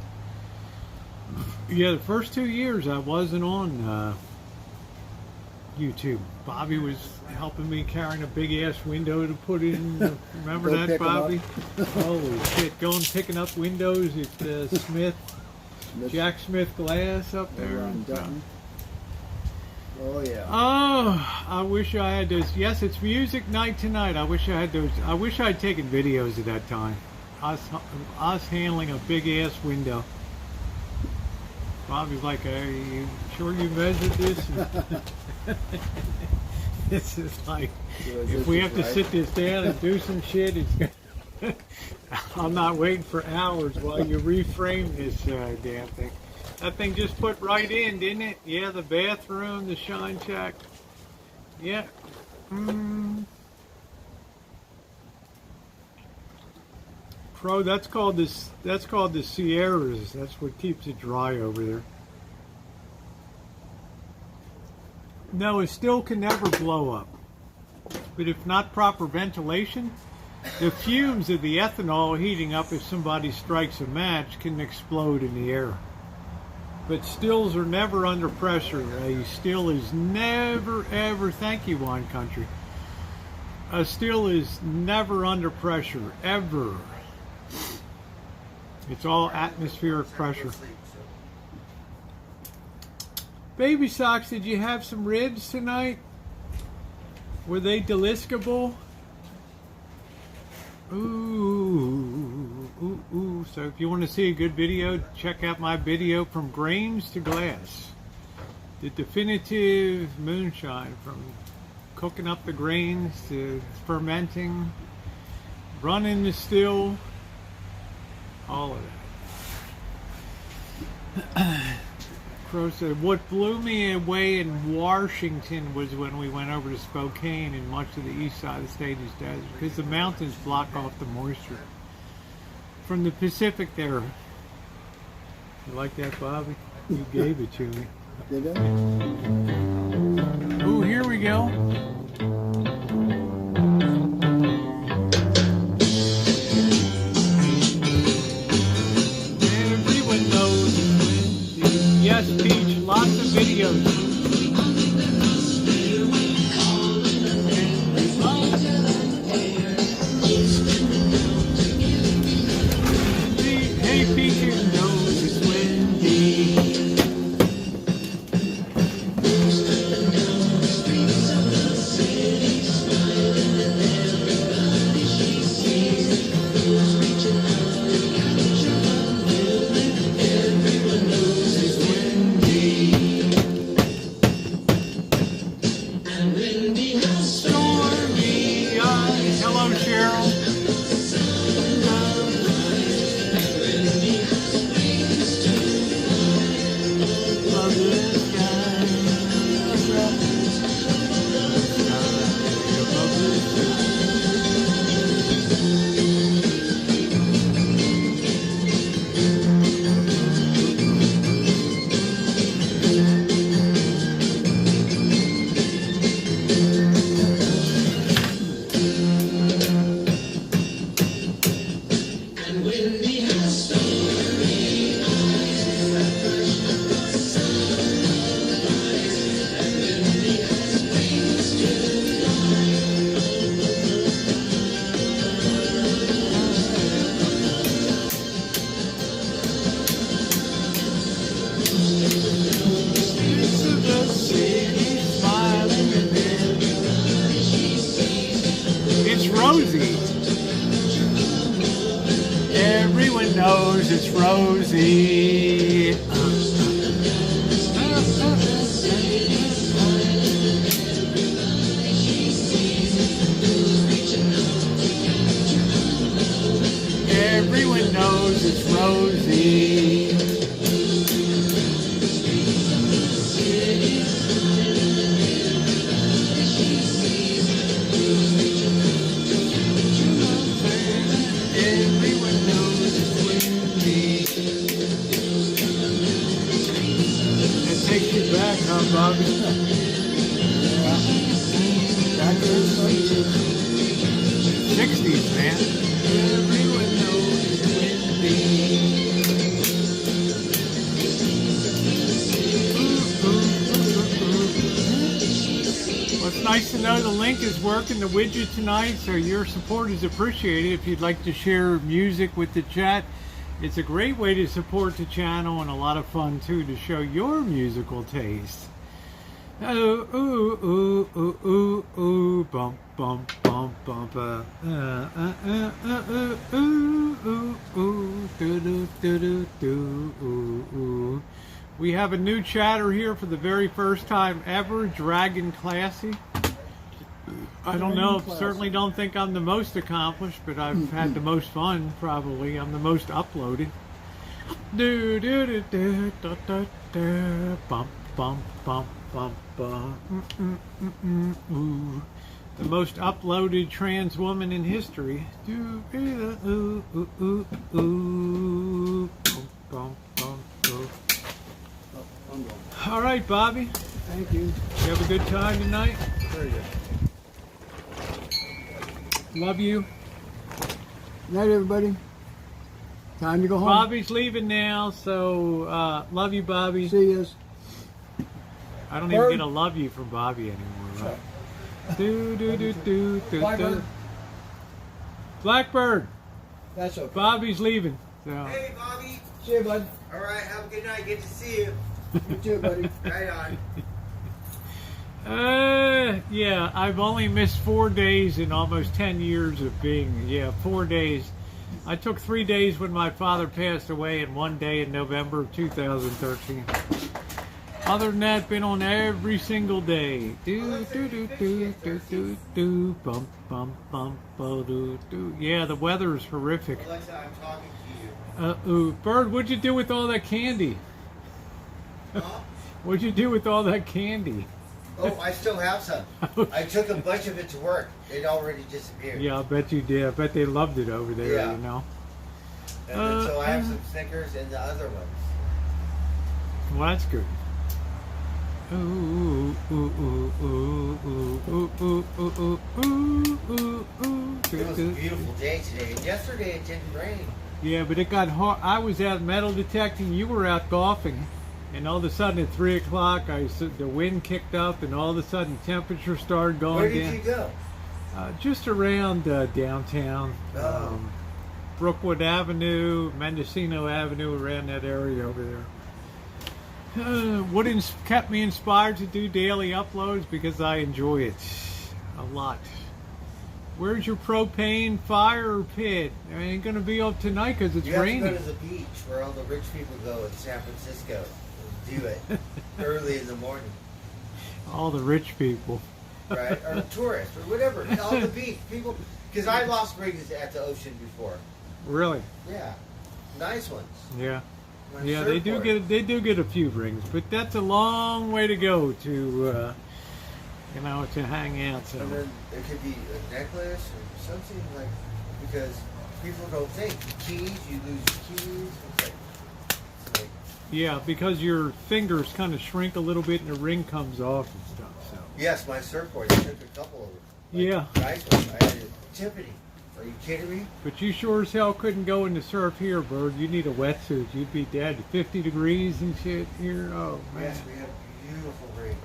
Yeah, the first 2 years I wasn't on YouTube. Bobby was helping me carrying a big-ass window to put in. Remember that, Bobby? Holy shit, going picking up windows at Smith, Jack Smith Glass up there. Oh, yeah. Oh, I wish I had those. Yes, it's music night tonight. I wish I had those. I wish I had taken videos at that time. Us handling a big-ass window. Bobby's like, "Are you sure you measured this?" This is like, if we have to sit this down and do some shit, it's I'm not waiting for hours while you reframe this damn thing. That thing just put right in, didn't it? Yeah, the bathroom, the shine check. Yeah. Pro, that's called the Sierras. That's what keeps it dry over there. No, it still can never blow up. But if not proper ventilation, the fumes of the ethanol heating up if somebody strikes a match can explode in the air. but stills are never under pressure. A still is never, ever, thank you, Wine Country. A still is never under pressure, ever. It's all atmospheric pressure. Baby Socks, did you have some ribs tonight? Were they deliscable? Ooh, ooh, ooh. So if you want to see a good video, check out my video from grains to glass. The definitive moonshine, from cooking up the grains to fermenting, running the still, all of that. Crow said, what blew me away in Washington was when we went over to Spokane and much of the east side of the state is desert, because the mountains block off the moisture from the Pacific there. You like that, Bobby? You gave it to me. Did I? Ooh, here we go. Everyone knows. Yes, Peach, lots of videos. Hey, Peach knows it's windy. Rosie. Everyone knows it's Rosie. Everyone knows it's Rosie. Bobby. 60s, man. Everyone knows it's windy. Well, it's nice to know the link is working, the widget tonight, so your support is appreciated. If you'd like to share music with the chat, it's a great way to support the channel, and a lot of fun too to show your musical taste. Ooh, ooh, ooh, ooh, ooh, ooh, bump, bump, bump, bump, ooh, ooh, do, do, do, do, do, ooh, ooh. We have a new chatter here for the very first time ever, Dragon Classy. I don't know, certainly don't think I'm the most accomplished, but I've had the most fun, probably. I'm the most uploaded. Do, do, do, do, do, do, do, bump, bump, bump, bump, bump, ooh. The most uploaded trans woman in history. Do, ooh, ooh, ooh, ooh, bump, bump, bump, bump. All right, Bobby. Thank you. You have a good time tonight? Very good. Love you. Night, everybody. Time to go home. Bobby's leaving now, so love you, Bobby. See yous. I don't even get a love you from Bobby anymore. Right? Do. Blackbird. Blackbird. That's okay. Bobby's leaving. So. Hey, Bobby. See you, bud. All right, have a good night. Good to see you. You too, buddy. Right on. Yeah, I've only missed 4 days in almost 10 years of being, 4 days. I took 3 days when my father passed away and 1 day in November of 2013. Other than that, been on every single day. Bump, bump, bump, do. Yeah, the weather is horrific. Alexa, I'm talking to you. Bird, what'd you do with all that candy? Huh? What'd you do with all that candy? Oh, I still have some. I took a bunch of it to work. It already disappeared. Yeah, I bet you did. I bet they loved it over there, Yeah. you know. And then, so I have some Snickers and the other ones. Well, that's good. Ooh, ooh, ooh, ooh, ooh, ooh, ooh, ooh, ooh, ooh. It was a beautiful day today. And yesterday it didn't rain. Yeah, but it got hot. I was out metal detecting. You were out golfing. And all of a sudden at 3 o'clock, the wind kicked up, and all of a sudden temperature started going Where down. did you go? Just around downtown, Oh. Brookwood Avenue, Mendocino Avenue, around that area over there. What kept me inspired to do daily uploads? Because I enjoy it a lot. Where's your propane fire pit? It ain't gonna be up tonight because it's You have raining. to go to the beach where all the rich people go in San Francisco. Do it early in the morning, All the rich people. right? Or tourists or whatever. On the beach, people. Because I lost rings at the ocean before. Really? Yeah, nice ones. Yeah. On Yeah, they do get a few rings, but that's a long way to go to to hang out. So. And then it could be a necklace or something like, because people don't think keys. You lose your keys. It's like Yeah, because your fingers kind of shrink a little bit and the ring comes off and stuff. So. yes, my surfboard. I took a couple of them. Yeah. Nice ones. I had a Tiffany. Are you kidding me? But you sure as hell couldn't go in the surf here, Bird. You need a wetsuit. You'd be dead. 50 degrees and shit here. Oh, man. Yes, we have beautiful rain.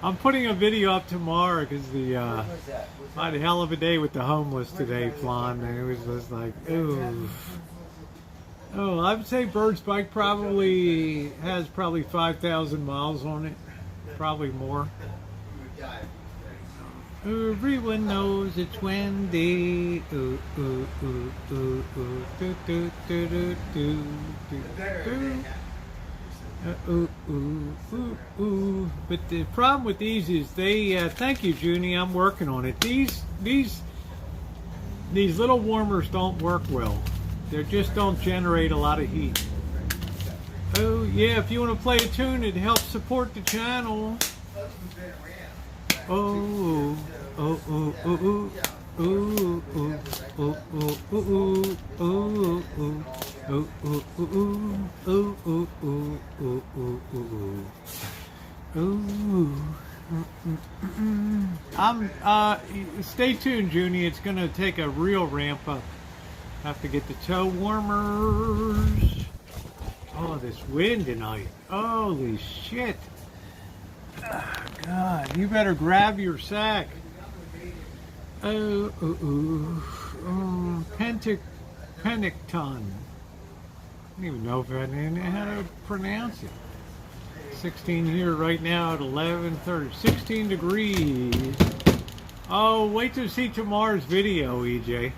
I'm putting a video up tomorrow because What was that? I had a hell of a day with the homeless today, Flan. And it was just like, ooh. Oh, I would say Bird's bike probably has 5,000 miles on it. Probably more. Everyone knows it's Wendy. Ooh, ooh, ooh, ooh, ooh, do, do, do, do, do, do. Ooh, ooh, ooh, ooh. But the problem with these is they. Thank you, Junie. I'm working on it. These little warmers don't work well. They just don't generate a lot of heat. Oh yeah, if you want to play a tune, it helps support the channel. Oh, oh, oh, oh, oh. Ooh, ooh, ooh, ooh, ooh, ooh, ooh, ooh. Ooh, ooh, ooh, ooh, ooh, ooh, ooh, ooh, ooh, ooh. Stay tuned, Junie. It's gonna take a real ramp up. Have to get the toe warmers. Oh, this wind tonight. Holy shit. Oh, God, you better grab your sack. Oh, Penticton. I don't even know if I knew how to pronounce it. 16 here right now at 11:30. 16 degrees. Oh, wait to see tomorrow's video, EJ.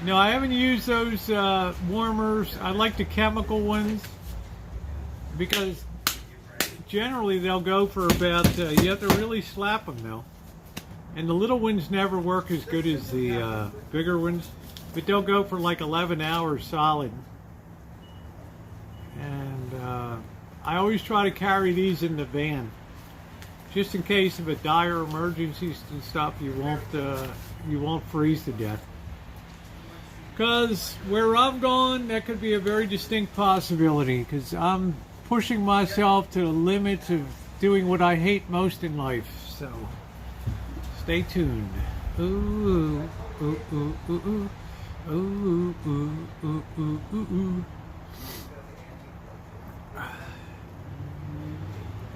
No, I haven't used those warmers. I like the chemical ones because generally they'll go for about, you have to really slap them though. And the little ones never work as good as the bigger ones, but they'll go for like 11 hours solid. And I always try to carry these in the van, just in case of a dire emergency and stuff. You won't freeze to death. Because where I'm going, that could be a very distinct possibility. Because I'm pushing myself to the limits of doing what I hate most in life. So Stay tuned. Ooh, ooh, ooh, ooh, ooh. Ooh, ooh, ooh, ooh, ooh, ooh.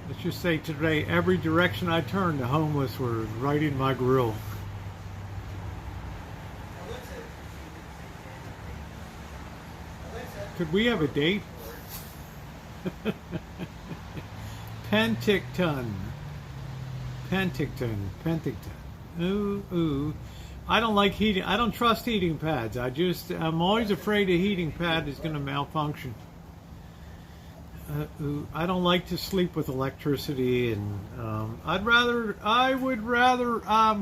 Let's just say today, every direction I turned, the homeless were right in my grill. Could we have a date? Penticton. Ooh, ooh. I don't like heating. I don't trust heating pads. I'm always afraid a heating pad is going to malfunction. I don't like to sleep with electricity, and I would rather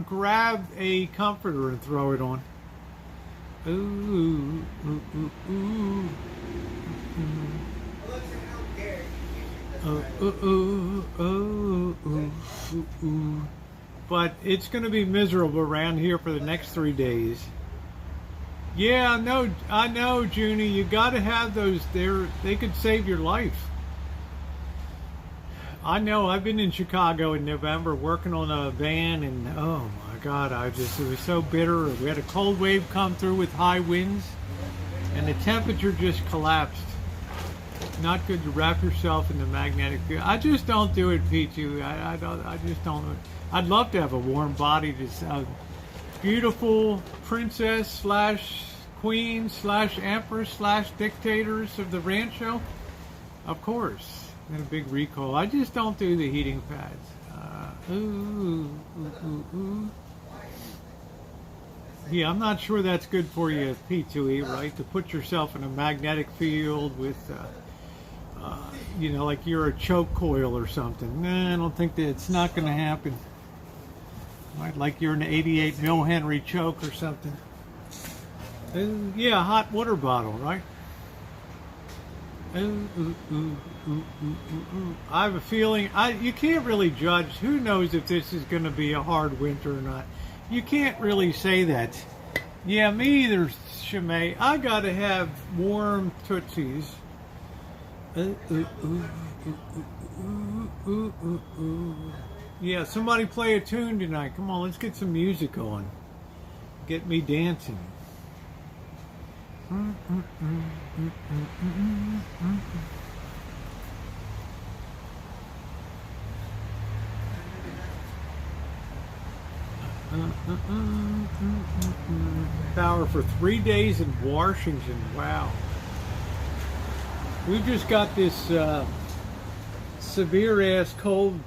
grab a comforter and throw it on. Ooh, ooh, ooh, ooh. But it's going to be miserable around here for the next 3 days. Yeah, I know, Junie. You got to have those there. They could save your life. I know. I've been in Chicago in November working on a van, and oh my God, it was so bitter. We had a cold wave come through with high winds, and the temperature just collapsed. Not good to wrap yourself in the magnetic field. I just don't do it, P2. I just don't. I'd love to have a warm body, just beautiful princess / queen / empress / dictators of the rancho. Of course, and a big recall. I just don't do the heating pads. Yeah, I'm not sure that's good for you, P2E, right? To put yourself in a magnetic field with, like you're a choke coil or something. Nah, I don't think it's not going to happen. Right, like you're an 88 Milhenry choke or something. Yeah, hot water bottle, right? I have a feeling you can't really judge. Who knows if this is going to be a hard winter or not? You can't really say that. Yeah, me either, Shimei. I got to have warm Tootsies. Yeah, somebody play a tune tonight. Come on, let's get some music on. Get me dancing. Power for 3 days in Washington. Wow. We've just got this severe ass cold.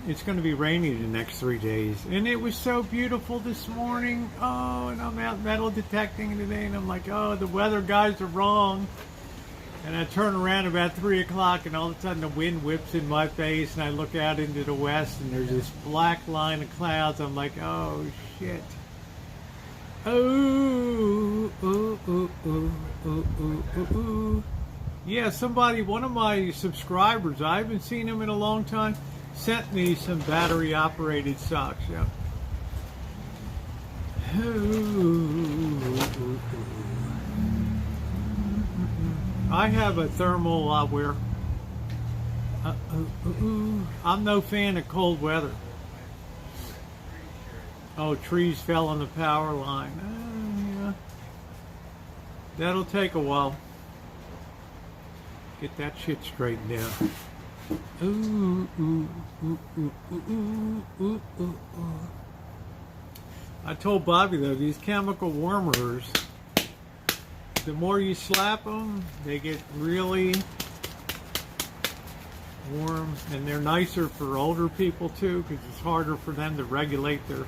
It's going to be rainy the next 3 days, and it was so beautiful this morning. Oh, and I'm out metal detecting today, and I'm like, oh, the weather guys are wrong. And I turn around about 3 o'clock, and all of a sudden the wind whips in my face, and I look out into the west, and there's this black line of clouds. I'm like, oh shit. Oh. Yeah, one of my subscribers, I haven't seen him in a long time, sent me some battery operated socks. Yeah. I have a thermal I wear. I'm no fan of cold weather. Oh, trees fell on the power line. Yeah. That'll take a while. Get that shit straightened out. I told Bobby though, these chemical warmers, the more you slap them, they get really warm, and they're nicer for older people too, because it's harder for them to regulate their.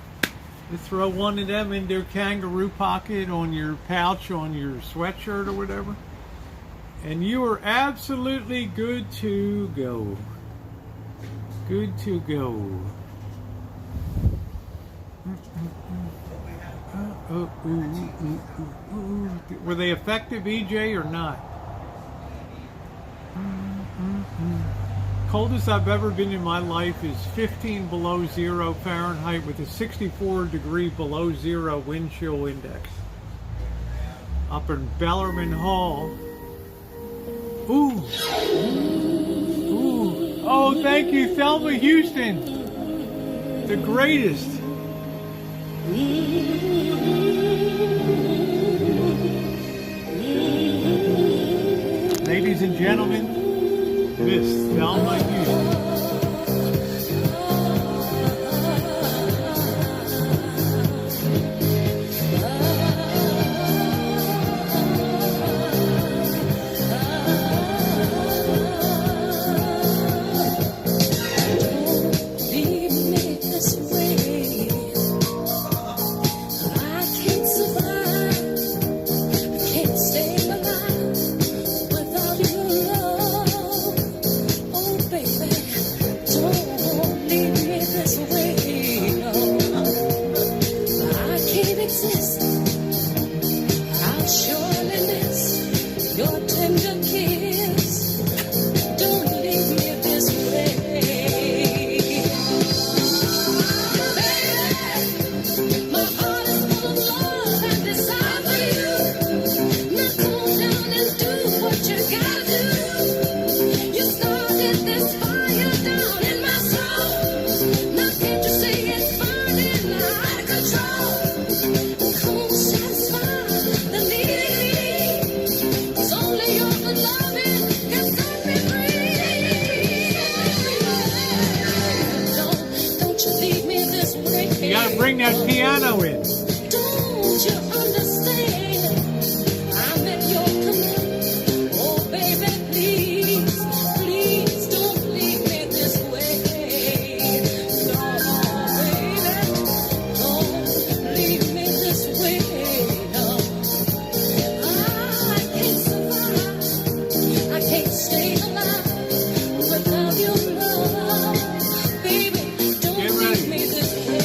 You throw one of them in their kangaroo pocket on your pouch on your sweatshirt or whatever, and you are absolutely good to go. Good to go. Were they effective, EJ, or not? Coldest I've ever been in my life is 15 below 0 Fahrenheit with a 64 degree below 0 wind chill index. Up in Bellarmine Hall. Ooh. Oh, thank you, Thelma Houston. The greatest. Ladies and gentlemen, Miss Thelma Houston. You gotta bring that piano in. Don't you understand? I'm at your command. Oh, baby, please, please don't leave me this way. No, baby, don't leave me this way. No, I can't survive. I can't stay alive without your love. Baby, don't leave me this way.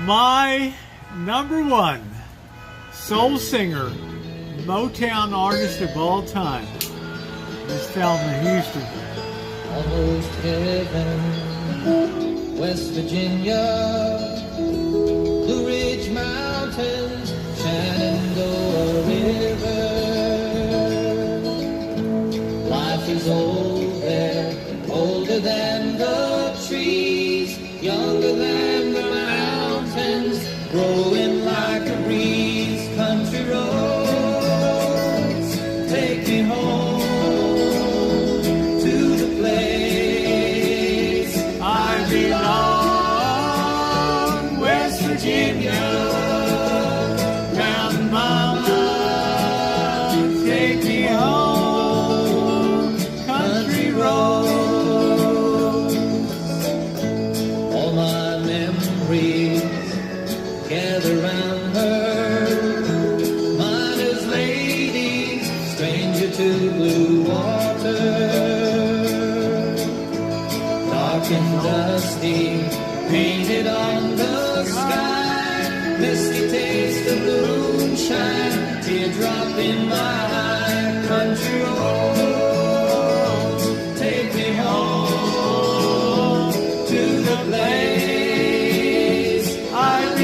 My number one soul singer, Motown artist of all time, Miss Thelma Houston. Almost heaven, West Virginia, Blue Ridge Mountains, Shenandoah River. Life is old there, older than the trees, younger than the mountains, growing like a breeze. Country roads, take me home to the place I belong. West Virginia, Mountain Mama, take me home. Country roads, all my memories gather round her. Miner's ladies, stranger to blue water. Dark and dusty, painted on the sky. Misty taste of the moonshine, teardrop in my eye. Country roads, take me home to the place I belong.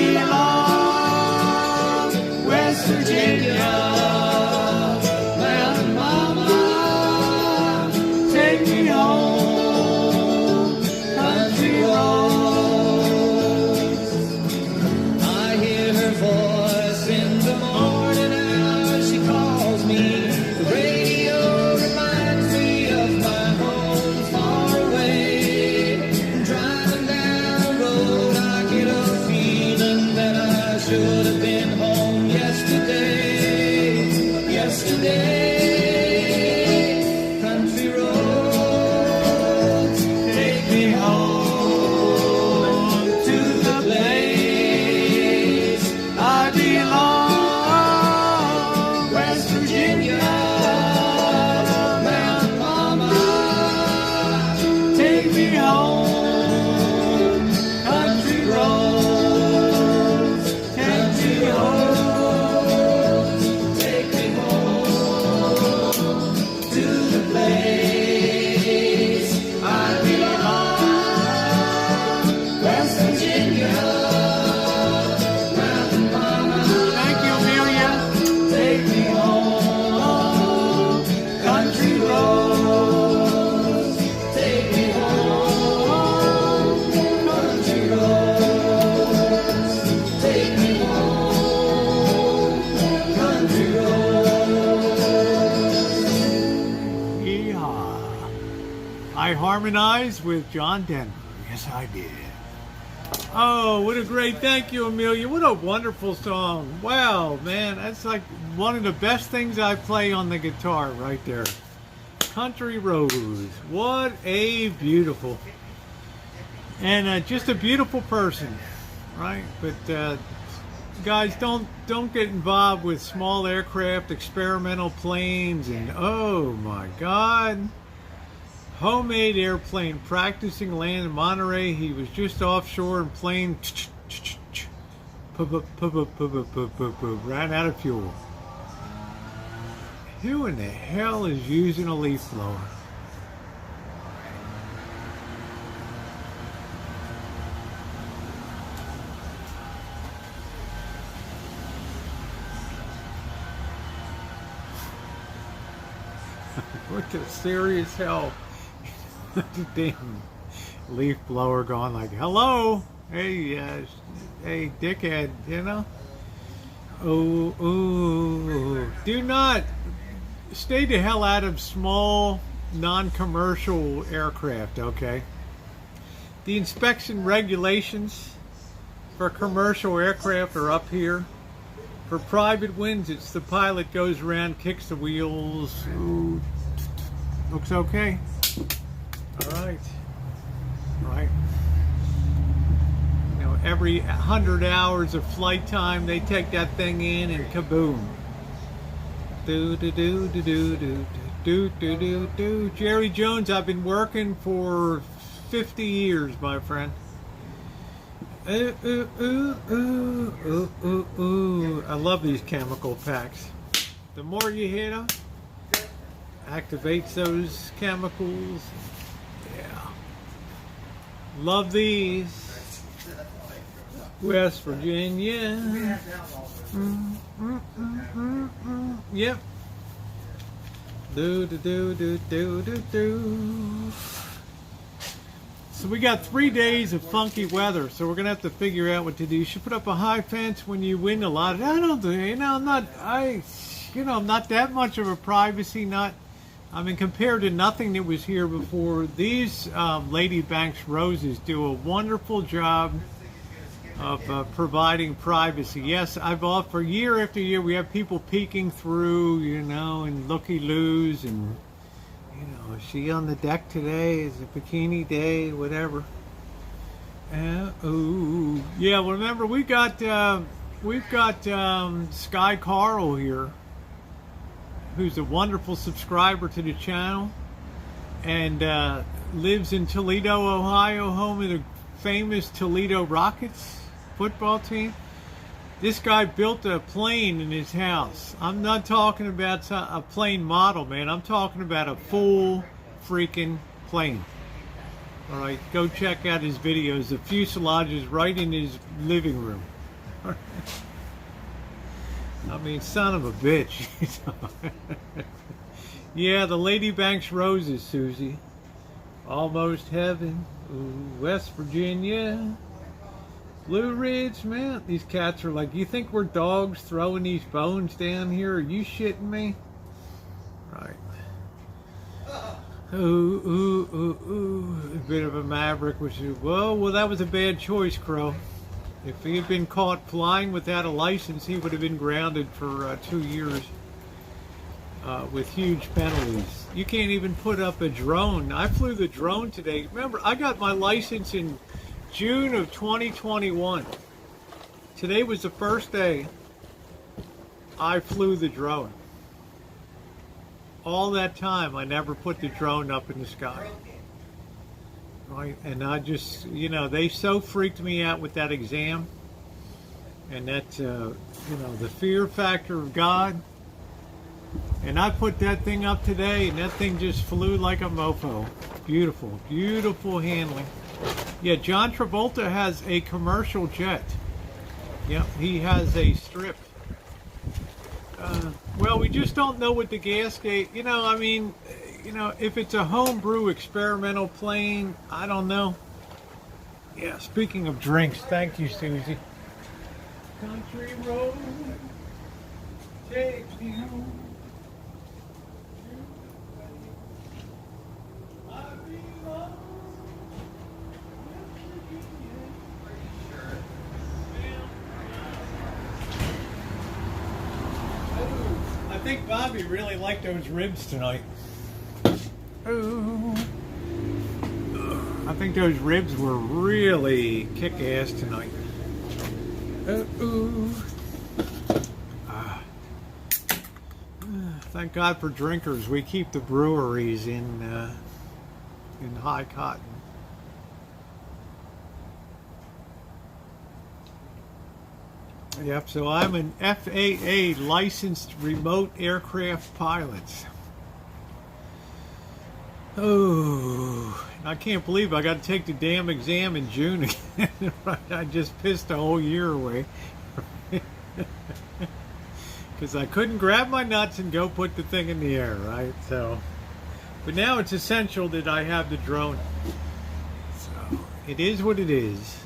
I harmonized with John Denver. Yes, I did. Oh, what a great, thank you, Amelia. What a wonderful song. Wow, man, that's like one of the best things I play on the guitar right there. Country Roads. What a beautiful, and just a beautiful person, right? But guys, don't get involved with small aircraft, experimental planes, and oh my God. Homemade airplane, practicing land in Monterey. He was just offshore and plane ran out of fuel. Who in the hell is using a leaf blower? What the serious hell? Damn leaf blower going like, hello, hey, hey, dickhead, you know? Oh, do not stay the hell out of small, non-commercial aircraft, okay? The inspection regulations for commercial aircraft are up here. For private winds, it's the pilot goes around, kicks the wheels. Ooh, looks okay. All right. You know, every 100 hours of flight time, they take that thing in and kaboom. Do do do do do do do do do do. Jerry Jones, I've been working for 50 years, my friend. I love these chemical packs. The more you hit them, activates those chemicals. Yeah. Love these. West Virginia. Yep. Do do do do do do do. So we got 3 days of funky weather, so we're gonna have to figure out what to do. You should put up a high fence when you win a lot. I don't do, you know, I'm not that much of a privacy nut. I mean, compared to nothing that was here before, these Lady Banks roses do a wonderful job of providing privacy. Yes, I've offered year after year, we have people peeking through, you know, and looky-loos, and, you know, is she on the deck today? Is it bikini day? Whatever. Oh, yeah, well, remember, we've got Sky Carl here, who's a wonderful subscriber to the channel, and lives in Toledo, Ohio, home of the famous Toledo Rockets football team. This guy built a plane in his house. I'm not talking about a plane model, man. I'm talking about a full freaking plane. All right, go check out his videos. The fuselage is right in his living room. I mean, son of a bitch. Yeah, the Lady Banks roses, Susie. Almost heaven. Ooh, West Virginia. Blue Ridge, man. These cats are like, you think we're dogs throwing these bones down here? Are you shitting me? Right. Ooh. A bit of a maverick, which is, well, that was a bad choice, Crow. If he had been caught flying without a license, he would have been grounded for 2 years with huge penalties. You can't even put up a drone. I flew the drone today. Remember, I got my license in June of 2021. Today was the first day I flew the drone. All that time, I never put the drone up in the sky. Right, and I just, you know, they so freaked me out with that exam, and that, you know, the fear factor of God. And I put that thing up today, and that thing just flew like a mofo. Beautiful, beautiful handling. Yeah, John Travolta has a commercial jet. Yep, he has a strip. Well, we just don't know what the gas gauge, you know, I mean, you know, if it's a homebrew experimental plane, I don't know. Yeah, speaking of drinks, thank you, Susie. Country road takes me home. think Bobby really liked those ribs tonight. Ooh. I think those ribs were really kick-ass tonight. Ooh. Thank God for drinkers. We keep the breweries in high cotton. Yep, so I'm an FAA licensed remote aircraft pilot. Oh, I can't believe I got to take the damn exam in June again. I just pissed a whole year away. Because I couldn't grab my nuts and go put the thing in the air, right? So, but now it's essential that I have the drone. So, it is what it is.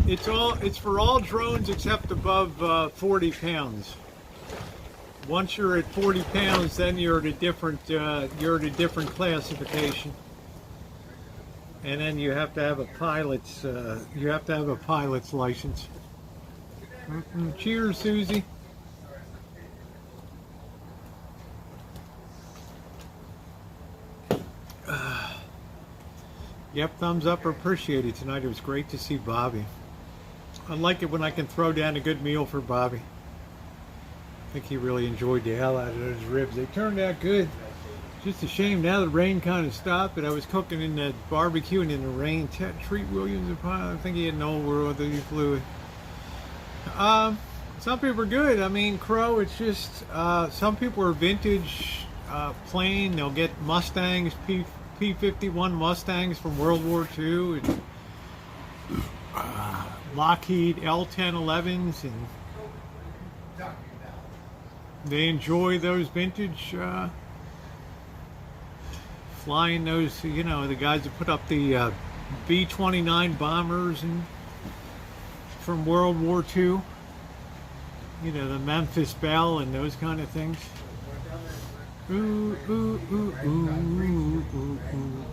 It's for all drones except above 40 pounds. Once you're at 40 pounds, then you're at a different classification, and then you have to have a pilot's license. Cheers, Susie. Yep, thumbs up are appreciated tonight. It was great to see Bobby. I like it when I can throw down a good meal for Bobby. I think he really enjoyed the hell out of those ribs. They turned out good. Just a shame now the rain kind of stopped, but I was cooking in the barbecue and in the rain. Treat Williams, I think he had no world that he flew it. Some people are good. I mean, Crow, it's just, some people are vintage plain. They'll get Mustangs, P-51 Mustangs from World War II, and Lockheed L-1011s, and they enjoy those vintage, flying those, you know, the guys that put up the B-29 bombers and from World War II, you know, the Memphis Belle and those kind of things. Ooh, ooh, ooh, ooh, ooh, ooh,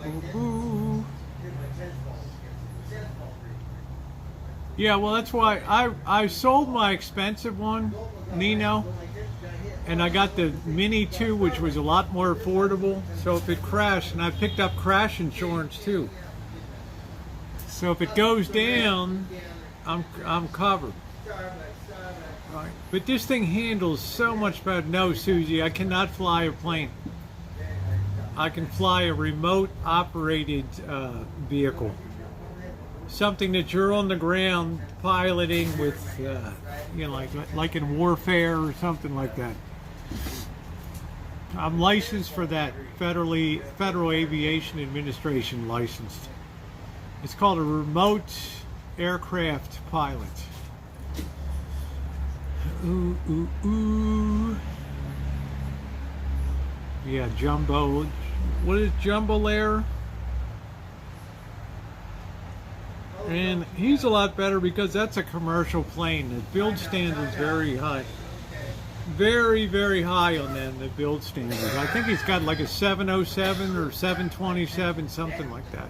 ooh, ooh. Yeah, well, that's why I sold my expensive one, Nino, and I got the Mini 2, which was a lot more affordable. So if it crashed, and I picked up crash insurance too. So if it goes down, I'm covered. Right. But this thing handles so much better. No, Susie, I cannot fly a plane. I can fly a remote operated vehicle. Something that you're on the ground piloting with, you know, like in warfare or something like that. I'm licensed for that, Federal Aviation Administration licensed. It's called a remote aircraft pilot. Ooh, ooh, ooh. Yeah, Jumbo. What is Jumbo Lair? And he's a lot better because that's a commercial plane. The build standard is very high. Very, very high on them, the build standards. I think he's got like a 707 or 727, something like that.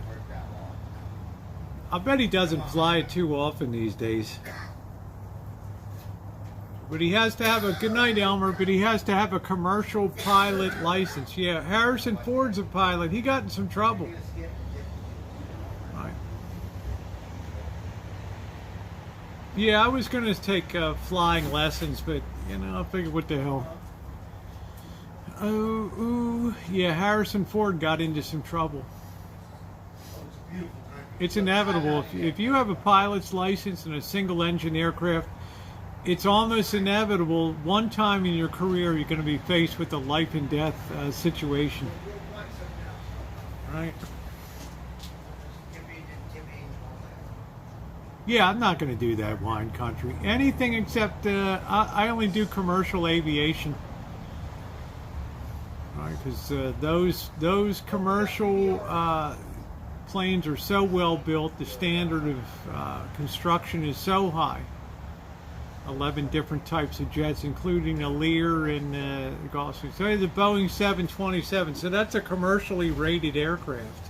I bet he doesn't fly it too often these days. But he has to have a, good night, Elmer, but he has to have a commercial pilot license. Yeah, Harrison Ford's a pilot. He got in some trouble. Right. Yeah, I was going to take flying lessons, but, you know, I figured, what the hell. Oh, ooh. Yeah, Harrison Ford got into some trouble. It's inevitable. If you have a pilot's license and a single-engine aircraft, it's almost inevitable. One time in your career, you're going to be faced with a life and death situation. Right? Yeah, I'm not going to do that, wine country. Anything except I only do commercial aviation. Right? Because those commercial planes are so well built. The standard of construction is so high. 11 different types of jets, including a Lear and Gulfstream. So the Boeing 727. So that's a commercially rated aircraft.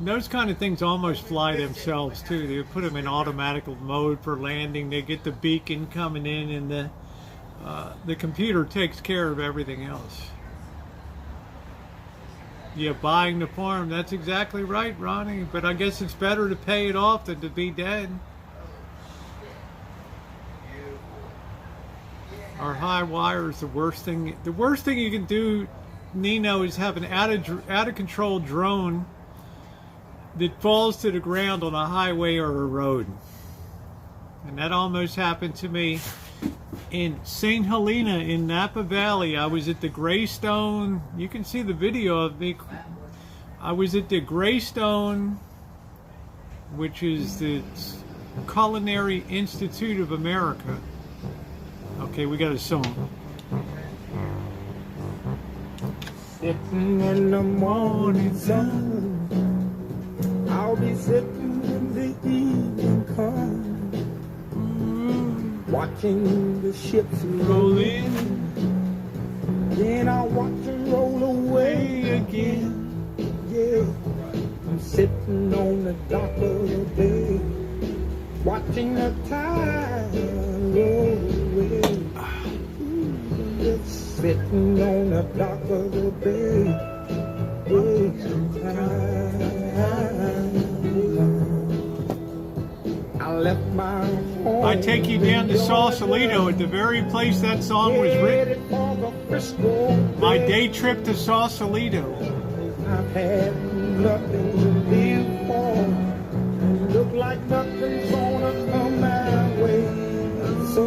Those kind of things almost fly themselves too. They put them in automatic mode for landing. They get the beacon coming in, and the computer takes care of everything else. Yeah, buying the farm. That's exactly right, Ronnie. But I guess it's better to pay it off than to be dead. Our high wire is the worst thing. The worst thing you can do, Nino, is have an out of control drone that falls to the ground on a highway or a road. And that almost happened to me in St. Helena in Napa Valley. I was at the Greystone. You can see the video of me. I was at the Greystone, which is the Culinary Institute of America. Okay, we got a song. Sitting in the morning sun, I'll be sitting in the evening come, watching the ships roll in. Then I'll watch them roll away again. Yeah, I'm sitting on the dock of the bay, watching the tide roll away. Just sitting on the dock of the bay, wasting time. I left my home. I take you down to Sausalito, at the very place that song was written. My day trip to Sausalito. I've had nothing to live for. Look like nothing's gonna come my way. So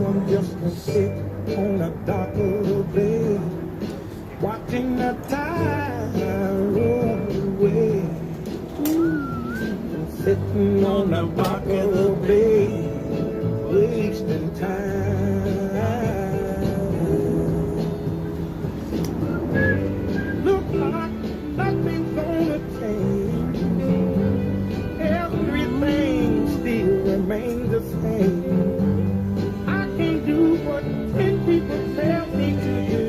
I'm just gonna sit on the dock of the bay, watching the tide roll away. Sitting on the dock of the bay, wasting time. Look like nothing's gonna change. Everything still remains the same. I can't do what 10 people tell me to do,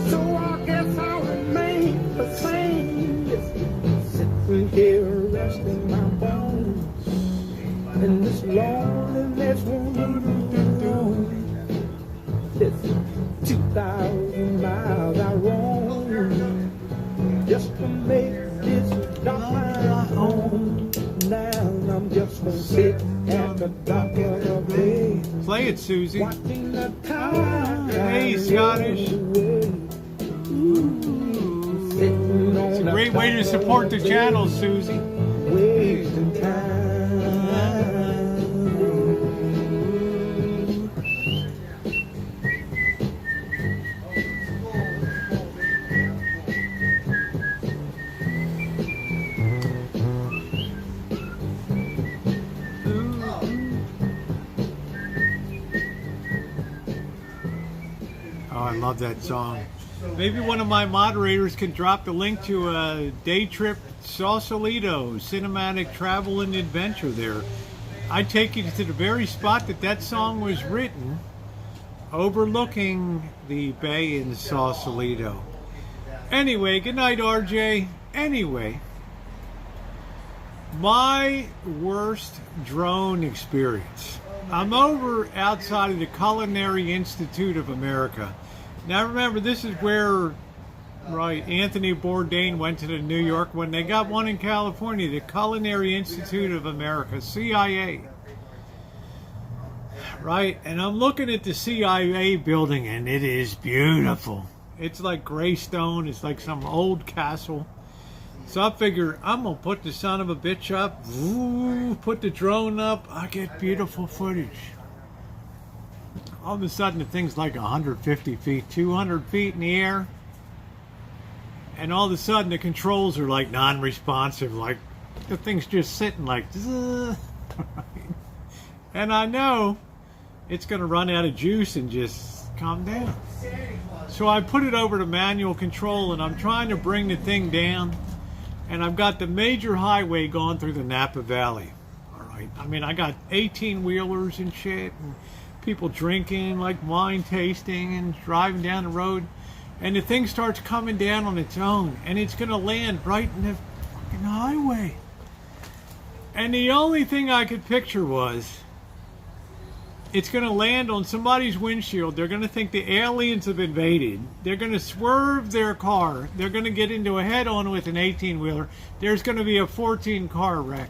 so I guess I'll remain the same. Yes, sitting here resting my bones, and this loneliness won't leave me alone. This 2,000 miles I roam just to make this dock my home. Now I'm just gonna sit at the dock of the bay. Play it, Susie. Watching the tide. Hey, Scottish. It's a great way to support the channel, Susie. Wasting time. Oh, I love that song. Maybe one of my moderators can drop the link to a day trip Sausalito, cinematic travel and adventure there. I take you to the very spot that song was written, overlooking the bay in Sausalito. Anyway, good night, RJ. Anyway, my worst drone experience. I'm over outside of the Culinary Institute of America. Now remember, this is where, right, Anthony Bourdain went to New York when they got one in California, the Culinary Institute of America, CIA. Right, and I'm looking at the CIA building, and it is beautiful. It's like Greystone. It's like some old castle. So I figure I'm going to put the son of a bitch up, put the drone up, I get beautiful footage. All of a sudden the thing's like 150 feet, 200 feet in the air. And all of a sudden the controls are like non-responsive, like the thing's just sitting like, and I know it's going to run out of juice and just calm down. So I put it over to manual control, and I'm trying to bring the thing down. And I've got the major highway going through the Napa Valley. All right. I mean, I got 18-wheelers and shit, and people drinking, like wine tasting, and driving down the road. And the thing starts coming down on its own, and it's going to land right in the fucking highway. And the only thing I could picture was it's going to land on somebody's windshield. They're going to think the aliens have invaded. They're going to swerve their car. They're going to get into a head-on with an 18-wheeler. There's going to be a 14-car wreck.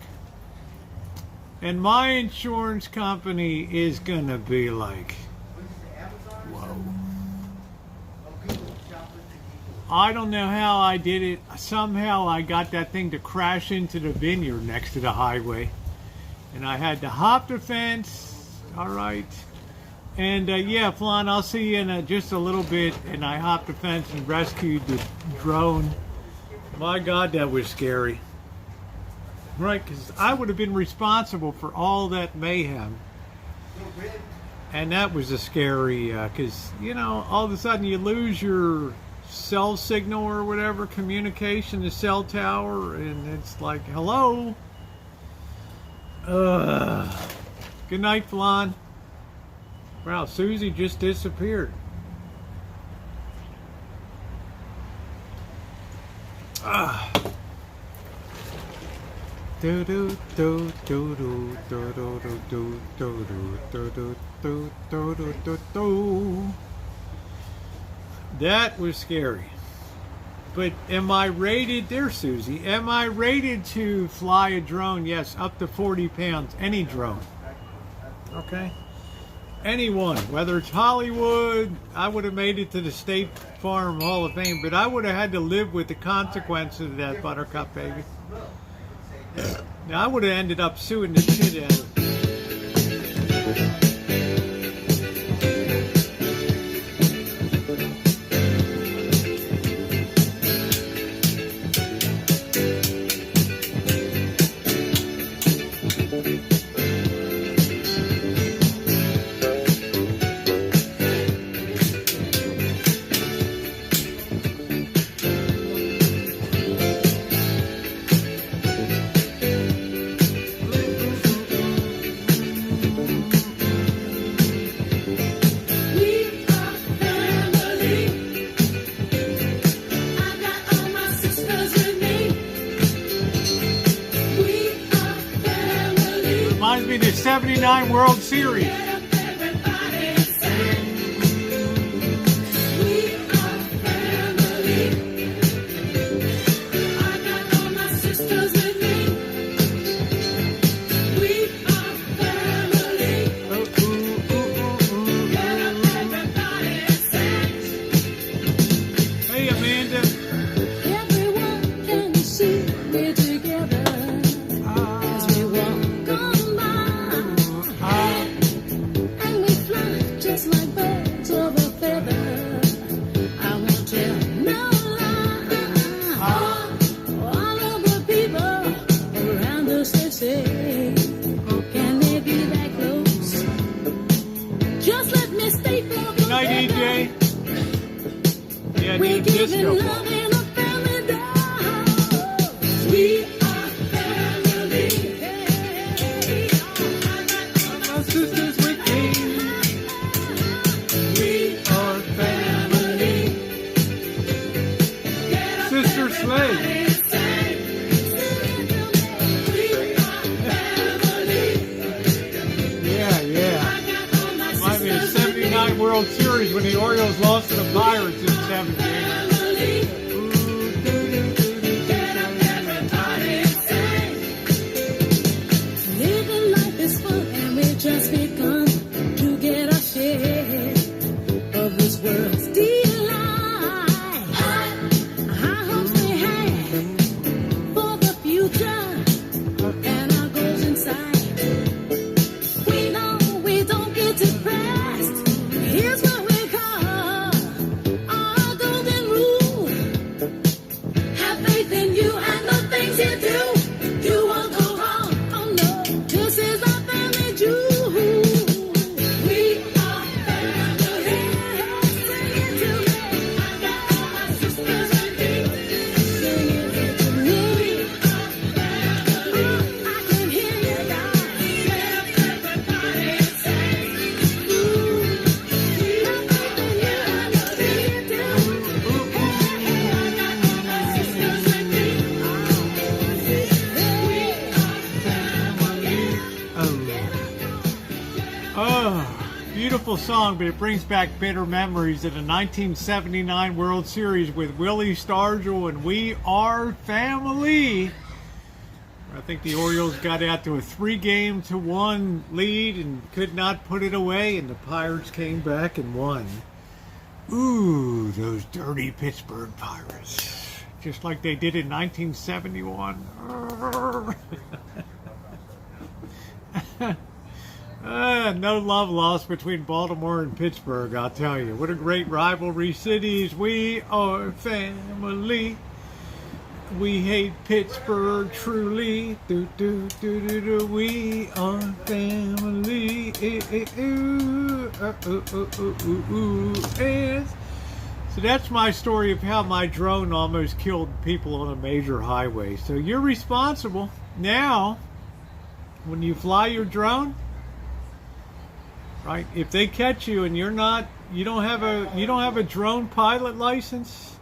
And my insurance company is going to be like, whoa. I don't know how I did it. Somehow I got that thing to crash into the vineyard next to the highway. And I had to hop the fence. All right. And yeah, Flan, I'll see you in just a little bit. And I hopped the fence and rescued the drone. My God, that was scary. Right, because I would have been responsible for all that mayhem. And that was a scary, because, you know, all of a sudden you lose your cell signal or whatever, communication, the cell tower, and it's like, hello? Good night, Flan. Wow, Susie just disappeared. Do do do do do do do do do do do do do do do. That was scary. But am I rated, there Susie, am I rated to fly a drone? Yes, up to 40 pounds, any drone. Okay? Anyone, whether it's Hollywood, I would have made it to the State Farm Hall of Fame, but I would have had to live with the consequences of that, Buttercup baby. Now I would have ended up suing the shit out of it. Reminds me of the 79 World Series. Hey, Amanda. Everyone can see we're together as we walk on by, and we fly just like birds of a feather. I won't tell no lie. All of the people around us, they say, can they be that close? Just let me stay for the Good night, EJ. Yeah, we're need disco giving ball. love in a family dose. We are family. My sisters with me. We Our family. Sister Slade. Yeah. Might be a 79 World Series when the Orioles lost to the Pirates in 78. Living life is fun, and we just begun to get our share of this world's delight. High hopes we have for the future, and our goals in sight. We know we don't get depressed. Here's what we call our golden rule. Beautiful song, but it brings back bitter memories of the 1979 World Series with Willie Stargell and We Are Family. I think the Orioles got out to a 3-1 lead and could not put it away, and the Pirates came back and won. Ooh, those dirty Pittsburgh Pirates. Just like they did in 1971. No love lost between Baltimore and Pittsburgh, I'll tell you. What a great rivalry cities. We are family. We hate Pittsburgh truly. Do, do, do, do, do. We are family. Yes. So that's my story of how my drone almost killed people on a major highway. So you're responsible. Now, when you fly your drone, right? If they catch you and you don't have a drone pilot license,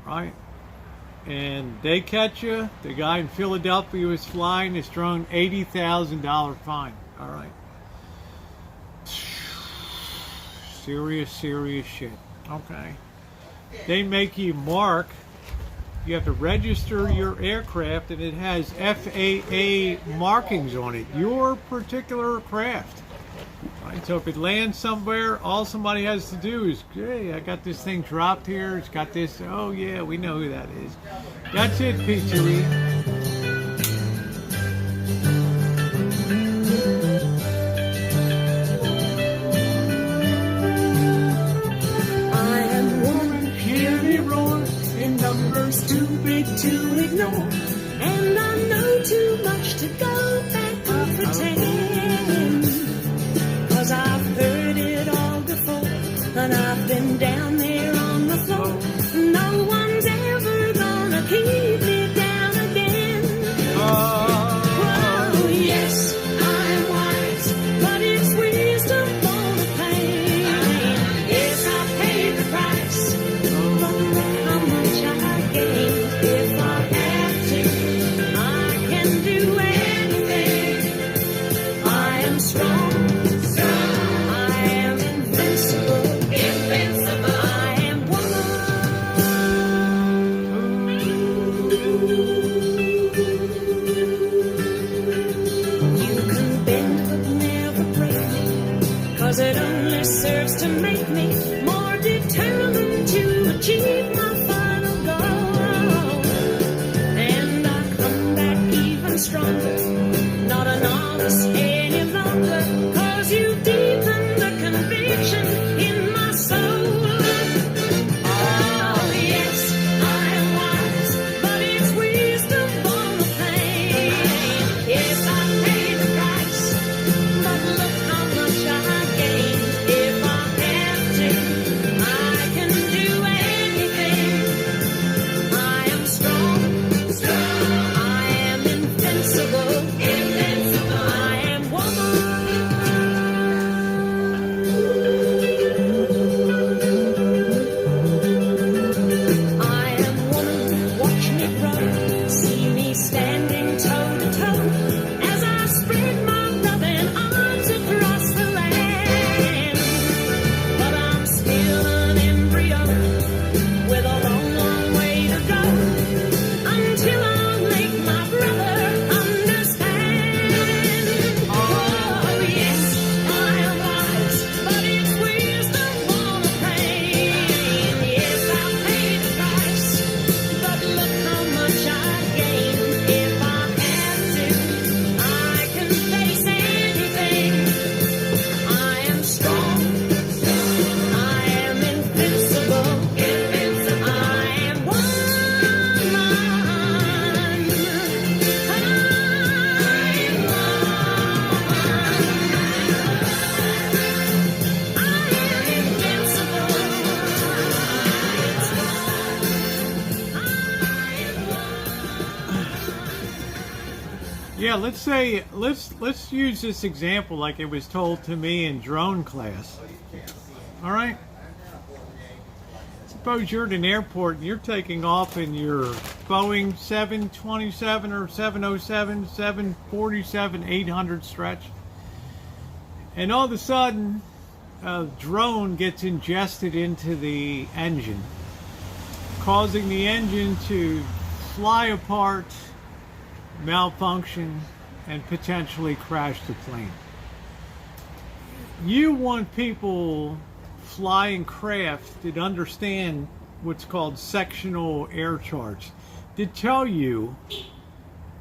right? And they catch you, the guy in Philadelphia was flying his drone, $80,000 fine. All right. Serious shit. Okay. They make you mark. You have to register your aircraft, and it has FAA markings on it. Your particular craft. Right, so if it lands somewhere, all somebody has to do is, hey, I got this thing dropped here. It's got this. Oh, yeah, we know who that is. That's it, Petery. I am woman, hear me roar, in numbers too big to ignore, and I know too much to go back and pretend, 'cause I've heard it all before, and I've been down there on the floor. No one's ever gonna keep me down again. Oh, yes, I'm wise, but it's wisdom for the pain. Yes, I paid the price, but look how much I gained. If I have to, I can do anything. I am strong. It only serves to make me more determined to achieve my final goal. And I come back even stronger, not a novice any longer, 'cause you deepen the conviction in my soul. Oh, yes, I am wise, but it's wisdom for the pain. Yes, I paid the price, but look how much I if I have to, I can do anything. I am strong. I am invincible. I am woman. I am woman. Watch me grow. See me standing toe to toe as I spread my loving arms across the land. But I'm still an embryo with a long, long way to go until I make my brother understand. Oh, yes, I am wise, but it's wisdom for the pain. Yes, I paid the price, but look how much I gained. If I have to, I can face anything. I am strong. I am invincible. I am woman. I am Yeah, let's use this example like it was told to me in drone class. All right. Suppose you're at an airport and you're taking off in your Boeing 727 or 707, 747, 800 stretch, And all of a sudden, a drone gets ingested into the engine, causing the engine to fly apart, malfunction, and potentially crash the plane. You want people flying craft that understand what's called sectional air charts, to tell you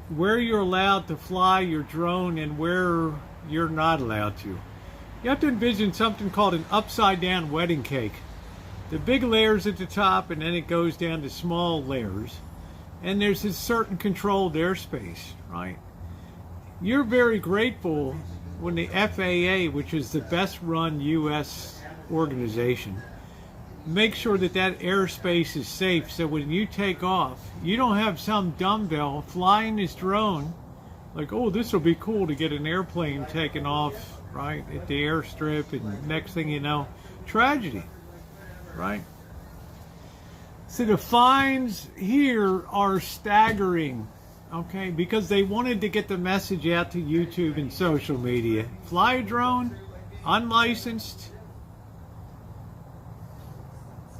where you're allowed to fly your drone and where you're not allowed to. You have to envision something called an upside down wedding cake. The big layers at the top, and then it goes down to small layers. And there's this certain controlled airspace, right? You're very grateful when the FAA, which is the best run U.S. organization, make sure that that airspace is safe, so when you take off, you don't have some dumbbell flying this drone like, oh, this will be cool to get an airplane taken off, right, at the airstrip, and next thing you know, tragedy, right? So the fines here are staggering, okay, because they wanted to get the message out to YouTube and social media. Fly a drone, unlicensed,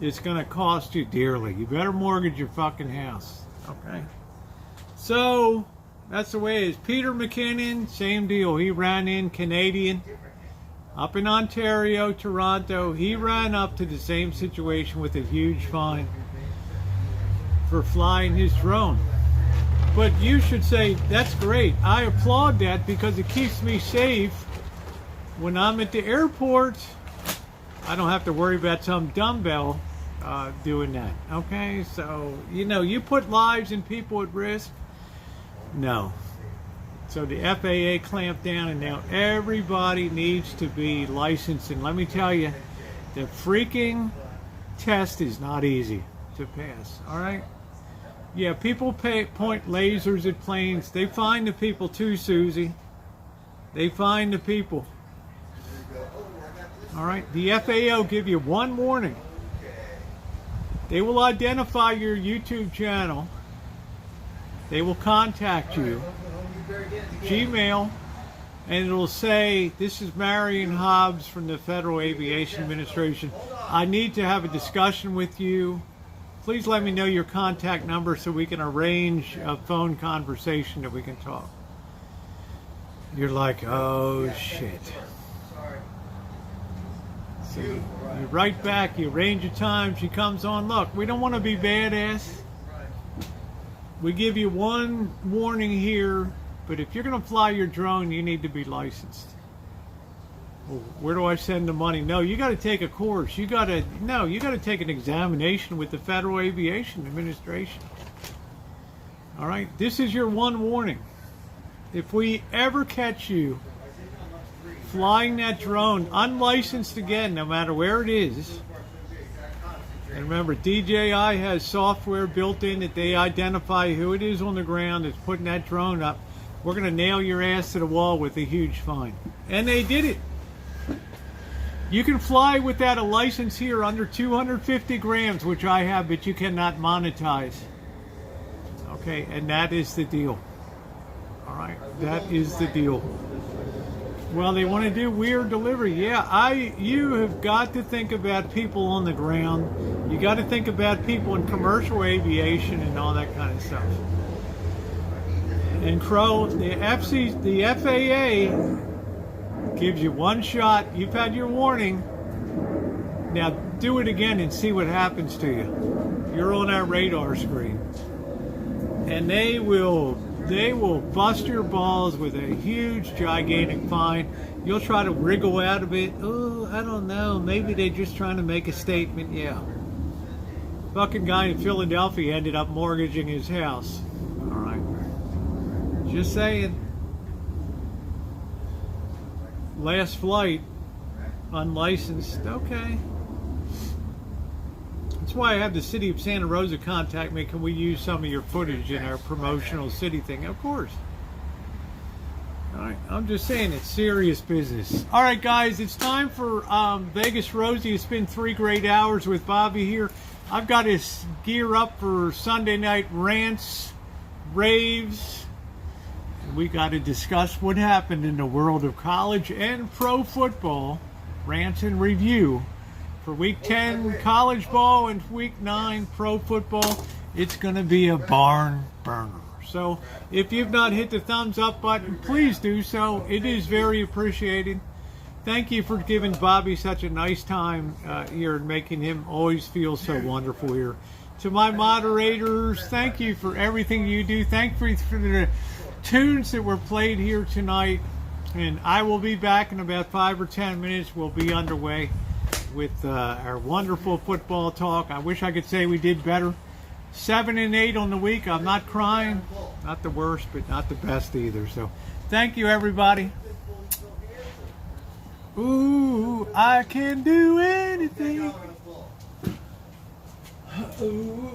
it's going to cost you dearly. You better mortgage your fucking house, okay? So that's the way it is. Peter McKinnon, same deal. He ran in Canadian, up in Ontario, Toronto. He ran up to the same situation with a huge fine for flying his drone. But you should say, that's great. I applaud that because it keeps me safe when I'm at the airport. I don't have to worry about some dumbbell doing that. Okay, so you put lives and people at risk. No. So the FAA clamped down, and now everybody needs to be licensed. And let me tell you, the freaking test is not easy to pass. All right. Yeah, people point lasers at planes. They find the people too, Susie. They find the people. All right. The FAA will give you one warning. They will identify your YouTube channel. They will contact you, Gmail, and it'll say, this is Marion Hobbs from the Federal Aviation Administration. I need to have a discussion with you. Please let me know your contact number so we can arrange a phone conversation that we can talk. You're like, oh shit. So you write back, you arrange a time, she comes on. Look, we don't want to be badass. We give you one warning here, but if you're going to fly your drone, you need to be licensed. Well, where do I send the money? No, you got to take a course. You got to take an examination with the Federal Aviation Administration. All right, this is your one warning. If we ever catch you flying that drone unlicensed again, no matter where it is, and remember, DJI has software built in that they identify who it is on the ground that's putting that drone up. We're going to nail your ass to the wall with a huge fine. And they did it. You can fly without a license here under 250 grams, which I have, but you cannot monetize. Okay, and that is the deal. All right, that is the deal. Well, they want to do weird delivery. Yeah, you have got to think about people on the ground. You got to think about people in commercial aviation and all that kind of stuff. And Crow, the FAA gives you one shot. You've had your warning. Now do it again and see what happens to you. You're on our radar screen. And they will bust your balls with a huge, gigantic fine. You'll try to wriggle out of it. Oh, I don't know. Maybe they're just trying to make a statement. Yeah. Fucking guy in Philadelphia ended up mortgaging his house. All right. Just saying. Last flight, unlicensed. Okay. That's why I have the city of Santa Rosa contact me. Can we use some of your footage in our promotional city thing? Of course. All right, I'm just saying it's serious business. All right, guys, it's time for Vegas Rosie. It's been 3 great hours with Bobby here. I've got his gear up for Sunday night rants, raves, we got to discuss what happened in the world of college and pro football. Rants and review for week 10 college ball and week 9 pro football. It's going to be a barn burner. So if you've not hit the thumbs up button, please do so. It is very appreciated. Thank you for giving Bobby such a nice time here and making him always feel so wonderful here. To my moderators, thank you for everything you do. Thank you for the tunes that were played here tonight. And I will be back in about 5 or 10 minutes. We'll be underway with our wonderful football talk. I wish I could say we did better. 7 and 8 on the week. I'm not crying. Not the worst, but not the best either. So thank you, everybody. Ooh, I can do anything. Ooh.